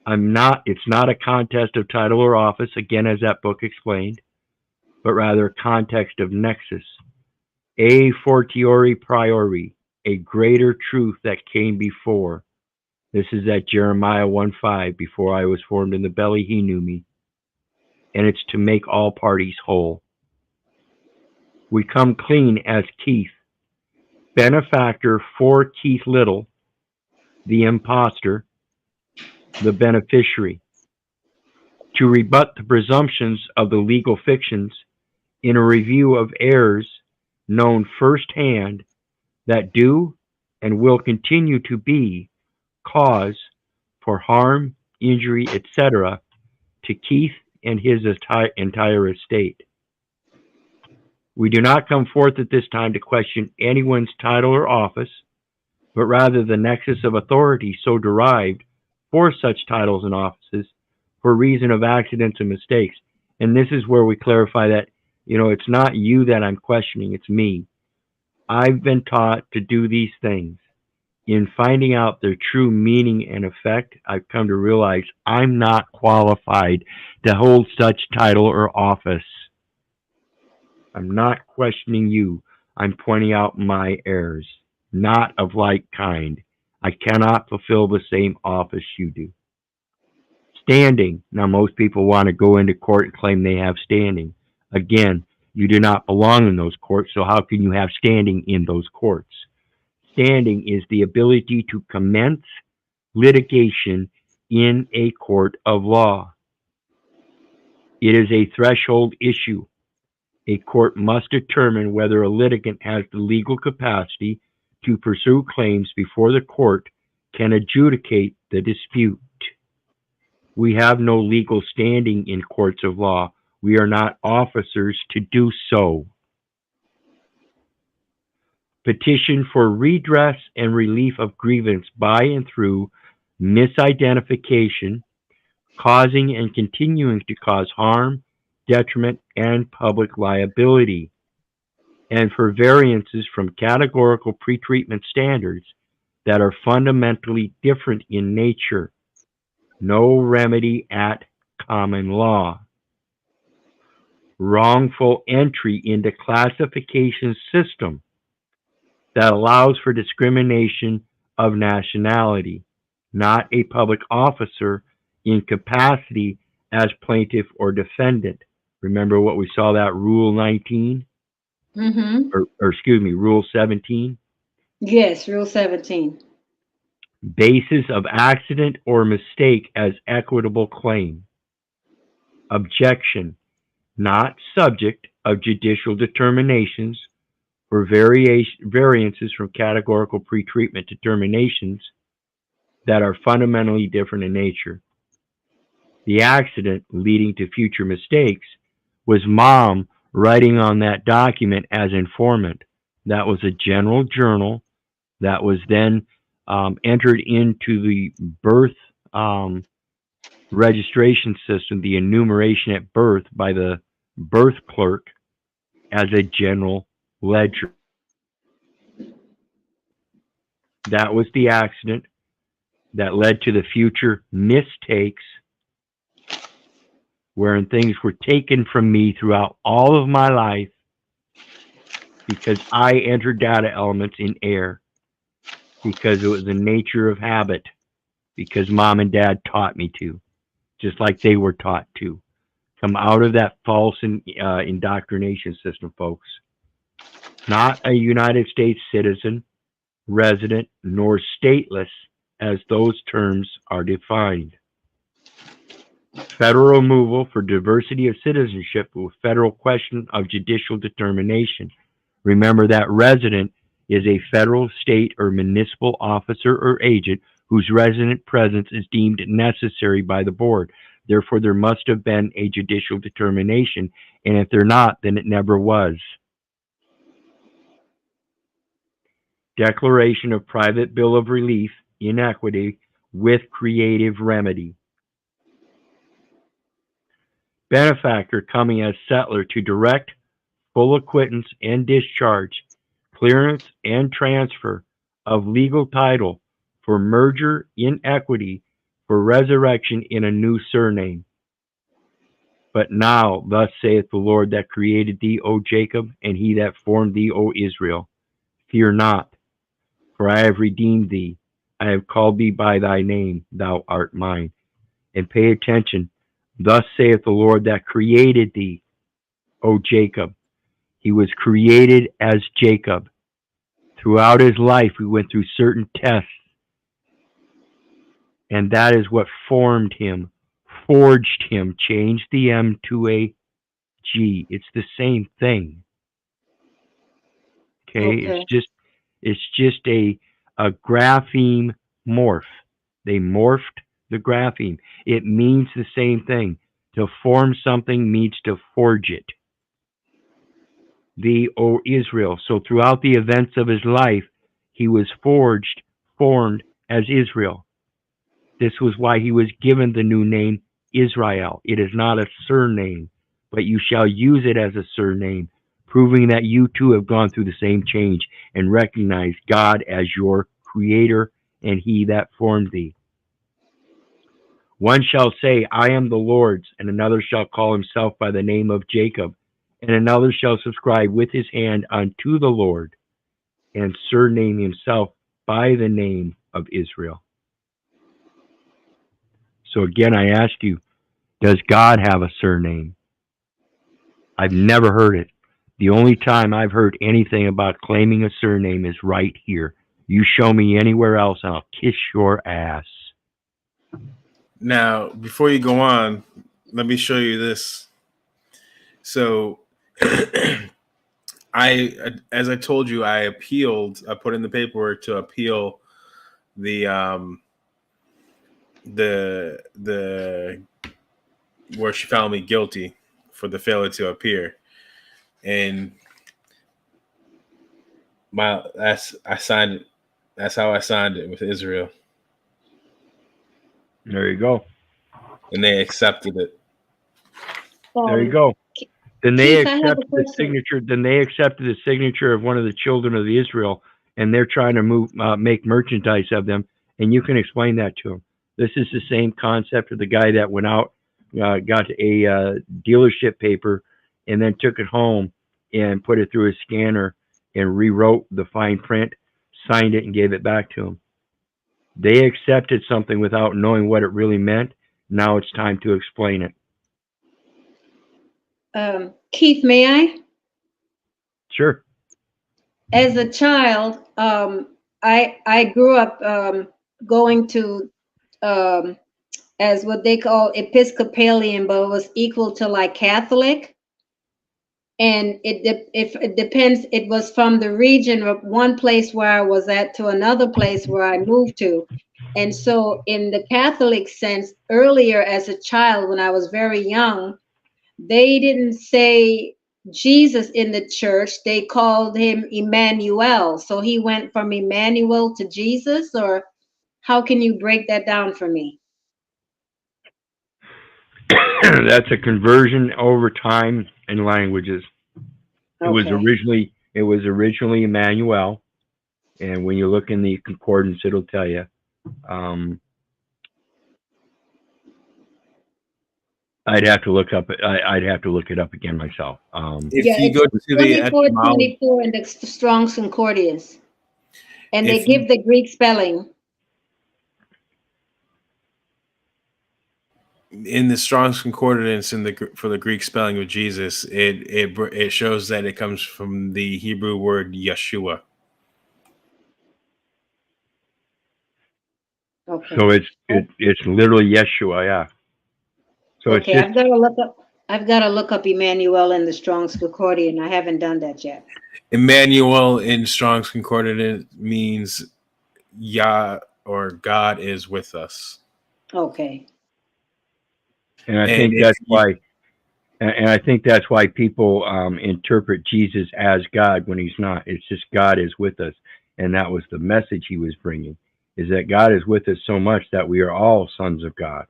It's not a contest of title or office, again, as that book explained, but rather a context of nexus. A fortiori priori, a greater truth that came before. This is at Jeremiah 1:5, before I was formed in the belly, he knew me. And it's to make all parties whole. We come clean as Keith, benefactor for Keith Little, the imposter, the beneficiary, to rebut the presumptions of the legal fictions in a review of errors known firsthand that do and will continue to be cause for harm, injury, etc. to Keith and his entire estate. We do not come forth at this time to question anyone's title or office, but rather the nexus of authority so derived for such titles and offices for reason of accidents and mistakes. And this is where we clarify that, it's not you that I'm questioning, it's me. I've been taught to do these things. In finding out their true meaning and effect, I've come to realize I'm not qualified to hold such title or office. I'm not questioning you. I'm pointing out my errors, not of like kind. I cannot fulfill the same office you do. Standing. Now, most people want to go into court and claim they have standing. Again, you do not belong in those courts, so how can you have standing in those courts? Standing is the ability to commence litigation in a court of law. It is a threshold issue. A court must determine whether a litigant has the legal capacity to pursue claims before the court can adjudicate the dispute. We have no legal standing in courts of law. We are not officers to do so. Petition for redress and relief of grievance by and through misidentification, causing and continuing to cause harm, detriment, and public liability, and for variances from categorical pretreatment standards that are fundamentally different in nature. No remedy at common law. Wrongful entry into classification system that allows for discrimination of nationality, not a public officer in capacity as plaintiff or defendant. Remember what we saw, that Rule 19? Or excuse me, Rule 17? Yes, Rule 17. Basis of accident or mistake as equitable claim. Objection. Not subject of judicial determinations for variances from categorical pretreatment determinations that are fundamentally different in nature. The accident leading to future mistakes was Mom writing on that document as informant. That was a general journal that was then entered into the birth registration system, the enumeration at birth by the birth clerk as a general ledger. That was the accident that led to the future mistakes wherein things were taken from me throughout all of my life because I entered data elements in air, because it was the nature of habit, because mom and dad taught me to, just like they were taught to. Come out of that false indoctrination system, folks. Not a United States citizen, resident, nor stateless, as those terms are defined. Federal removal for diversity of citizenship with federal question of judicial determination. Remember that resident is a federal, state, or municipal officer or agent whose resident presence is deemed necessary by the board. Therefore, there must have been a judicial determination, and if they're not, then it never was. Declaration of private bill of relief, inequity, with creative remedy. Benefactor coming as settler to direct full acquittance and discharge, clearance and transfer of legal title for merger in equity for resurrection in a new surname. But now, thus saith the Lord that created thee, O Jacob, and he that formed thee, O Israel. Fear not, for I have redeemed thee. I have called thee by thy name, thou art mine. And pay attention. Thus saith the Lord that created thee, O Jacob. He was created as Jacob. Throughout his life, we went through certain tests. And that is what formed him, forged him, changed the M to a G. It's the same thing. Okay. It's just a grapheme morph. They morphed the grapheme. It means the same thing. To form something means to forge it. Thee, O Israel. So throughout the events of his life, he was forged, formed as Israel. This was why he was given the new name Israel. It is not a surname, but you shall use it as a surname, proving that you too have gone through the same change and recognize God as your creator and he that formed thee. One shall say, I am the Lord's, and another shall call himself by the name of Jacob, and another shall subscribe with his hand unto the Lord, and surname himself by the name of Israel. So again, I ask you, does God have a surname? I've never heard it. The only time I've heard anything about claiming a surname is right here. You show me anywhere else and I'll kiss your ass. Now, before you go on, let me show you this. So, as I told you, I put in the paperwork to appeal the where she found me guilty for the failure to appear, and I signed it. That's how I signed it with Israel. There you go. And they accepted it. There you go. Then they Keith, accepted the signature. Then they accepted the signature of one of the children of Israel, and they're trying to make merchandise of them. And you can explain that to them. This is the same concept of the guy that went out, got a dealership paper, and then took it home and put it through a scanner and rewrote the fine print, signed it, and gave it back to him. They accepted something without knowing what it really meant. Now it's time to explain it. Keith, may I? Sure. As a child, I grew up going to as what they call Episcopalian, but it was equal to like Catholic. And it depends. It was from the region of one place where I was at to another place where I moved to. And so in the Catholic sense, earlier as a child, when I was very young, they didn't say Jesus in the church, they called him Emmanuel. So he went from Emmanuel to Jesus, or how can you break that down for me? That's a conversion over time in languages. It was Okay. originally Emmanuel, and when you look in the concordance, it'll tell you. I'd have to look up. I'd have to look it up again myself. If Yeah, you it's go to the 24, etymology, 24 in the Strong's Concordance. And they if you give the Greek spelling. in the Strong's Concordance for the Greek spelling of Jesus, it shows that it comes from the Hebrew word Yeshua. Okay. So it's literally Yeshua, yeah. So Okay, it's just I've got to look up Emmanuel in the Strong's Concordance. I haven't done that yet. Emmanuel in Strong's Concordance means Yah, or God is with us. Okay. and I And think if that's you, why and I think that's why people interpret Jesus as God when he's not. It's just God is with us, and that was the message he was bringing. Is that God is with us so much that we are all sons of God.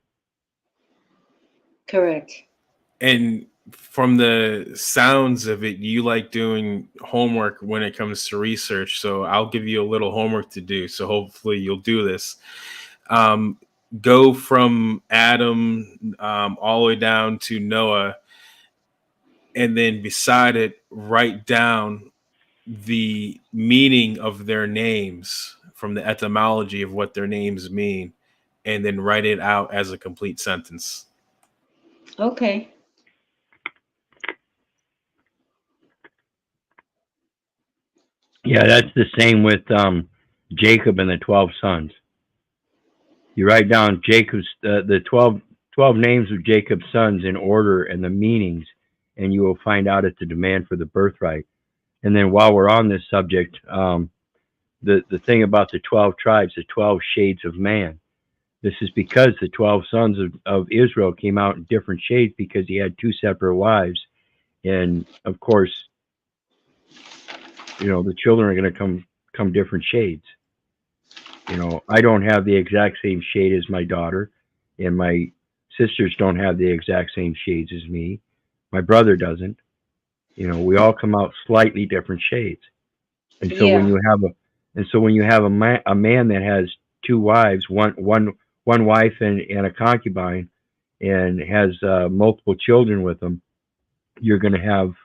Correct. and from the sounds of it, you like doing homework when it comes to research. So I'll give you a little homework to do. So hopefully you'll do this. Go from Adam all the way down to Noah, and then beside it, write down the meaning of their names from the etymology of what their names mean, and then write it out as a complete sentence. Okay. Yeah, that's the same with Jacob and the 12 sons. You write down Jacob's the 12 names of Jacob's sons in order and the meanings, and you will find out it's a demand for the birthright. And then while we're on this subject, the thing about the 12 tribes, the 12 shades of man. This is because the 12 sons of Israel came out in different shades because he had two separate wives. And of course, the children are going to come different shades. I don't have the exact same shade as my daughter, and my sisters don't have the exact same shades as me. My brother doesn't. We all come out slightly different shades. And so when Yeah. you have a man that has two wives, one wife and a concubine, and has multiple children with them, you're going to have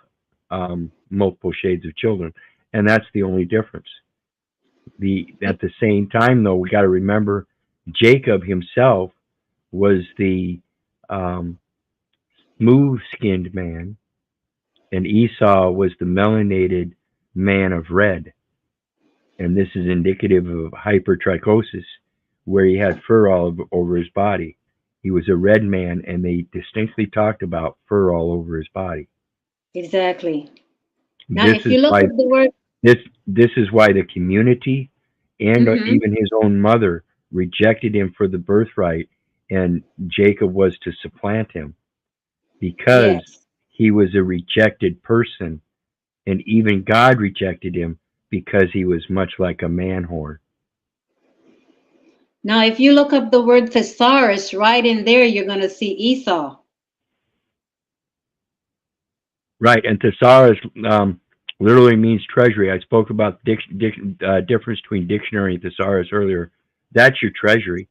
multiple shades of children, and that's the only difference. At the same time, though, we got to remember Jacob himself was the smooth-skinned man, and Esau was the melanated man of red. And this is indicative of hypertrichosis, where he had fur all over his body. He was a red man, and they distinctly talked about fur all over his body. Exactly. Now, This if is you look why at the word, this is why the community and Mhm. even his own mother rejected him for the birthright, and Jacob was to supplant him because Yes. he was a rejected person, and even God rejected him because he was much like a man horn. Now, if you look up the word thesaurus, right in there, you're going to see Esau. Right, and thesaurus literally means treasury. I spoke about the difference between dictionary and thesaurus earlier. That's your treasury.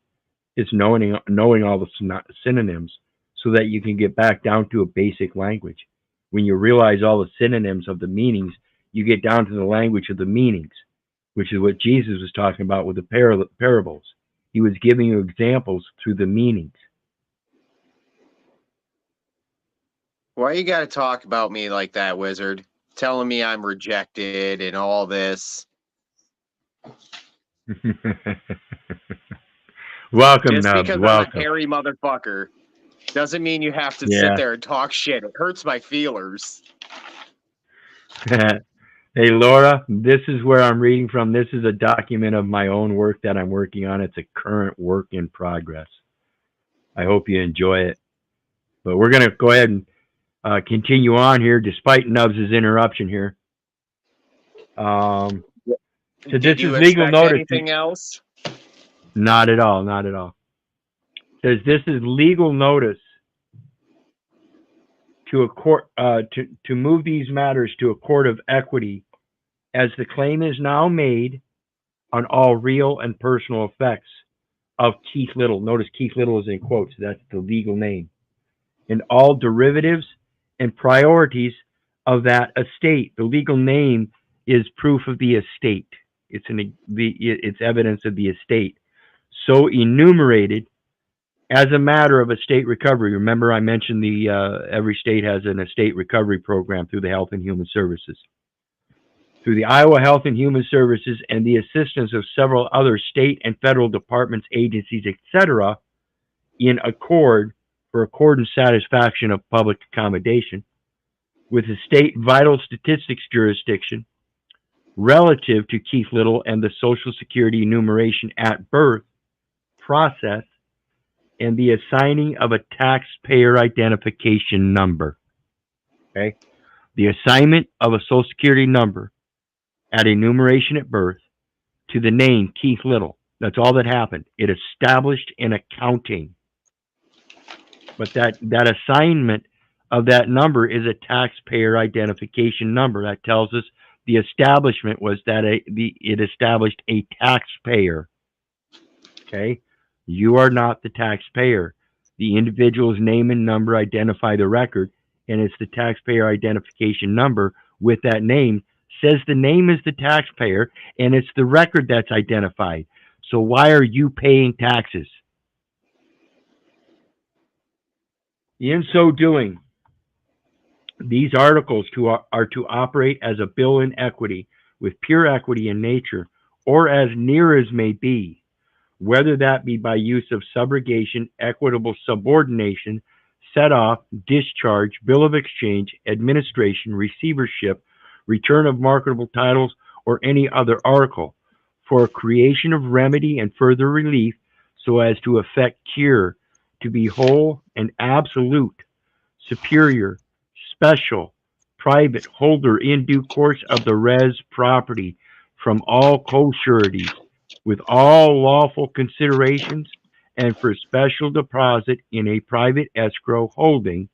It's knowing all the synonyms so that you can get back down to a basic language. When you realize all the synonyms of the meanings, you get down to the language of the meanings, which is what Jesus was talking about with the parables. He was giving you examples through the meanings. Why you got to talk about me like that, Wizard? Telling me I'm rejected and all this. Welcome, Just Nubs. because I'm a Welcome. hairy motherfucker doesn't mean you have to sit there and talk shit. It hurts my feelers. Hey, Laura, this is where I'm reading from. This is a document of my own work that I'm working on. It's a current work in progress. I hope you enjoy it. But we're going to go ahead and continue on here despite Nubs' interruption here. So Did this you is legal expect notice. anything else? Not at all. Not at all. Says this is legal notice to a court to move these matters to a court of equity, as the claim is now made on all real and personal effects of Keith Little. Notice Keith Little is in quotes. That's the legal name. And all derivatives and priorities of that estate. The legal name is proof of the estate. It's evidence of the estate. So enumerated as a matter of estate recovery. Remember, I mentioned every state has an estate recovery program through the Health and Human Services. Through the Iowa Health and Human Services and the assistance of several other state and federal departments, agencies, etc., in accord for accord and satisfaction of public accommodation with the state vital statistics jurisdiction relative to Keith Little and the Social Security enumeration at birth process and the assigning of a taxpayer identification number. Okay? The assignment of a Social Security number at enumeration at birth to the name Keith Little. That's all that happened. It established an accounting. But that assignment of that number is a taxpayer identification number. That tells us the establishment was that it established a taxpayer. Okay? You are not the taxpayer. The individual's name and number identify the record, and it's the taxpayer identification number with that name says the name is the taxpayer, and it's the record that's identified. So why are you paying taxes? In so doing, these articles are to operate as a bill in equity, with pure equity in nature, or as near as may be, whether that be by use of subrogation, equitable subordination, set-off, discharge, bill of exchange, administration, receivership, return of marketable titles, or any other article, for creation of remedy and further relief, so as to effect cure, to be whole and absolute, superior, special, private holder in due course of the res property from all co-sureties, with all lawful considerations, and for special deposit in a private escrow holding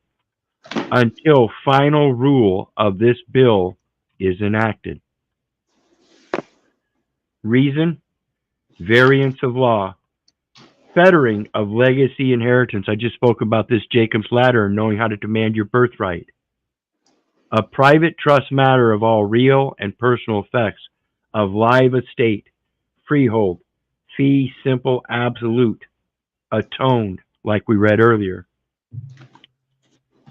until final rule of this bill is enacted. Reason: variance of law, fettering of legacy inheritance. I just spoke about this Jacob's ladder and knowing how to demand your birthright. A private trust matter of all real and personal effects of live estate, freehold, fee simple absolute, atoned, like we read earlier.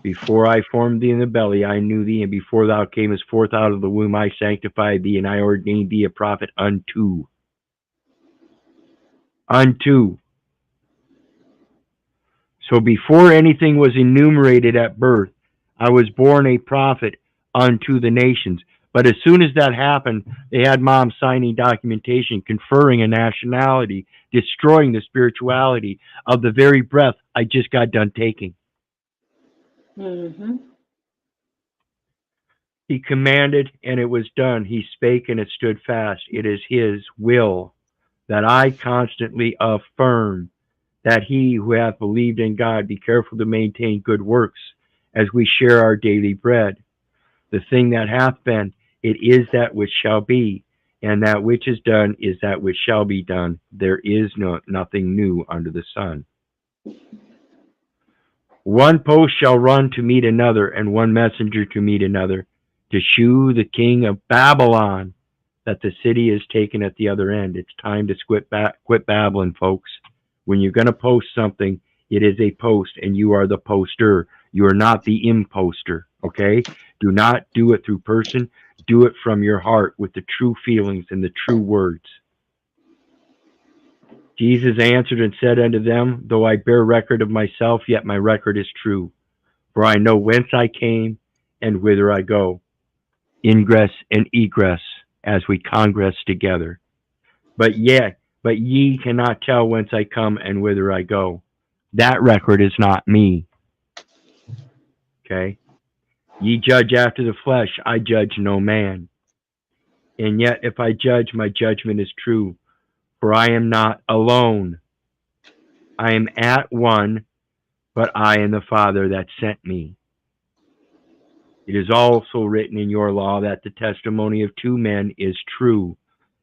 Before I formed thee in the belly, I knew thee, and before thou camest forth out of the womb, I sanctified thee, and I ordained thee a prophet unto. So before anything was enumerated at birth, I was born a prophet unto the nations. But as soon as that happened, they had mom signing documentation, conferring a nationality, destroying the spirituality of the very breath I just got done taking. Mm-hmm. He commanded, and it was done. He spake, and it stood fast. It is his will that I constantly affirm that he who hath believed in God be careful to maintain good works as we share our daily bread. The thing that hath been, it is that which shall be, and that which is done is that which shall be done. There is nothing new under the sun. One post shall run to meet another, and one messenger to meet another, to shew the king of Babylon that the city is taken at the other end. It's time to quit babbling, folks. When you're going to post something, it is a post, and you are the poster. You are not the imposter, okay? Do not do it through person. Do it from your heart with the true feelings and the true words. Jesus answered and said unto them, though I bear record of myself, yet my record is true. For I know whence I came and whither I go. Ingress and egress as we congress together. But ye cannot tell whence I come and whither I go. That record is not me. Okay? Ye judge after the flesh, I judge no man. And yet if I judge, my judgment is true, for I am not alone. I am at one, but I and the Father that sent me. It is also written in your law that the testimony of two men is true,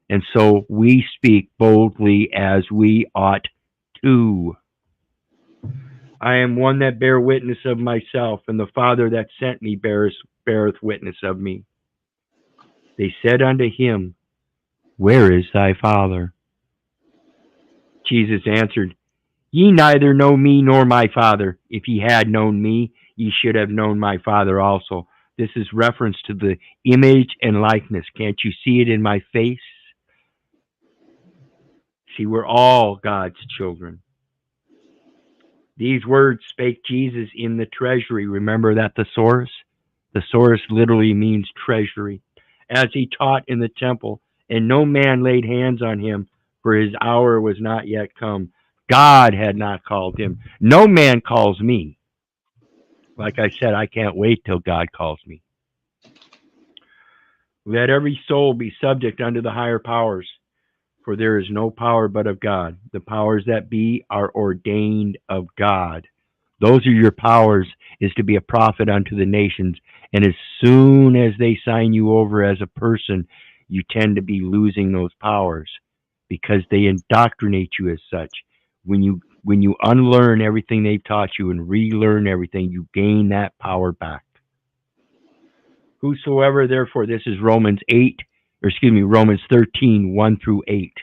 and so we speak boldly as we ought to. I am one that bear witness of myself, and the Father that sent me beareth witness of me. They said unto him, Where is thy Father? Jesus answered, Ye neither know me nor my Father. If ye had known me, ye should have known my Father also. This is reference to the image and likeness. Can't you see it in my face? See, we're all God's children. These words spake Jesus in the treasury. Remember that thesaurus? Thesaurus literally means treasury. As he taught in the temple, and no man laid hands on him, for his hour was not yet come. God had not called him. No man calls me. Like I said, I can't wait till God calls me. Let every soul be subject unto the higher powers, for there is no power but of God. The powers that be are ordained of God. Those are your powers, is to be a prophet unto the nations. And as soon as they sign you over as a person, you tend to be losing those powers because they indoctrinate you as such. When you unlearn everything they've taught you and relearn everything, you gain that power back. Whosoever, therefore, this is Romans 13, 1 through 8.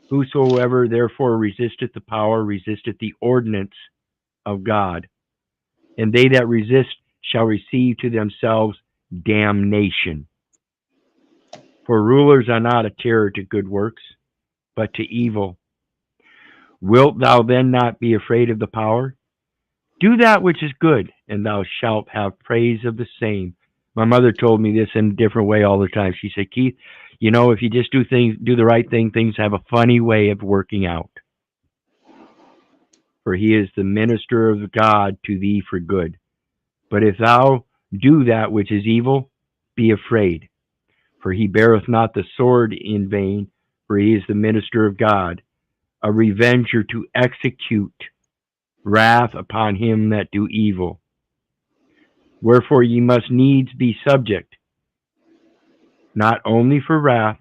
Whosoever, therefore, resisteth the power, resisteth the ordinance of God. And they that resist shall receive to themselves damnation. For rulers are not a terror to good works, but to evil. Wilt thou then not be afraid of the power? Do that which is good, and thou shalt have praise of the same. My mother told me this in a different way all the time. She said, Keith, you know, if you just do the right thing, things have a funny way of working out. For he is the minister of God to thee for good. But if thou do that which is evil, be afraid. For he beareth not the sword in vain, for he is the minister of God, a revenger to execute wrath upon him that do evil. Wherefore ye must needs be subject, not only for wrath,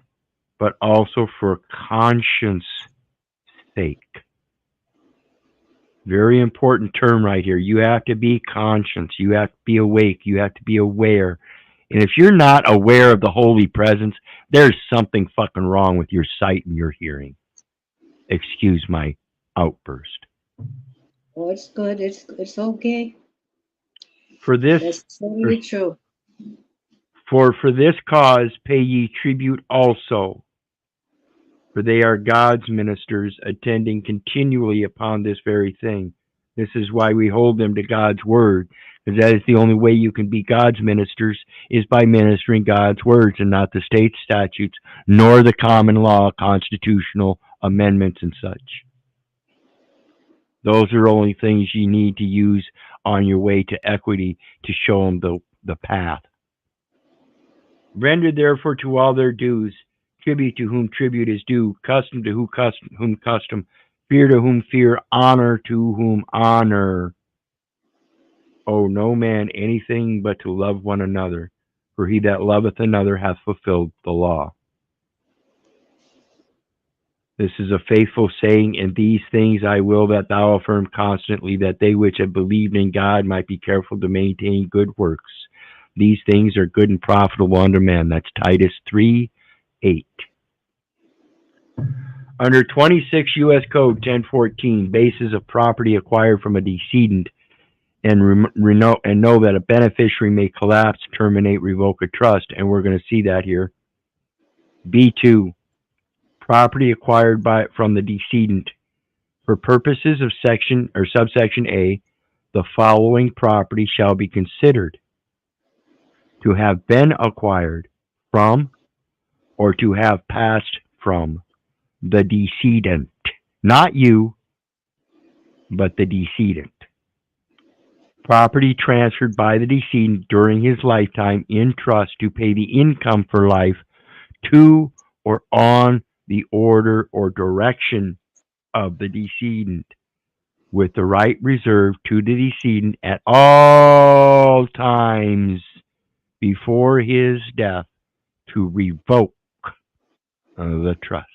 but also for conscience sake. Very important term right here. You have to be conscious. You have to be awake. You have to be aware. And if you're not aware of the holy presence, there's something fucking wrong with your sight and your hearing. Excuse my outburst. Oh, it's good. It's okay. For this, That's totally true. for this cause pay ye tribute also, for they are God's ministers, attending continually upon this very thing. This is why we hold them to God's word, because that is the only way you can be God's ministers, is by ministering God's words and not the state statutes, nor the common law, constitutional amendments and such. Those are only things you need to use on your way to equity to show them the path. Render therefore to all their dues, tribute to whom tribute is due, custom to whom custom, fear to whom fear, honor to whom honor. Owe no man anything but to love one another, for he that loveth another hath fulfilled the law. This is a faithful saying, and these things I will that thou affirm constantly, that they which have believed in God might be careful to maintain good works. These things are good and profitable unto men. That's Titus 3:8. Under 26 U.S. Code 1014, basis of property acquired from a decedent, and know that a beneficiary may collapse, terminate, revoke a trust, and we're going to see that here. B2, property acquired from the decedent. For purposes of section or subsection A, the following property shall be considered: to have been acquired from, or to have passed from, the decedent. Not you, but the decedent. property transferred by the decedent during his lifetime in trust to pay the income for life to or on the order or direction of the decedent, with the right reserved to the decedent at all times before his death to revoke the trust.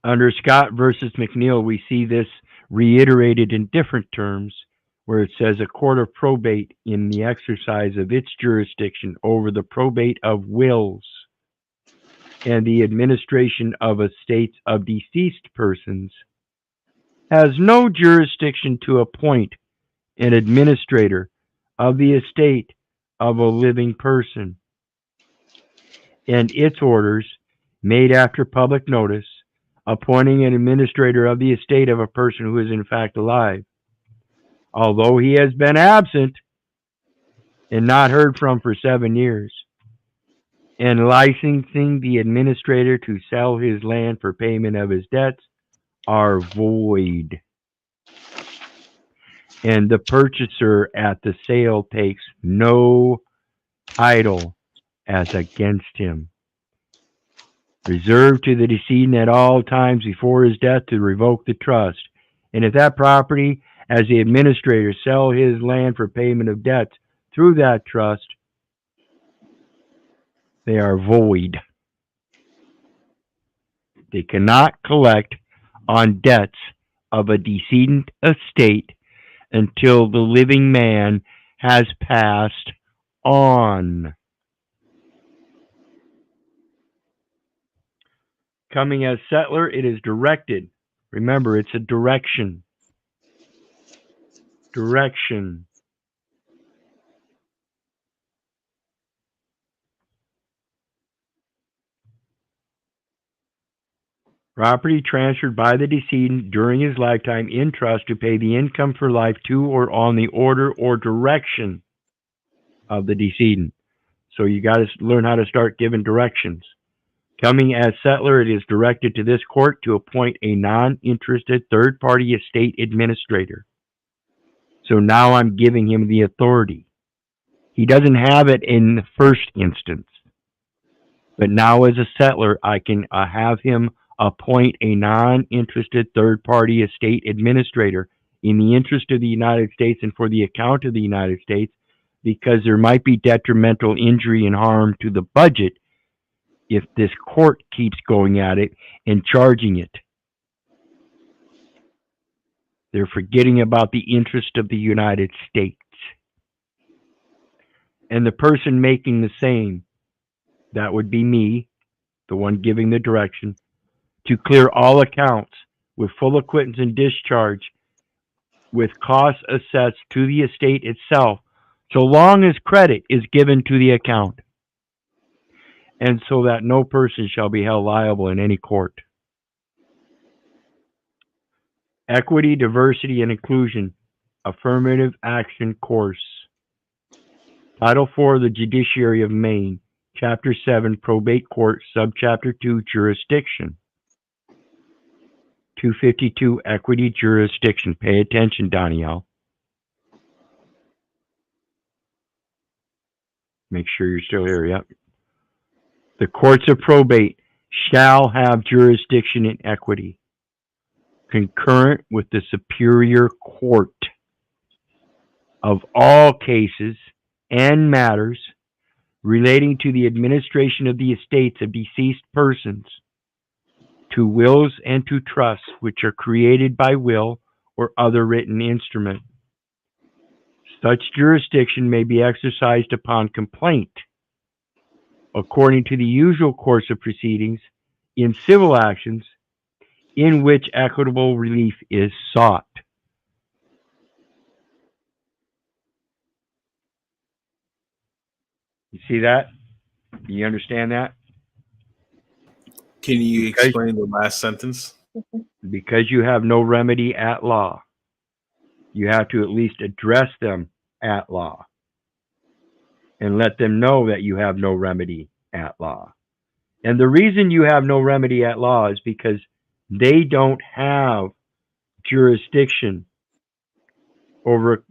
Under Scott versus McNeil, we see this reiterated in different terms, where it says a court of probate in the exercise of its jurisdiction over the probate of wills and the administration of estates of deceased persons has no jurisdiction to appoint an administrator of the estate of a living person, and its orders, made after public notice, appointing an administrator of the estate of a person who is in fact alive, although he has been absent and not heard from for 7 years, and licensing the administrator to sell his land for payment of his debts are void, and the purchaser at the sale takes no title as against him, reserved to the decedent at all times before his death to revoke the trust. And if that property, as the administrator, sell his land for payment of debts through that trust, they are void. They cannot collect on debts of a decedent estate until the living man has passed on. Coming as settler, it is directed. Remember, it's a direction. Direction. Property transferred by the decedent during his lifetime in trust to pay the income for life to or on the order or direction of the decedent. So you got to learn how to start giving directions. Coming as settler, it is directed to this court to appoint a non-interested third-party estate administrator. So now I'm giving him the authority. He doesn't have it in the first instance. But now as a settler, I can have him appoint a non-interested third-party estate administrator in the interest of the United States and for the account of the United States, because there might be detrimental injury and harm to the budget if this court keeps going at it and charging it. They're forgetting about the interest of the United States. And the person making the same, that would be me, the one giving the direction, to clear all accounts with full acquittance and discharge with costs assessed to the estate itself, so long as credit is given to the account, and so that no person shall be held liable in any court. Equity, diversity, and inclusion, affirmative action course. Title 4 of the Judiciary of Maine, Chapter 7, Probate Court, Subchapter 2, Jurisdiction. 252, Equity Jurisdiction. Pay attention, Danielle. Make sure you're still here, yep. The courts of probate shall have jurisdiction in equity, concurrent with the superior court, of all cases and matters relating to the administration of the estates of deceased persons, to wills and to trusts which are created by will or other written instrument. Such jurisdiction may be exercised upon complaint, according to the usual course of proceedings in civil actions in which equitable relief is sought. You see that? You understand that? Can you explain the last sentence? Because you have no remedy at law, you have to at least address them at law and let them know that you have no remedy at law. And the reason you have no remedy at law is because they don't have jurisdiction over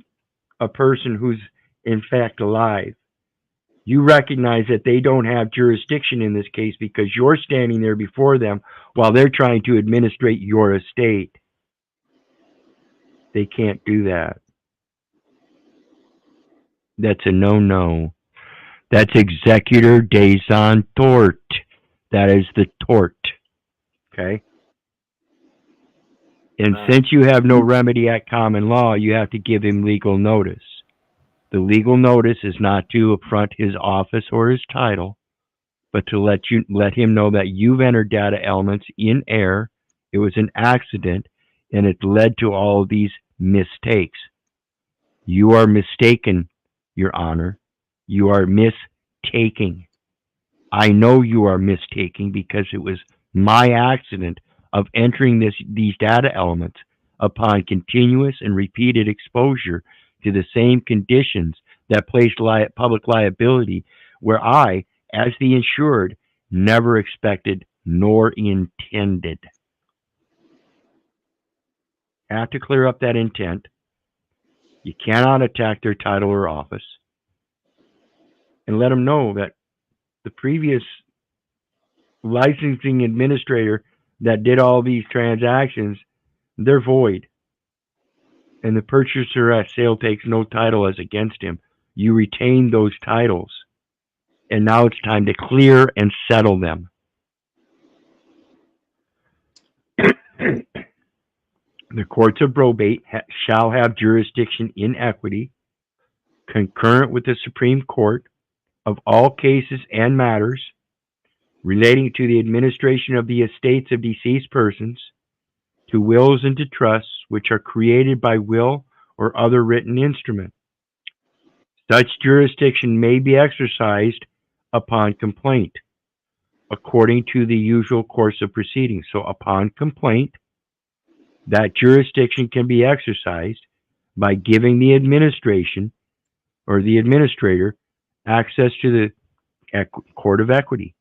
a person who's in fact alive. You recognize that they don't have jurisdiction in this case because you're standing there before them while they're trying to administrate your estate. They can't do that. That's a no-no. That's executor daison tort. That is the tort. Okay? And since you have no remedy at common law, you have to give him legal notice. The legal notice is not to affront his office or his title, but to let him know that you've entered data elements in error. It was an accident, and it led to all of these mistakes. You are mistaken, Your Honor. You are mistaking. I know you are mistaking because it was my accident of entering these data elements upon continuous and repeated exposure to the same conditions that placed public liability where I, as the insured, never expected nor intended. Have to clear up that intent. You cannot attack their title or office. And let them know that the previous licensing administrator that did all these transactions, they're void. And the purchaser at sale takes no title as against him. You retain those titles. And now it's time to clear and settle them. The courts of probate shall have jurisdiction in equity, concurrent with the Supreme Court, of all cases and matters relating to the administration of the estates of deceased persons, to wills and to trusts which are created by will or other written instrument. Such jurisdiction may be exercised upon complaint, according to the usual course of proceedings. So upon complaint, that jurisdiction can be exercised by giving the administration or the administrator access to the court of equity.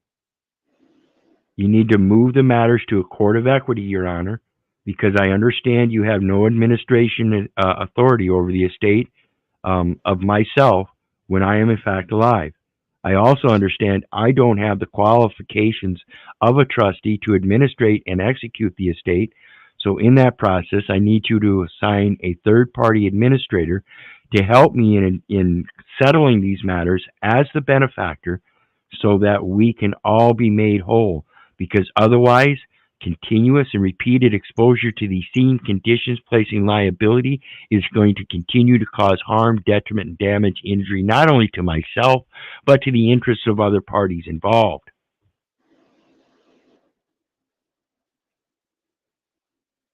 You need to move the matters to a court of equity, Your Honor, because I understand you have no administration authority over the estate of myself when I am in fact alive. I also understand I don't have the qualifications of a trustee to administrate and execute the estate. So in that process, I need you to assign a third-party administrator to help me in settling these matters as the benefactor so that we can all be made whole. Because otherwise, continuous and repeated exposure to these same conditions placing liability is going to continue to cause harm, detriment, and damage, injury, not only to myself, but to the interests of other parties involved.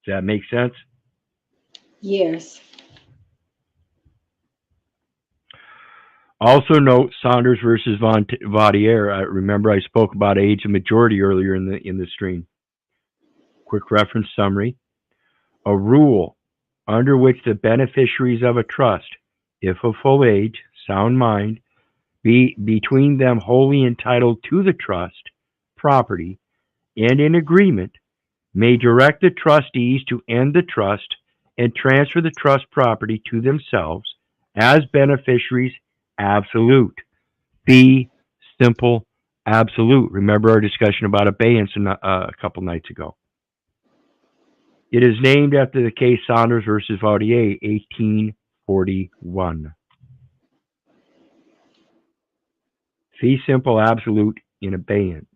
Does that make sense? Yes. Also note Saunders versus Vaudier. Remember I spoke about age of majority earlier in the stream. Quick reference summary. A rule under which the beneficiaries of a trust, if of full age, sound mind, be between them wholly entitled to the trust, property, and in agreement, may direct the trustees to end the trust and transfer the trust property to themselves as beneficiaries absolute. Be simple, absolute. Remember our discussion about abeyance a couple nights ago. It is named after the case Saunders versus Vaudier, 1841. Fee simple, absolute in abeyance.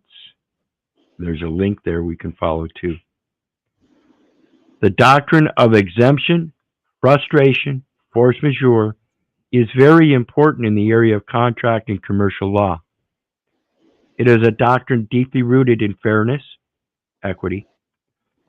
There's a link there we can follow too. The doctrine of exemption, frustration, force majeure is very important in the area of contract and commercial law. It is a doctrine deeply rooted in fairness, equity,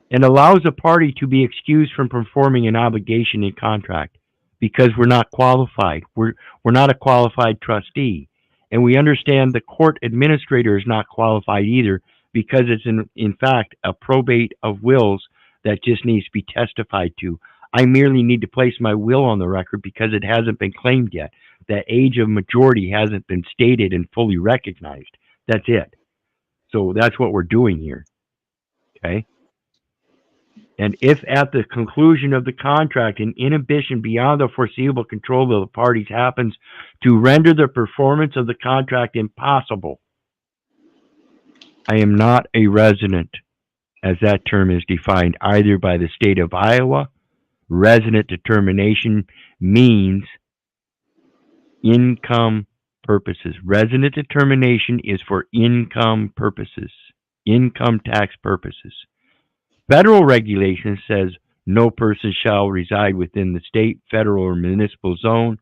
and allows a party to be excused from performing an obligation in contract because we're not qualified. We're not a qualified trustee. And we understand the court administrator is not qualified either because it's in fact a probate of wills that just needs to be testified to. I merely need to place my will on the record because it hasn't been claimed yet. That age of majority hasn't been stated and fully recognized. That's it. So that's what we're doing here. Okay? And if at the conclusion of the contract an inhibition beyond the foreseeable control of the parties happens to render the performance of the contract impossible, I am not a resident, as that term is defined either by the state of Iowa. Resident determination means income purposes. Resident determination is for income purposes, income tax purposes. Federal regulation says no person shall reside within the state, federal, or municipal zone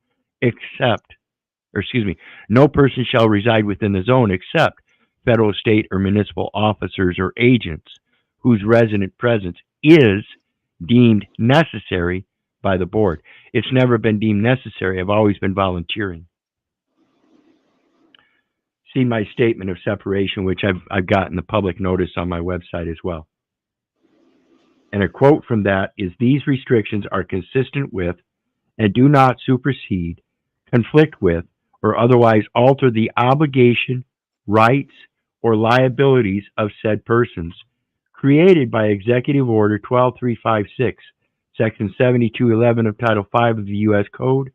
no person shall reside within the zone except federal, state, or municipal officers or agents whose resident presence is deemed necessary by the board. It's never been deemed necessary. I've always been volunteering. See my statement of separation, which I've gotten the public notice on my website as well. And a quote from that is, these restrictions are consistent with and do not supersede, conflict with, or otherwise alter the obligation, rights, or liabilities of said persons created by Executive Order 12356, Section 7211 of Title V of the U.S. Code,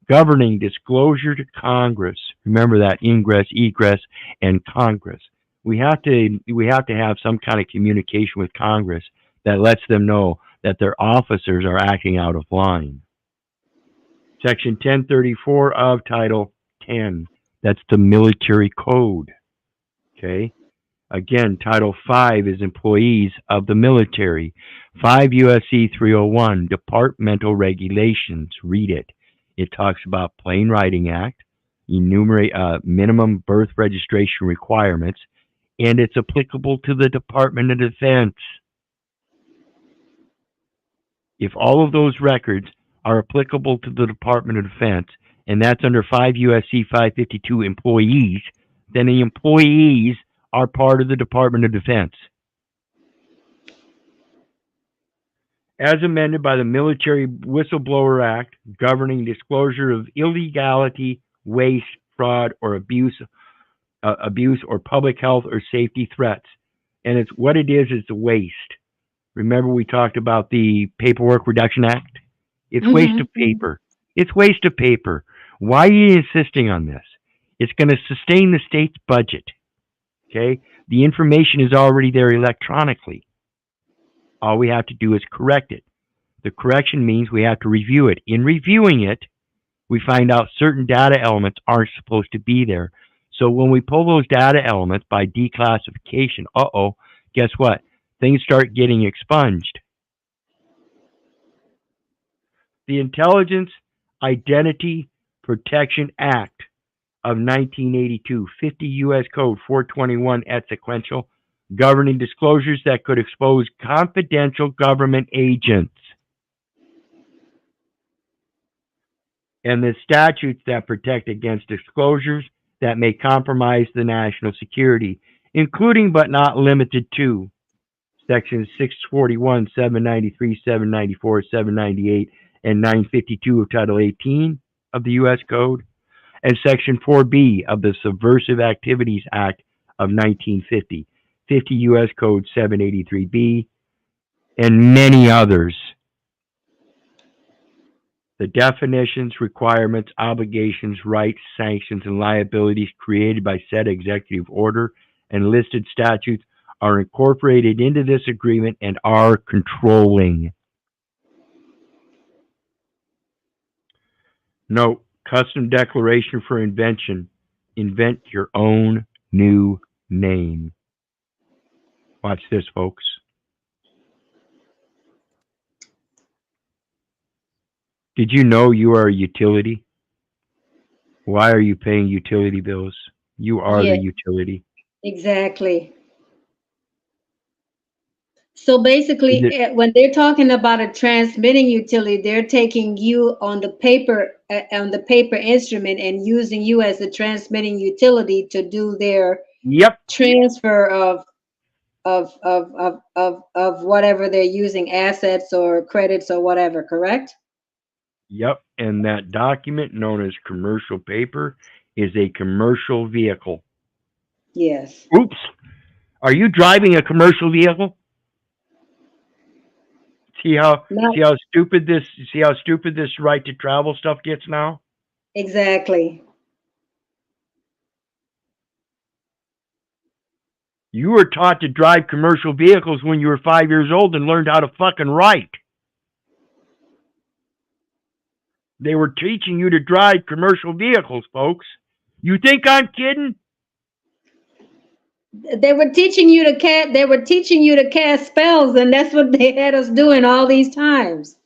governing disclosure to Congress. Remember that, ingress, egress, and Congress. We have to have some kind of communication with Congress that lets them know that their officers are acting out of line. Section 1034 of Title 10, that's the military code. Okay? Again, Title 5 is employees of the military. 5 U.S.C. 301, departmental regulations. Read it. It talks about Plain Writing Act, enumerate minimum birth registration requirements, and it's applicable to the Department of Defense. If all of those records are applicable to the Department of Defense, and that's under 5 U.S.C. 552 employees, then the employees are part of the Department of Defense. As amended by the Military Whistleblower Act, governing disclosure of illegality, waste, fraud, or abuse or public health or safety threats. And it's what it is the waste. Remember we talked about the Paperwork Reduction Act? It's waste of paper. It's waste of paper. Why are you insisting on this? It's going to sustain the state's budget. Okay? The information is already there electronically. All we have to do is correct it. The correction means we have to review it. In reviewing it, we find out certain data elements aren't supposed to be there. So when we pull those data elements by declassification, guess what? Things start getting expunged. The Intelligence Identity Protection Act of 1982, 50 U.S. Code 421 et sequential, governing disclosures that could expose confidential government agents. And the statutes that protect against disclosures that may compromise the national security, including but not limited to Sections 641, 793, 794, 798, and 952 of Title 18 of the U.S. Code, and Section 4B of the Subversive Activities Act of 1950, 50 U.S. Code 783B, and many others. The definitions, requirements, obligations, rights, sanctions, and liabilities created by said executive order and listed statutes are incorporated into this agreement and are controlling. Note, custom declaration for invention. Invent your own new name. Watch this, folks. Did you know you are a utility? Why are you paying utility bills? You are the utility. Exactly. So basically, when they're talking about a transmitting utility, they're taking you on the paper instrument and using you as a transmitting utility to do their transfer of whatever they're using, assets or credits or whatever, correct? Yep, and that document known as commercial paper is a commercial vehicle. Yes. Oops. Are you driving a commercial vehicle? See how Not stupid this right to travel stuff gets now? exactly. You were taught to drive commercial vehicles when you were 5 years old and learned how to fucking write. They were teaching you to drive commercial vehicles, folks. You think I'm kidding? They were teaching you to cast spells, and that's what they had us doing all these times.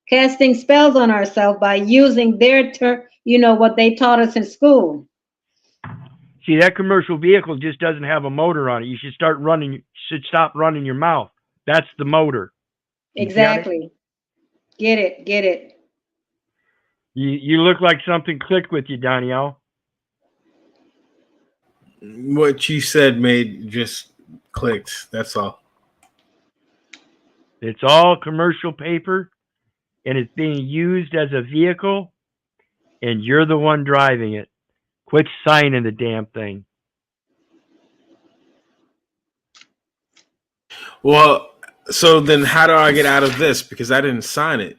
Casting spells on ourselves by using what they taught us in school. See, that commercial vehicle just doesn't have a motor on it. You should stop running your mouth. That's the motor. You Exactly. Get it. You look like something clicked with you, Danielle. What you said just clicked. That's all. It's all commercial paper, and it's being used as a vehicle, and you're the one driving it. Quit signing the damn thing. Well, so then how do I get out of this? Because I didn't sign it.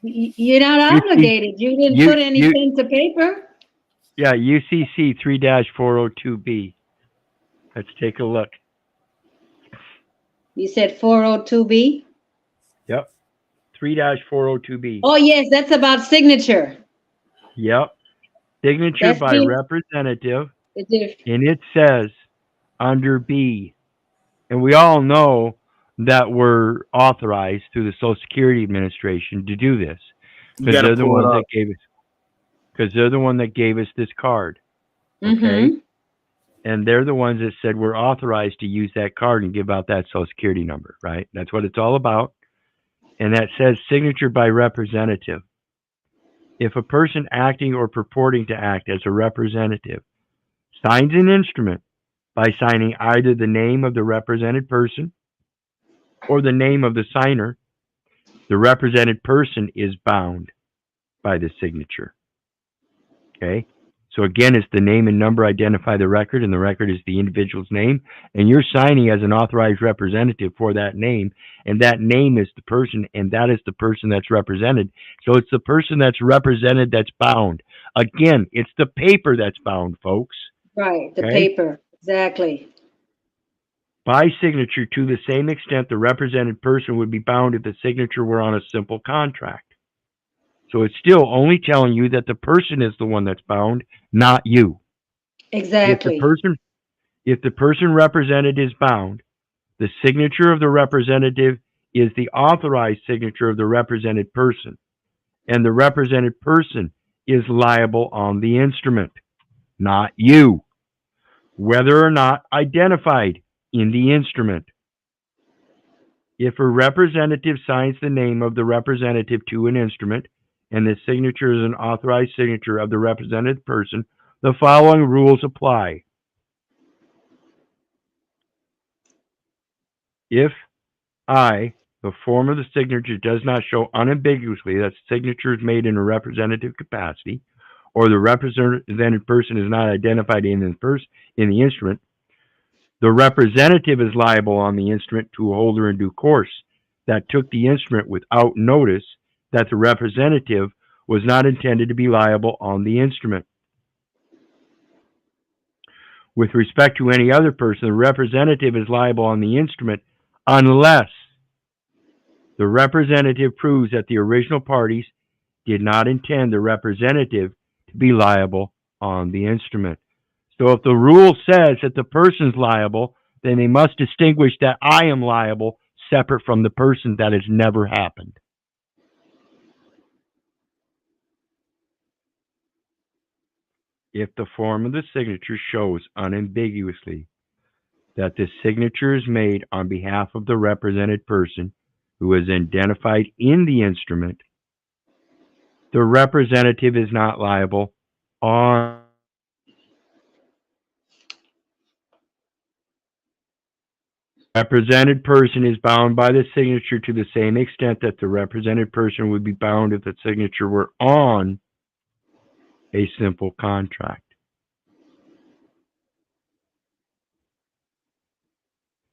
You're not obligated. You didn't put anything to paper. Yeah, UCC 3-402B. Let's take a look. You said 402B? Yep. 3-402B. Oh, yes, that's about signature. Yep. Signature by representative. And it says under B. And we all know that we're authorized through the Social Security Administration to do this. Because they're the ones that gave us. Because they're the one that gave us this card. Okay? Mm-hmm. And they're the ones that said we're authorized to use that card and give out that Social Security number, right? That's what it's all about. And that says signature by representative. If a person acting or purporting to act as a representative signs an instrument by signing either the name of the represented person or the name of the signer, the represented person is bound by the signature. Okay? So again, it's the name and number identify the record, and the record is the individual's name, and you're signing as an authorized representative for that name, and that name is the person, and that is the person that's represented. So it's the person that's represented that's bound. Again, it's the paper that's bound, folks. Right, the paper, exactly. By signature, to the same extent the represented person would be bound if the signature were on a simple contract. So it's still only telling you that the person is the one that's bound, not you. Exactly. If the person represented is bound, the signature of the representative is the authorized signature of the represented person, and the represented person is liable on the instrument, not you, whether or not identified in the instrument. If a representative signs the name of the representative to an instrument, and the signature is an authorized signature of the represented person, the following rules apply. If I, the form of the signature, does not show unambiguously that the signature is made in a representative capacity, or the represented person is not identified in the instrument, the representative is liable on the instrument to a holder in due course that took the instrument without notice that the representative was not intended to be liable on the instrument. With respect to any other person, the representative is liable on the instrument unless the representative proves that the original parties did not intend the representative to be liable on the instrument. So if the rule says that the person's liable, then they must distinguish that I am liable separate from the person. That has never happened. If the form of the signature shows unambiguously that the signature is made on behalf of the represented person who is identified in the instrument, the representative is not liable on represented person is bound by the signature to the same extent that the represented person would be bound if the signature were on a simple contract.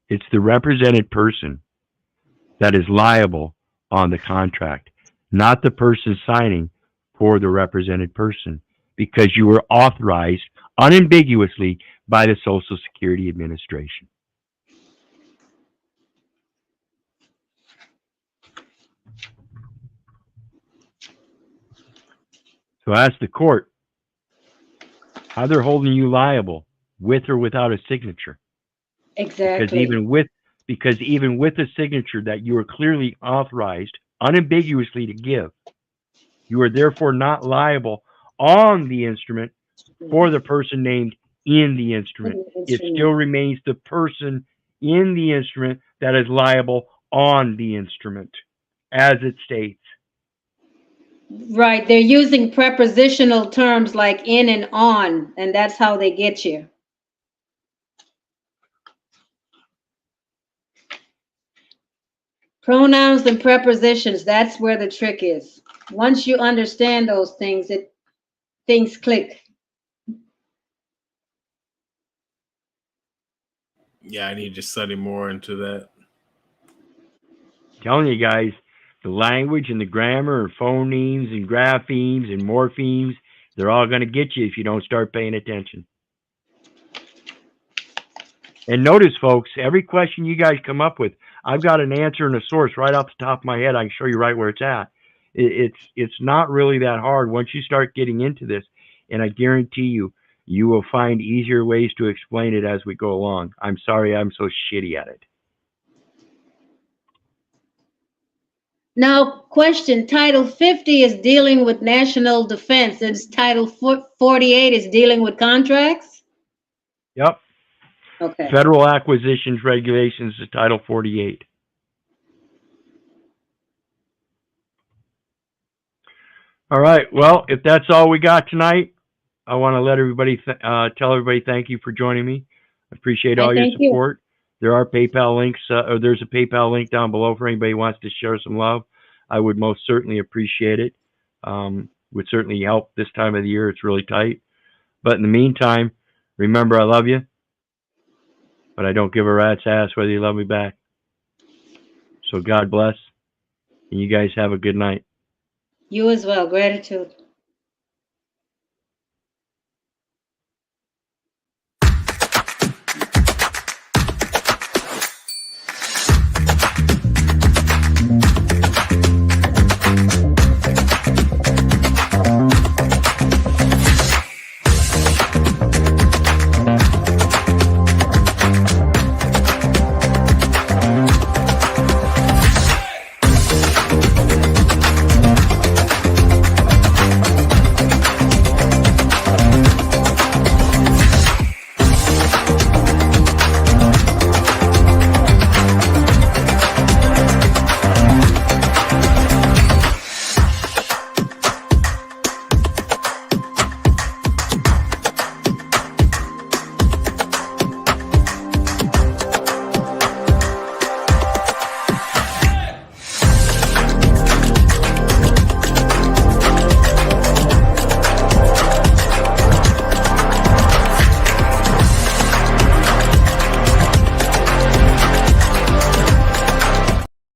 It's the represented person that is liable on the contract, not the person signing for the represented person, because you were authorized unambiguously by the Social Security Administration. So ask the court how they're holding you liable with or without a signature. Exactly. Because even with a signature that you are clearly authorized unambiguously to give, you are therefore not liable on the instrument for the person named in the instrument. It still remains the person in the instrument that is liable on the instrument, as it states. Right. They're using prepositional terms like in and on, and that's how they get you. Pronouns and prepositions, that's where the trick is. Once you understand those things, things click. Yeah, I need to study more into that. Telling you guys, the language and the grammar and phonemes and graphemes and morphemes, they're all going to get you if you don't start paying attention. And notice, folks, every question you guys come up with, I've got an answer and a source right off the top of my head. I can show you right where it's at. It's not really that hard once you start getting into this, and I guarantee you, you will find easier ways to explain it as we go along. I'm sorry I'm so shitty at it. Now, question, Title 50 is dealing with national defense, and Title 48 is dealing with contracts? Yep. Okay. Federal Acquisitions Regulations is Title 48. All right. Well, if that's all we got tonight, I want to let everybody tell everybody thank you for joining me. I appreciate all your support. There are PayPal links, or there's a PayPal link down below for anybody who wants to share some love. I would most certainly appreciate it. Would certainly help this time of the year. It's really tight. But in the meantime, remember, I love you, but I don't give a rat's ass whether you love me back. So God bless, and you guys have a good night. You as well. Gratitude.